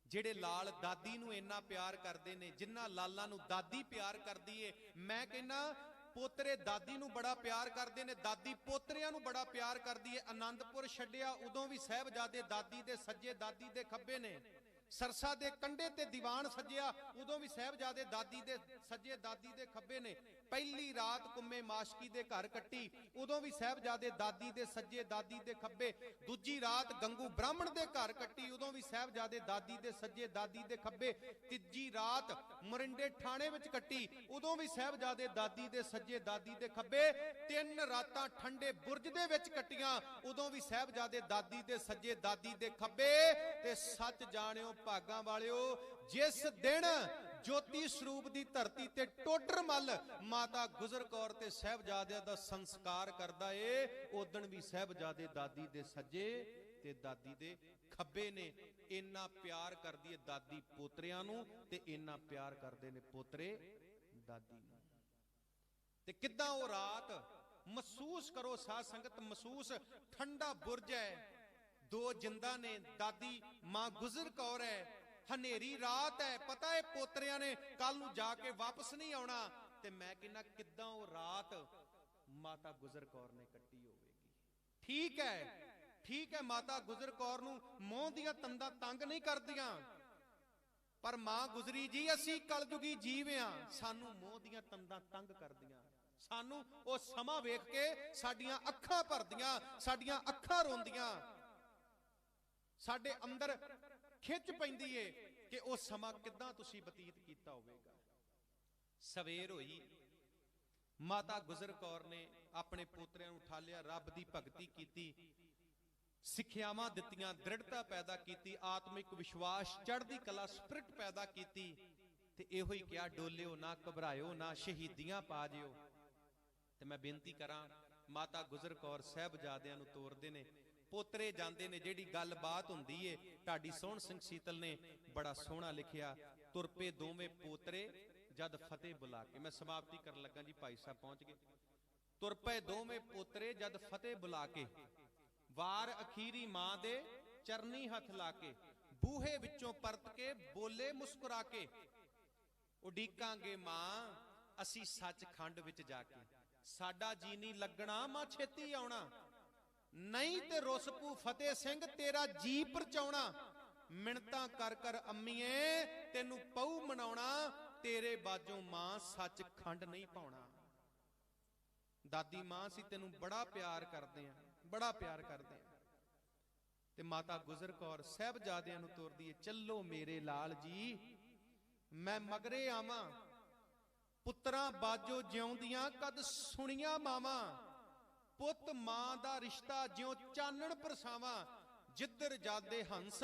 ਜਿਹੜੇ ਲਾਲ ਦਾਦੀ ਨੂੰ ਇੰਨਾ ਪਿਆਰ ਕਰਦੇ ਨੇ, ਜਿਨ੍ਹਾਂ ਲਾਲਾਂ ਨੂੰ ਦਾਦੀ ਪਿਆਰ ਕਰਦੀ ਏ, ਮੈਂ ਕਹਿੰਦਾ ਪੋਤਰੇ ਦਾਦੀ ਨੂੰ ਬੜਾ ਪਿਆਰ ਕਰਦੇ ਨੇ, ਦਾਦੀ ਪੋਤਰਿਆਂ ਨੂੰ ਬੜਾ ਪਿਆਰ ਕਰਦੀ ਏ। ਆਨੰਦਪੁਰ ਛੱਡਿਆ ਉਦੋਂ ਵੀ ਸਾਹਿਬਜ਼ਾਦੇ ਦਾਦੀ ਦੇ ਸੱਜੇ ਦਾਦੀ ਦੇ ਖੱਬੇ ਨੇ। ਸਰਸਾ ਦੇ ਕੰਢੇ ਤੇ ਦੀਵਾਨ ਸੱਜਿਆ ਉਦੋਂ ਵੀ ਸਾਹਿਬਜ਼ਾਦੇ ਦਾਦੀ ਦੇ ਸੱਜੇ ਦਾਦੀ ਦੇ ਖੱਬੇ ਨੇ। ਪਹਿਲੀ ਰਾਤ ਕੁੰਮੇ ਮਾਸ਼ਕੀ ਦੇ ਘਰ ਕੱਟੀ ਉਦੋਂ ਵੀ ਸਾਹਿਬਜ਼ਾਦੇ ਦਾਦੀ ਦੇ ਸੱਜੇ ਦਾਦੀ ਦੇ ਖੱਬੇ। ਦੂਜੀ ਰਾਤ ਗੰਗੂ ਬ੍ਰਾਹਮਣ ਦੇ ਘਰ ਕੱਟੀ ਉਦੋਂ ਵੀ ਸਾਹਿਬਜ਼ਾਦੇ ਦਾਦੀ ਦੇ ਸੱਜੇ ਦਾਦੀ ਦੇ ਖੱਬੇ। ਤੀਜੀ ਰਾਤ ਮਰਿੰਡੇ ਥਾਣੇ ਵਿੱਚ ਕੱਟੀ ਉਦੋਂ ਵੀ ਸਾਹਿਬਜ਼ਾਦੇ ਦਾਦੀ ਦੇ ਸੱਜੇ ਦਾਦੀ ਦੇ ਖੱਬੇ। ਤਿੰਨ ਰਾਤਾਂ ਠੰਡੇ ਬੁਰਜ ਦੇ ਵਿੱਚ ਕੱਟੀਆਂ ਉਦੋਂ ਵੀ ਸਾਹਿਬਜ਼ਾਦੇ ਦਾਦੀ ਦੇ ਸੱਜੇ ਦਾਦੀ ਦੇ ਖੱਬੇ। ਤੇ ਸੱਚ ਜਾਣਿਓ ਭਾਗਾਂ ਵਾਲਿਓ, ਜਿਸ ਦਿਨ ਜੋਤੀ ਸਰੂਪ ਦੀ ਧਰਤੀ ਤੇ ਟੋਡਰ ਮੱਲ ਮਾਤਾ ਗੁਜਰ ਕੌਰ ਤੇ ਸਾਹਿਬਜ਼ਾਦਿਆਂ ਦਾ ਸੰਸਕਾਰ ਕਰਦਾ ਏ, ਉਦਣ ਵੀ ਸਾਹਿਬਜ਼ਾਦੇ ਦਾਦੀ ਦੇ ਸੱਜੇ ਤੇ ਦਾਦੀ ਦੇ ਖੱਬੇ ਨੇ। ਇੰਨਾ ਪਿਆਰ ਕਰਦੀ ਏ ਦਾਦੀ ਪੋਤਰਿਆਂ ਨੂੰ ਤੇ ਇੰਨਾ ਪਿਆਰ ਕਰਦੇ ਨੇ ਪੋਤਰੇ ਦਾਦੀ ਨੂੰ। ਤੇ ਕਿੱਦਾਂ ਉਹ ਰਾਤ ਮਹਿਸੂਸ ਕਰੋ ਸਾਧ ਸੰਗਤ, ਮਹਿਸੂਸ। ਠੰਡਾ ਬੁਰਜ ਹੈ, ਦੋ ਜਿੰਦਾ ਨੇ, ਦਾਦੀ ਮਾਂ ਗੁਜਰ ਕੌਰ ਹੈ, ਹਨੇਰੀ ਰਾਤ ਹੈ, ਪਤਾ ਹੈ ਪੋਤਰਿਆਂ ਨੇ ਕੱਲ ਨੂੰ ਜਾ ਕੇ ਵਾਪਸ ਨਹੀਂ ਆਉਣਾ। ਤੇ ਮੈਂ ਕਹਿੰਦਾ ਕਿੱਦਾਂ ਉਹ ਰਾਤ ਮਾਤਾ ਗੁਜਰ ਕੌਰ ਨੇ ਕੱਟੀ ਹੋਵੇਗੀ। ਠੀਕ ਹੈ ਮਾਤਾ ਗੁਜਰ ਕੌਰ ਨੂੰ ਮੋਹ ਦੀਆਂ ਤੰਦਾਂ ਤੰਗ ਨਹੀਂ ਕਰਦੀਆਂ, ਪਰ ਮਾਂ ਗੁਜਰੀ ਜੀ ਅਸੀਂ ਕਲਯੁਗੀ ਜੀਵ ਆ, ਸਾਨੂੰ ਮੋਹ ਦੀਆਂ ਤੰਦਾਂ ਤੰਗ ਕਰਦੀਆਂ। ਸਾਨੂੰ ਉਹ ਸਮਾਂ ਵੇਖ ਕੇ ਸਾਡੀਆਂ ਅੱਖਾਂ ਭਰਦੀਆਂ, ਸਾਡੀਆਂ ਅੱਖਾਂ ਰੋਂਦੀਆਂ, ਸਾਡੇ ਅੰਦਰ ਖਿੱਚ ਪੈਂਦੀ ਏ ਕਿ ਉਹ ਸਮਾਂ ਕਿੱਦਾਂ ਤੁਸੀਂ ਬਤੀਤ ਕੀਤਾ ਹੋਵੇਗਾ। ਸਵੇਰ ਹੋਈ, ਮਾਤਾ ਗੁਜਰ ਕੌਰ ਨੇ ਆਪਣੇ ਪੋਤਰਿਆਂ ਨੂੰ ਉਠਾਲਿਆ, ਰੱਬ ਦੀ ਭਗਤੀ ਕੀਤੀ, ਸਿੱਖਿਆਵਾਂ ਦਿੱਤੀਆਂ, ਦ੍ਰਿੜਤਾ ਪੈਦਾ ਕੀਤੀ, ਆਤਮਿਕ ਵਿਸ਼ਵਾਸ, ਚੜ੍ਹਦੀ ਕਲਾ, ਸਪਿਰਿਟ ਪੈਦਾ ਕੀਤੀ। ਤੇ ਇਹੋ ਹੀ ਕਿਹਾ ਡੋਲਿਓ ਨਾ, ਘਬਰਾਇਓ ਨਾ, ਸ਼ਹੀਦੀਆਂ ਪਾ ਜਿਓ। ਤੇ ਮੈਂ ਬੇਨਤੀ ਕਰਾਂ, ਮਾਤਾ ਗੁਜਰ ਕੌਰ ਸਾਹਿਬਜ਼ਾਦਿਆਂ ਨੂੰ ਤੋਰਦੇ ਨੇ, ਪੋਤਰੇ ਜਾਂਦੇ ਨੇ। ਜਿਹੜੀ ਗੱਲਬਾਤ ਹੁੰਦੀ ਏ ਢਾਡੀ ਸੋਹਣ ਸਿੰਘ ਸੀਤਲ ਨੇ ਬੜਾ ਸੋਹਣਾ ਲਿਖਿਆ, ਤੁਰ ਪਏ ਦੋਵੇਂ ਪੋਤਰੇ ਜਦ ਫਤਿਹ ਬੁਲਾ ਕੇ। ਮੈਂ ਸਮਾਪਤੀ ਕਰਨ ਲੱਗਾ ਜੀ, ਭਾਈ ਸਾਹਿਬ ਪਹੁੰਚ ਗਏ। ਤੁਰ ਪਏ ਦੋਵੇਂ ਪੋਤਰੇ ਜਦ ਫਤਿਹ ਬੁਲਾ ਕੇ, ਵਾਰ ਅਖੀਰੀ ਮਾਂ ਦੇ ਚਰਨੀ ਹੱਥ ਲਾ ਕੇ, ਬੂਹੇ ਵਿੱਚੋਂ ਪਰਤ ਕੇ ਬੋਲੇ ਮੁਸਕਰਾ ਕੇ, ਉਡੀਕਾਂਗੇ ਮਾਂ ਅਸੀਂ ਸੱਚਖੰਡ ਵਿੱਚ ਜਾ ਕੇ, ਸਾਡਾ ਜੀ ਨਹੀਂ ਲੱਗਣਾ ਮਾਂ ਛੇਤੀ ਆਉਣਾ, ਨਹੀਂ ਤੇ ਰੁਸਪੂ ਫਤਿਹ ਸਿੰਘ ਤੇਰਾ ਜੀ ਪਰਚਾਉਣਾ, ਮਿੰਨਤਾਂ ਕਰ ਕਰ ਅੰਮੀਏ ਤੈਨੂੰ ਪਊ ਮਨਾਉਣਾ, ਤੇਰੇ ਬਾਝੋਂ ਮਾਂ ਸੱਚਖੰਡ ਨਹੀਂ ਪਾਉਣਾ। ਦਾਦੀ ਮਾਂ ਸੀ, ਤੈਨੂੰ ਬੜਾ ਪਿਆਰ ਕਰਦੇ ਆ, ਬੜਾ ਪਿਆਰ ਕਰਦੇ ਆ। ਤੇ ਮਾਤਾ ਗੁਜਰ ਕੌਰ ਸਾਹਿਬਜ਼ਾਦਿਆਂ ਨੂੰ ਤੋਰਦੀ ਏ, ਚੱਲੋ ਮੇਰੇ ਲਾਲ ਜੀ ਮੈਂ ਮਗਰੇ ਆਵਾਂ, ਪੁੱਤਰਾਂ ਬਾਝੋਂ ਜਿਉਂਦੀਆਂ ਕਦ ਸੁਣੀਆਂ ਮਾਵਾਂ, ਪੁੱਤ ਮਾਂ ਦਾ ਰਿਸ਼ਤਾ ਜਿਉਂ ਚਾਨਣ ਪਰਸਾਵਾਂ, ਜਿੱਧਰ ਜਾਂਦੇ ਹੰਸ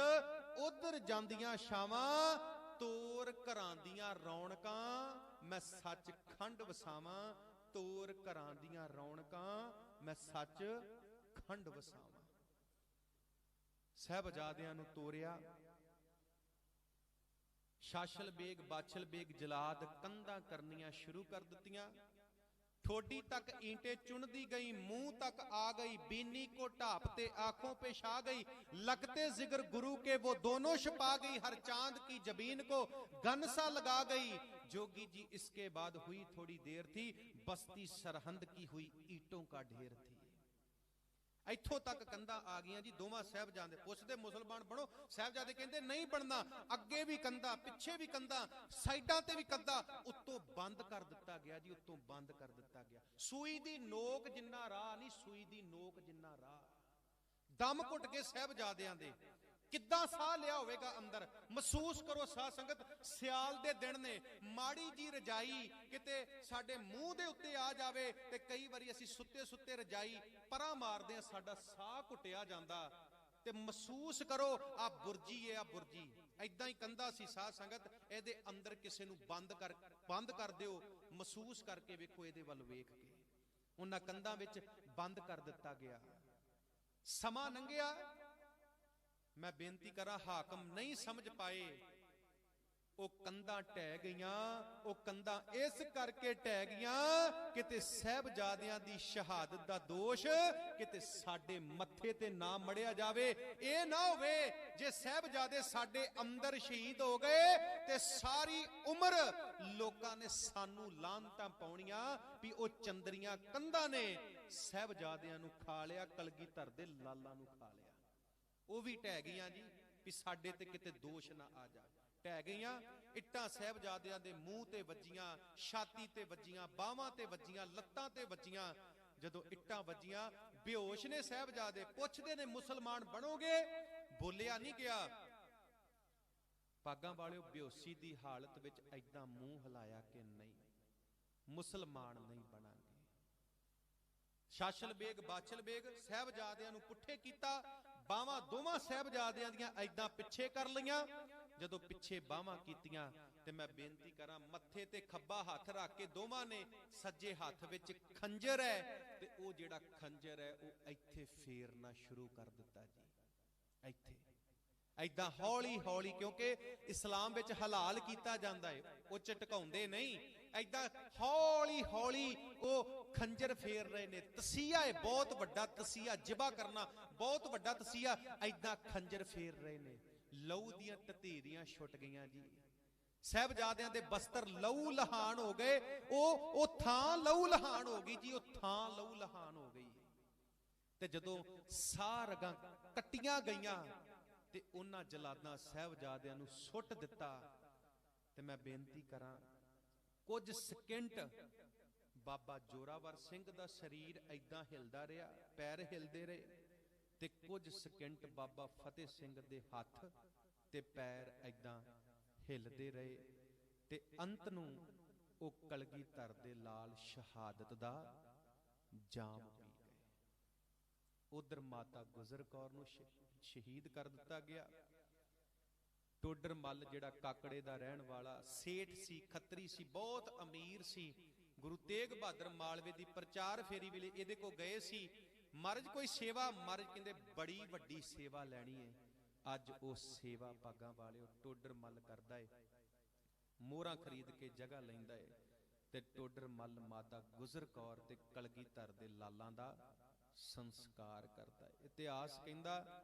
ਉਧਰ ਜਾਂਦੀਆਂ ਛਾਵਾਂ, ਤੋਰ ਘਰਾਂ ਦੀਆਂ ਰੌਣਕਾਂ ਮੈਂ ਸੱਚਖੰਡ ਵਸਾਵਾਂ, ਤੋਰ ਘਰਾਂ ਦੀਆਂ ਰੌਣਕਾਂ ਮੈਂ ਸੱਚਖੰਡ ਵਸਾਵਾਂ। ਸਾਹਿਬਜ਼ਾਦਿਆਂ ਨੂੰ ਤੋਰਿਆ, ਸ਼ਾਸ਼ਲ ਬੇਗ ਬਾਛਲ ਬੇਗ ਜਲਾਦ ਕੰਧਾਂ ਕਰਨੀਆਂ ਸ਼ੁਰੂ ਕਰ ਦਿੱਤੀਆਂ। ठोडी तक ईंटे चुनदी गई, मुंह तक आ गई, बीनी को ढापते आंखों पे छा गई, लगते जिगर गुरु के वो दोनों छुपा गई, हर चांद की जबीन को गन सा लगा गई। जोगी जी इसके बाद हुई थोड़ी देर थी, बस्ती सरहंद की हुई ईंटों का ढेर थी। ਇੱਥੋਂ ਤੱਕ ਕੰਧਾਂ ਆ ਗਈਆਂ ਜੀ। ਦੋਵਾਂ ਸਾਹਿਬਜ਼ਾਦੇ ਪੁੱਛਦੇ ਮੁਸਲਮਾਨ ਬਣੋ, ਸਾਹਿਬਜ਼ਾਦੇ ਕਹਿੰਦੇ ਨਹੀਂ ਬਣਨਾ। ਅੱਗੇ ਵੀ ਕੰਧਾਂ, ਪਿੱਛੇ ਵੀ ਕੰਧਾਂ, ਸਾਈਡਾਂ ਤੇ ਵੀ ਕੰਧਾਂ, ਉੱਤੋਂ ਬੰਦ ਕਰ ਦਿੱਤਾ ਗਿਆ ਜੀ, ਉੱਤੋਂ ਬੰਦ ਕਰ ਦਿੱਤਾ ਗਿਆ। ਸੂਈ ਦੀ ਨੋਕ ਜਿੰਨਾ ਰਾਹ ਨਹੀਂ, ਸੂਈ ਦੀ ਨੋਕ ਜਿੰਨਾ ਰਾਹ। ਦਮ ਘੁੱਟ ਕੇ ਸਾਹਿਬਜ਼ਾਦਿਆਂ ਦੇ ਕਿੱਦਾਂ ਸਾਹ ਲਿਆ ਹੋਵੇਗਾ ਅੰਦਰ। ਮਹਿਸੂਸ ਕਰੋ ਸਾਧ ਸੰਗਤ, ਸਿਆਲ ਦੇ ਦਿਨ ਨੇ, ਮਾੜੀ ਜੀ ਰਜਾਈ ਕਿਤੇ ਸਾਡੇ ਮੂੰਹ ਦੇ ਉੱਤੇ ਆ ਜਾਵੇ ਤੇ ਕਈ ਵਾਰੀ ਅਸੀਂ ਸੁੱਤੇ ਸੁੱਤੇ ਰਜਾਈ ਪਰਾਂ ਮਾਰਦੇ ਆ, ਸਾਡਾ ਸਾਹ ਘੁੱਟਿਆ ਜਾਂਦਾ। ਤੇ ਮਹਿਸੂਸ ਕਰੋ ਆ ਬੁਰਜੀ ਹੈ, ਆ ਬੁਰਜੀ ਐਦਾਂ ਹੀ ਕੰਧਾ ਸੀ ਸਾਧ ਸੰਗਤ। ਇਹਦੇ ਅੰਦਰ ਕਿਸੇ ਨੂੰ ਬੰਦ ਕਰ ਦਿਓ, ਮਹਿਸੂਸ ਕਰਕੇ ਵੇਖੋ, ਇਹਦੇ ਵੱਲ ਵੇਖ ਕੇ ਉਹਨਾਂ ਕੰਧਾਂ ਵਿੱਚ ਬੰਦ ਕਰ ਦਿੱਤਾ ਗਿਆ। ਸਮਾਂ ਲੰਘਿਆ, ਮੈਂ ਬੇਨਤੀ ਕਰਾਂ ਹਾਕਮ ਨਹੀਂ ਸਮਝ ਪਾਏ, ਉਹ ਕੰਧਾਂ ਢਹਿ ਗਈਆਂ। ਉਹ ਕੰਧਾਂ ਇਸ ਕਰਕੇ ਢਹਿ ਗਈਆਂ ਕਿਤੇ ਸਾਹਿਬਜ਼ਾਦਿਆਂ ਦੀ ਸ਼ਹਾਦਤ ਦਾ ਦੋਸ਼ ਕਿਤੇ ਸਾਡੇ ਮੱਥੇ ਤੇ ਨਾ ਮੜਿਆ ਜਾਵੇ। ਇਹ ਨਾ ਹੋਵੇ ਜੇ ਸਾਹਿਬਜ਼ਾਦੇ ਸਾਡੇ ਅੰਦਰ ਸ਼ਹੀਦ ਹੋ ਗਏ ਤੇ ਸਾਰੀ ਉਮਰ ਲੋਕਾਂ ਨੇ ਸਾਨੂੰ ਲਾਹਨਤਾਂ ਪਾਉਣੀਆਂ ਵੀ ਉਹ ਚੰਦਰੀਆਂ ਕੰਧਾਂ ਨੇ ਸਾਹਿਬਜ਼ਾਦਿਆਂ ਨੂੰ ਖਾ ਲਿਆ, ਕਲਗੀਧਰ ਦੇ ਲਾਲਾਂ ਨੂੰ ਖਾ ਲਿਆ। ਉਹ ਵੀ ਢਹਿ ਗਈਆਂ ਜੀ, ਵੀ ਸਾਡੇ ਤੇ ਕਿਤੇ ਦੋਸ਼ ਨਾ ਆ ਜਾ। ਢਹਿ ਗਈਆਂ। ਇੱਟਾਂ ਸਾਹਿਬਜ਼ਾਦਿਆਂ ਦੇ ਮੂੰਹ ਤੇ ਵੱਜੀਆਂ, ਛਾਤੀ ਤੇ ਵੱਜੀਆਂ, ਬਾਹਾਂ ਤੇ ਵੱਜੀਆਂ, ਲੱਤਾਂ ਤੇ ਵੱਜੀਆਂ। ਜਦੋਂ ਇੱਟਾਂ ਵੱਜੀਆਂ, ਬੇਹੋਸ਼ ਨੇ ਸਾਹਿਬਜ਼ਾਦੇ। ਪੁੱਛਦੇ ਨੇ ਮੁਸਲਮਾਨ ਬਣੋਗੇ? ਬੋਲਿਆ ਨਹੀਂ ਗਿਆ। ਭਾਗਾਂ ਵਾਲਿਓ, ਬੇਹੋਸ਼ੀ ਦੀ ਹਾਲਤ ਵਿੱਚ ਐਦਾਂ ਮੂੰਹ ਹਿਲਾਇਆ ਕਿ ਨਹੀਂ, ਮੁਸਲਮਾਨ ਨਹੀਂ ਬਣਾਂਗੇ। ਸ਼ਾਸਲ ਬੇਗ, ਬਾਛਲ ਬੇਗ ਸਾਹਿਬਜ਼ਾਦਿਆਂ ਨੂੰ ਪੁੱਠੇ ਕੀਤਾ, ਬਾਹਾਂ ਦੋਵਾਂ ਸਾਹਿਬਜ਼ਾਦਿਆਂ ਦੀਆਂ ਐਦਾਂ ਪਿੱਛੇ ਕਰ ਲਈਆਂ। ਜਦੋਂ ਪਿੱਛੇ ਬਾਹਾਂ ਕੀਤੀਆਂ ਤੇ ਮੈਂ ਬੇਨਤੀ ਕਰਾਂ, ਮੱਥੇ ਤੇ ਖੱਬਾ ਹੱਥ ਰੱਖ ਕੇ ਦੋਵਾਂ ਨੇ, ਸੱਜੇ ਹੱਥ ਵਿੱਚ ਖੰਜਰ ਹੈ ਤੇ ਉਹ ਜਿਹੜਾ ਖੰਜਰ ਹੈ ਉਹ ਇੱਥੇ ਫੇਰਨਾ ਸ਼ੁਰੂ ਕਰ ਦਿੱਤਾ ਜੀ। ਇੱਥੇ ਐਦਾਂ ਹੌਲੀ ਹੌਲੀ, ਕਿਉਂਕਿ ਇਸਲਾਮ ਵਿੱਚ ਹਲਾਲ ਕੀਤਾ ਜਾਂਦਾ ਹੈ, ਉਹ ਝਟਕਾਉਂਦੇ ਨਹੀਂ। ਐਦਾਂ ਹੌਲੀ ਹੌਲੀ ਉਹ ਖੰਜਰ ਫੇਰ ਰਹੇ ਨੇ। ਤਸੀਹਾ ਹੈ ਬਹੁਤ ਵੱਡਾ, ਤਸੀਹਾ ਜਿਬਾ ਕਰਨਾ ਬਹੁਤ ਵੱਡਾ ਤਸੀਹਾ। ਐਦਾਂ ਖੰਜਰ ਫੇਰ ਰਹੇ ਨੇ। ਲਹੂ ਦੀਆਂ ਤਤੀਰੀਆਂ ਛੁੱਟ ਗਈਆਂ ਜੀ। ਸਾਹਿਬਜ਼ਾਦਿਆਂ ਦੇ ਬਸਤਰ ਲਹੂ ਲਹਾਨ ਹੋ ਗਏ। ਉਹ ਥਾਂ ਲਹੂ ਲਹਾਨ ਹੋ ਗਈ ਜੀ, ਉਹ ਥਾਂ ਲਹੂ ਲਹਾਨ ਹੋ ਗਈ। ਤੇ ਜਦੋਂ ਸਾਹ ਰਗਾਂ ਕੱਟੀਆਂ ਗਈਆਂ ਤੇ ਉਹਨਾਂ ਜਲਾਦਾਂ ਸਾਹਿਬਜ਼ਾਦਿਆਂ ਨੂੰ ਸੁੱਟ ਦਿੱਤਾ। ਤੇ ਮੈਂ ਬੇਨਤੀ ਕਰਾਂ, ਕੁਝ ਸਕਿੰਟ ਬਾਬਾ ਜੋਰਾਵਰ ਸਿੰਘ ਦਾ ਸਰੀਰ ਐਦਾਂ ਹਿਲਦਾ ਰਿਹਾ, ਪੈਰ ਹਿਲਦੇ ਰਹੇ। ਤੇ ਕੁਝ ਸਕਿੰਟ ਬਾਬਾ ਫਤਿਹ ਸਿੰਘ ਦੇ ਹੱਥ ਤੇ ਪੈਰ ਐਦਾਂ ਹਿਲਦੇ ਰਹੇ। ਤੇ ਅੰਤ ਨੂੰ ਉਹ ਕਲਗੀਧਰ ਦੇ ਲਾਲ ਸ਼ਹਾਦਤ ਦਾ ਜਾਮ ਪੀ ਗਏ। ਉਧਰ ਮਾਤਾ ਗੁਜਰ ਕੌਰ ਨੂੰ ਸ਼ਹੀਦ ਕਰ ਦਿੱਤਾ ਗਿਆ। ਟੋਡਰ ਮੱਲ ਜਿਹੜਾ ਕਾਕੜੇ ਦਾ ਰਹਿਣ ਵਾਲਾ ਸੇਠ ਸੀ, ਖੱਤਰੀ ਸੀ, ਬਹੁਤ ਅਮੀਰ ਸੀ। ਗੁਰੂ ਤੇਗ ਬਹਾਦਰ ਮਾਲਵੇ ਦੀ ਪ੍ਰਚਾਰ ਫੇਰੀ ਵੇਲੇ ਇਹਦੇ ਕੋਲ ਗਏ ਸੀ। ਮਹਾਰਾਜ ਕੋਈ ਸੇਵਾ, ਮਹਾਰਾਜ ਕਹਿੰਦੇ ਬੜੀ ਵੱਡੀ ਸੇਵਾ ਲੈਣੀ ਹੈ। ਅੱਜ ਉਹ ਸੇਵਾ ਭਾਗਾਂ ਵਾਲਿਓ ਟੋਡਰ ਮੱਲ ਕਰਦਾ ਏ। ਮੋਹਰਾਂ ਖਰੀਦ ਕੇ ਜਗ੍ਹਾ ਲੈਂਦਾ ਏ ਤੇ ਟੋਡਰ ਮੱਲ ਮਾਤਾ ਗੁਜਰ ਕੌਰ ਤੇ ਕਲਗੀਧਰ ਦੇ ਲਾਲਾਂ ਦਾ ਸੰਸਕਾਰ ਕਰਦਾ ਏ। ਇਤਿਹਾਸ ਕਹਿੰਦਾ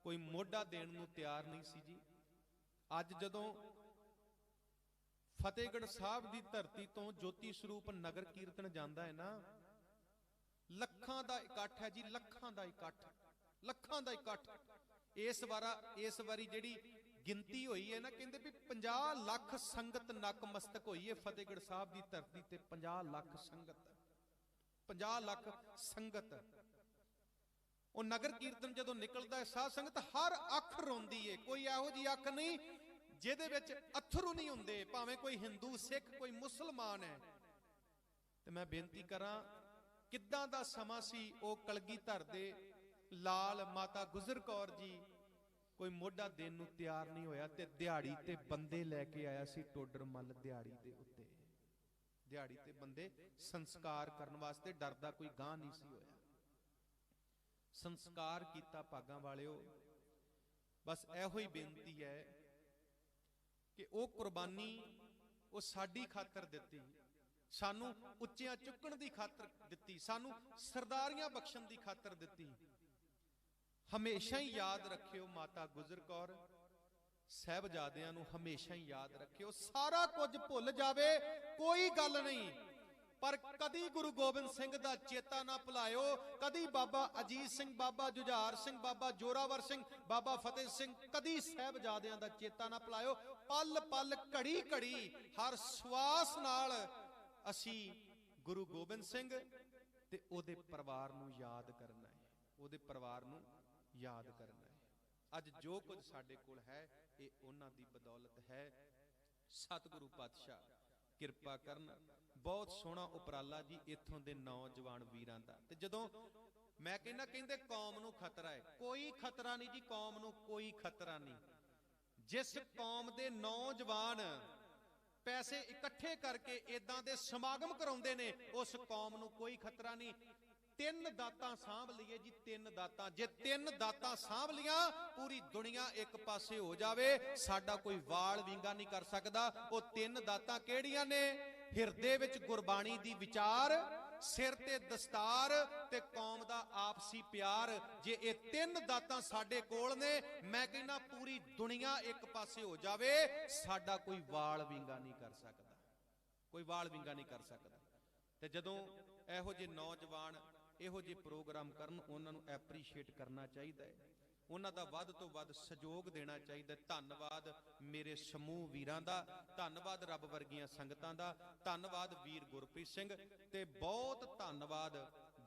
ਕੋਈ ਮੋਢਾ ਦੇਣ ਨੂੰ ਤਿਆਰ ਨਹੀਂ ਸੀ ਜੀ। ਅੱਜ ਜਦੋਂ ਫਤਿਹਗੜ੍ਹ ਸਾਹਿਬ ਦੀ ਧਰਤੀ ਤੋਂ ਜੋਤੀ ਸਰੂਪ ਨਗਰ ਕੀਰਤਨ ਜਾਂਦਾ ਹੈ ਨਾ, ਲੱਖਾਂ ਦਾ ਇਕੱਠ ਹੈ ਜੀ, ਲੱਖਾਂ ਦਾ ਇਕੱਠ, ਲੱਖਾਂ ਦਾ ਇਕੱਠ। ਇਸ ਵਾਰੀ ਜਿਹੜੀ ਗਿਣਤੀ ਹੋਈ ਹੈ ਨਾ, ਕਹਿੰਦੇ ਵੀ 50 ਲੱਖ ਸੰਗਤ ਨਕਮਸਤਕ ਹੋਈ ਹੈ ਫਤਿਹਗੜ੍ਹ ਸਾਹਿਬ ਦੀ ਧਰਤੀ ਤੇ। 50 ਲੱਖ ਸੰਗਤ, 50 ਲੱਖ ਸੰਗਤ। ਉਹ ਨਗਰ ਕੀਰਤਨ ਜਦੋਂ ਨਿਕਲਦਾ ਹੈ ਸਾਧ ਸੰਗਤ, ਹਰ ਅੱਖ ਰੋਂਦੀ ਏ। ਕੋਈ ਇਹੋ ਜਿਹੀ ਅੱਖ ਨਹੀਂ ਜਿਹਦੇ ਵਿੱਚ ਅਥਰੂ ਨਹੀਂ ਹੁੰਦੇ, ਭਾਵੇਂ ਕੋਈ ਹਿੰਦੂ, ਸਿੱਖ, ਕੋਈ ਮੁਸਲਮਾਨ ਹੈ। ਤੇ ਮੈਂ ਬੇਨਤੀ ਕਰਾਂ, ਕਿੱਦਾਂ ਦਾ ਸਮਾਂ ਸੀ ਉਹ ਕਲਗੀਧਰ ਦੇ ਲਾਲ ਮਾਤਾ ਗੁਜਰ ਕੌਰ ਜੀ ਕੋਈ ਮੋਢਾ ਦੇਣ ਨੂੰ ਤਿਆਰ ਨਹੀਂ ਹੋਇਆ। ਤੇ ਦਿਹਾੜੀ ਤੇ ਬੰਦੇ ਲੈ ਕੇ ਆਇਆ ਸੀ ਟੋਡਰ ਮੱਲ, ਦਿਹਾੜੀ ਦੇ ਉੱਤੇ, ਦਿਹਾੜੀ ਤੇ ਬੰਦੇ ਸੰਸਕਾਰ ਕਰਨ ਵਾਸਤੇ। ਡਰਦਾ ਕੋਈ ਗਾਂ ਨਹੀਂ ਸੀ ਹੋਇਆ। ਸੰਸਕਾਰ ਕੀਤਾ ਭਾਗਾਂ ਵਾਲਿਓ। ਬਸ ਇਹੋ ਹੀ ਬੇਨਤੀ ਹੈ ਕਿ ਉਹ ਕੁਰਬਾਨੀ ਉਹ ਸਾਡੀ ਖਾਤਰ ਦਿੱਤੀ, ਸਾਨੂੰ ਉੱਚਿਆਂ ਚੁੱਕਣ ਦੀ ਖਾਤਰ ਦਿੱਤੀ, ਸਾਨੂੰ ਸਰਦਾਰੀਆਂ ਬਖਸ਼ਣ ਦੀ ਖਾਤਰ ਦਿੱਤੀ। ਹਮੇਸ਼ਾ ਹੀ ਯਾਦ ਰੱਖਿਓ ਮਾਤਾ ਗੁਜਰ ਕੌਰ, ਸਾਹਿਬਜ਼ਾਦਿਆਂ ਨੂੰ ਹਮੇਸ਼ਾ ਹੀ ਯਾਦ ਰੱਖਿਓ। ਸਾਰਾ ਕੁਝ ਭੁੱਲ ਜਾਵੇ ਕੋਈ ਗੱਲ ਨਹੀਂ, पर कदी गुरु गोबिंद सिंह दा चेता ना भुलायो, कदी बाबा अजीत सिंह, बाबा जुझार सिंह, बाबा जोरावर सिंह, बाबा फतेह सिंह, कदी साहिबजादियां दा चेता ना भुलायो। पल पल घड़ी घड़ी हर सवास नाल असी गुरु गोबिंद सिंह ते ओदे परिवार नूं याद करना है, ओदे परिवार नूं याद करना है। अज जो कुछ साडे कोल है ये उन्हां दी बदौलत है। सतगुरु पातशाह किरपा करन। बहुत सोहना उपराला जी इत्थों दे नौजवान वीरां दा। ते जदों मैं कहना कहंदे कौम नूं खतरा है, कोई खतरा नहीं जी, कौम नूं कोई खतरा नहीं। जिस कौम दे नौजवान पैसे इकट्ठे करके इदां दे समागम कराउंदे ने, उस कौम नूं कोई खतरा नहीं। तीन दातां सांभ लईए जी, तीन दातां, जे तीन दातां सांभ लियां पूरी दुनिया एक पासे हो जावे, साडा कोई वाल विंगा नहीं कर सकदा। वो तीन दातां किहड़ियां ने? हिरदे विच गुरबाणी दी विचार, सिर ते दस्तार ते कौम दा आपसी प्यार। जे ये तीन दातां साडे कोल ने, मैं कहना पूरी दुनिया एक पासे हो जावे, साडा कोई वाल विंगा नहीं कर सकदा, कोई वाल विंगा नहीं कर सकदा। ते जदों इहो जे नौजवान इहो जे प्रोग्राम करन, उन्हां नूं एप्रीशिएट करना चाहिदा है, उन्हां दा वध तो वध सहयोग देना चाहिए। धन्नवाद मेरे समूह वीरां दा, धन्नवाद रब वर्गियां संगतां दा, धन्नवाद वीर गुरप्रीत सिंह ते बहुत धन्नवाद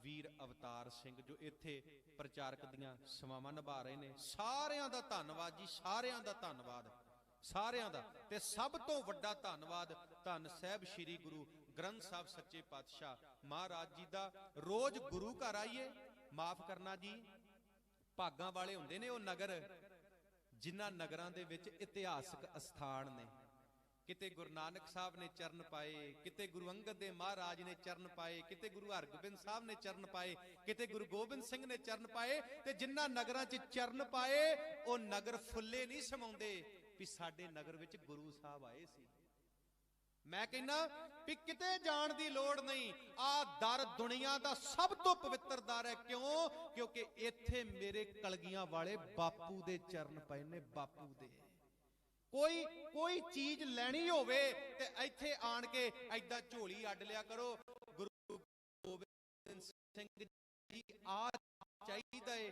वीर अवतार सिंह जो इत्थे प्रचारक दियां सेवावां निभा रहे ने। सारियां दा धन्नवाद जी, सारियां दा धन्नवाद, सारियां दा। ते सब तो वड्डा धन्नवाद धन साहिब श्री गुरु ग्रंथ साहिब सच्चे पातशाह महाराज जी दा। रोज गुरु घर आइए, माफ करना जी, भागां वाले हुंदे ने वो नगर जिन्हां नगरां दे विच इतिहासक अस्थान ने। किते गुरु नानक साहब ने चरण पाए, किते गुरु अंगद देव महाराज ने चरण पाए, किते गुरु हरगोबिंद साहब ने चरण पाए, किते गुरु गोबिंद सिंह ने चरण पाए। ते जिन्हां नगरां च चरण पाए वो नगर फुੱਲੇ नहीं समाउंदे भी साडे नगर विच गुरु साहब आए सी। मैं कहना भी किते जाण दी लोड़ नहीं, आ दर दुनिया दा सब तो पवित्र दर है। क्यों? क्योंकि इत्थे मेरे कलगियां वाले बापू दे चरण पए ने, बापू दे। कोई चीज लैनी होवे ते इत्थे आण के ऐदां झोली अड्ड लिया करो। गुरु गोबिंद सिंह जी आ चाहीदा है,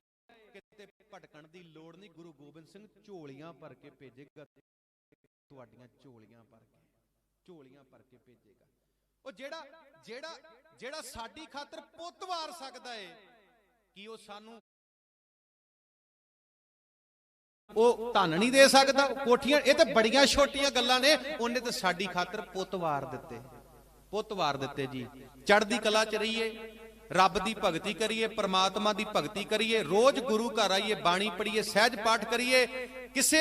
किते भटकण दी लोड़ नहीं। गुरु गोबिंद सिंह झोलियां भर के भेजेगा, तुहाडियां झोलियां भर के, झोलियां भर के भेजेगा। ਉਹ ਜਿਹੜਾ ਸਾਡੀ ਖਾਤਰ ਪੁੱਤ ਵਾਰ ਸਕਦਾ ਹੈ, ਕੀ ਉਹ ਸਾਨੂੰ ਉਹ ਧਨ ਨਹੀਂ ਦੇ ਸਕਦਾ? ਕੋਠੀਆਂ ਇਹ ਤੇ ਬੜੀਆਂ ਛੋਟੀਆਂ ਗੱਲਾਂ ਨੇ, ਉਹਨੇ ਤੇ ਸਾਡੀ ਖਾਤਰ ਪੁੱਤ ਵਾਰ ਦਿੱਤੇ, ਪੁੱਤ ਵਾਰ ਦਿੱਤੇ ਜੀ। ਚੜ੍ਹਦੀ ਕਲਾ ਚ ਰਹੀਏ, ਰੱਬ ਦੀ ਭਗਤੀ ਕਰੀਏ, परमात्मा ਦੀ ਭਗਤੀ ਕਰੀਏ, रोज गुरु घर आइए, बाणी पढ़िए, सहज पाठ करिए। किसी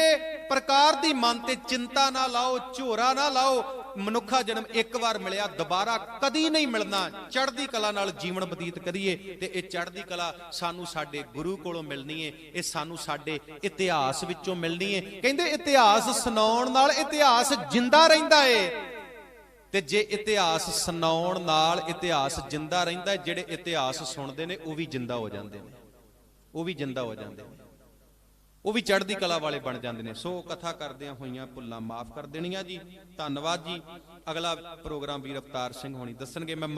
प्रकार की मन ते चिंता ना लाओ, झोरा ना लाओ। मनुखा जन्म एक बार मिलिया, दोबारा कदी नहीं मिलना। चढ़दी कला नाल जीवन बतीत करिए ते ये चढ़दी कला सानू साडे गुरु कोलों मिलनी है, ये सानू साडे इतिहास विचों मिलनी है। कहंदे इतिहास सुनाउण नाल इतिहास जिंदा रहिंदा है। ते जे इतिहास सुनाउण नाल इतिहास जिंदा रहिंदा है, जिहड़े इतिहास सुनदे ने वो भी जिंदा हो जांदे ने, वो भी जिंदा हो जांदे ने, वो भी चढ़दी कला वाले बन जांदे ने। सो कथा करदियां होईयां भुल्लां माफ कर देणीआं जी। धन्नवाद जी। अगला प्रोग्राम वीर अवतार सिंह होणी दसणगे। मैं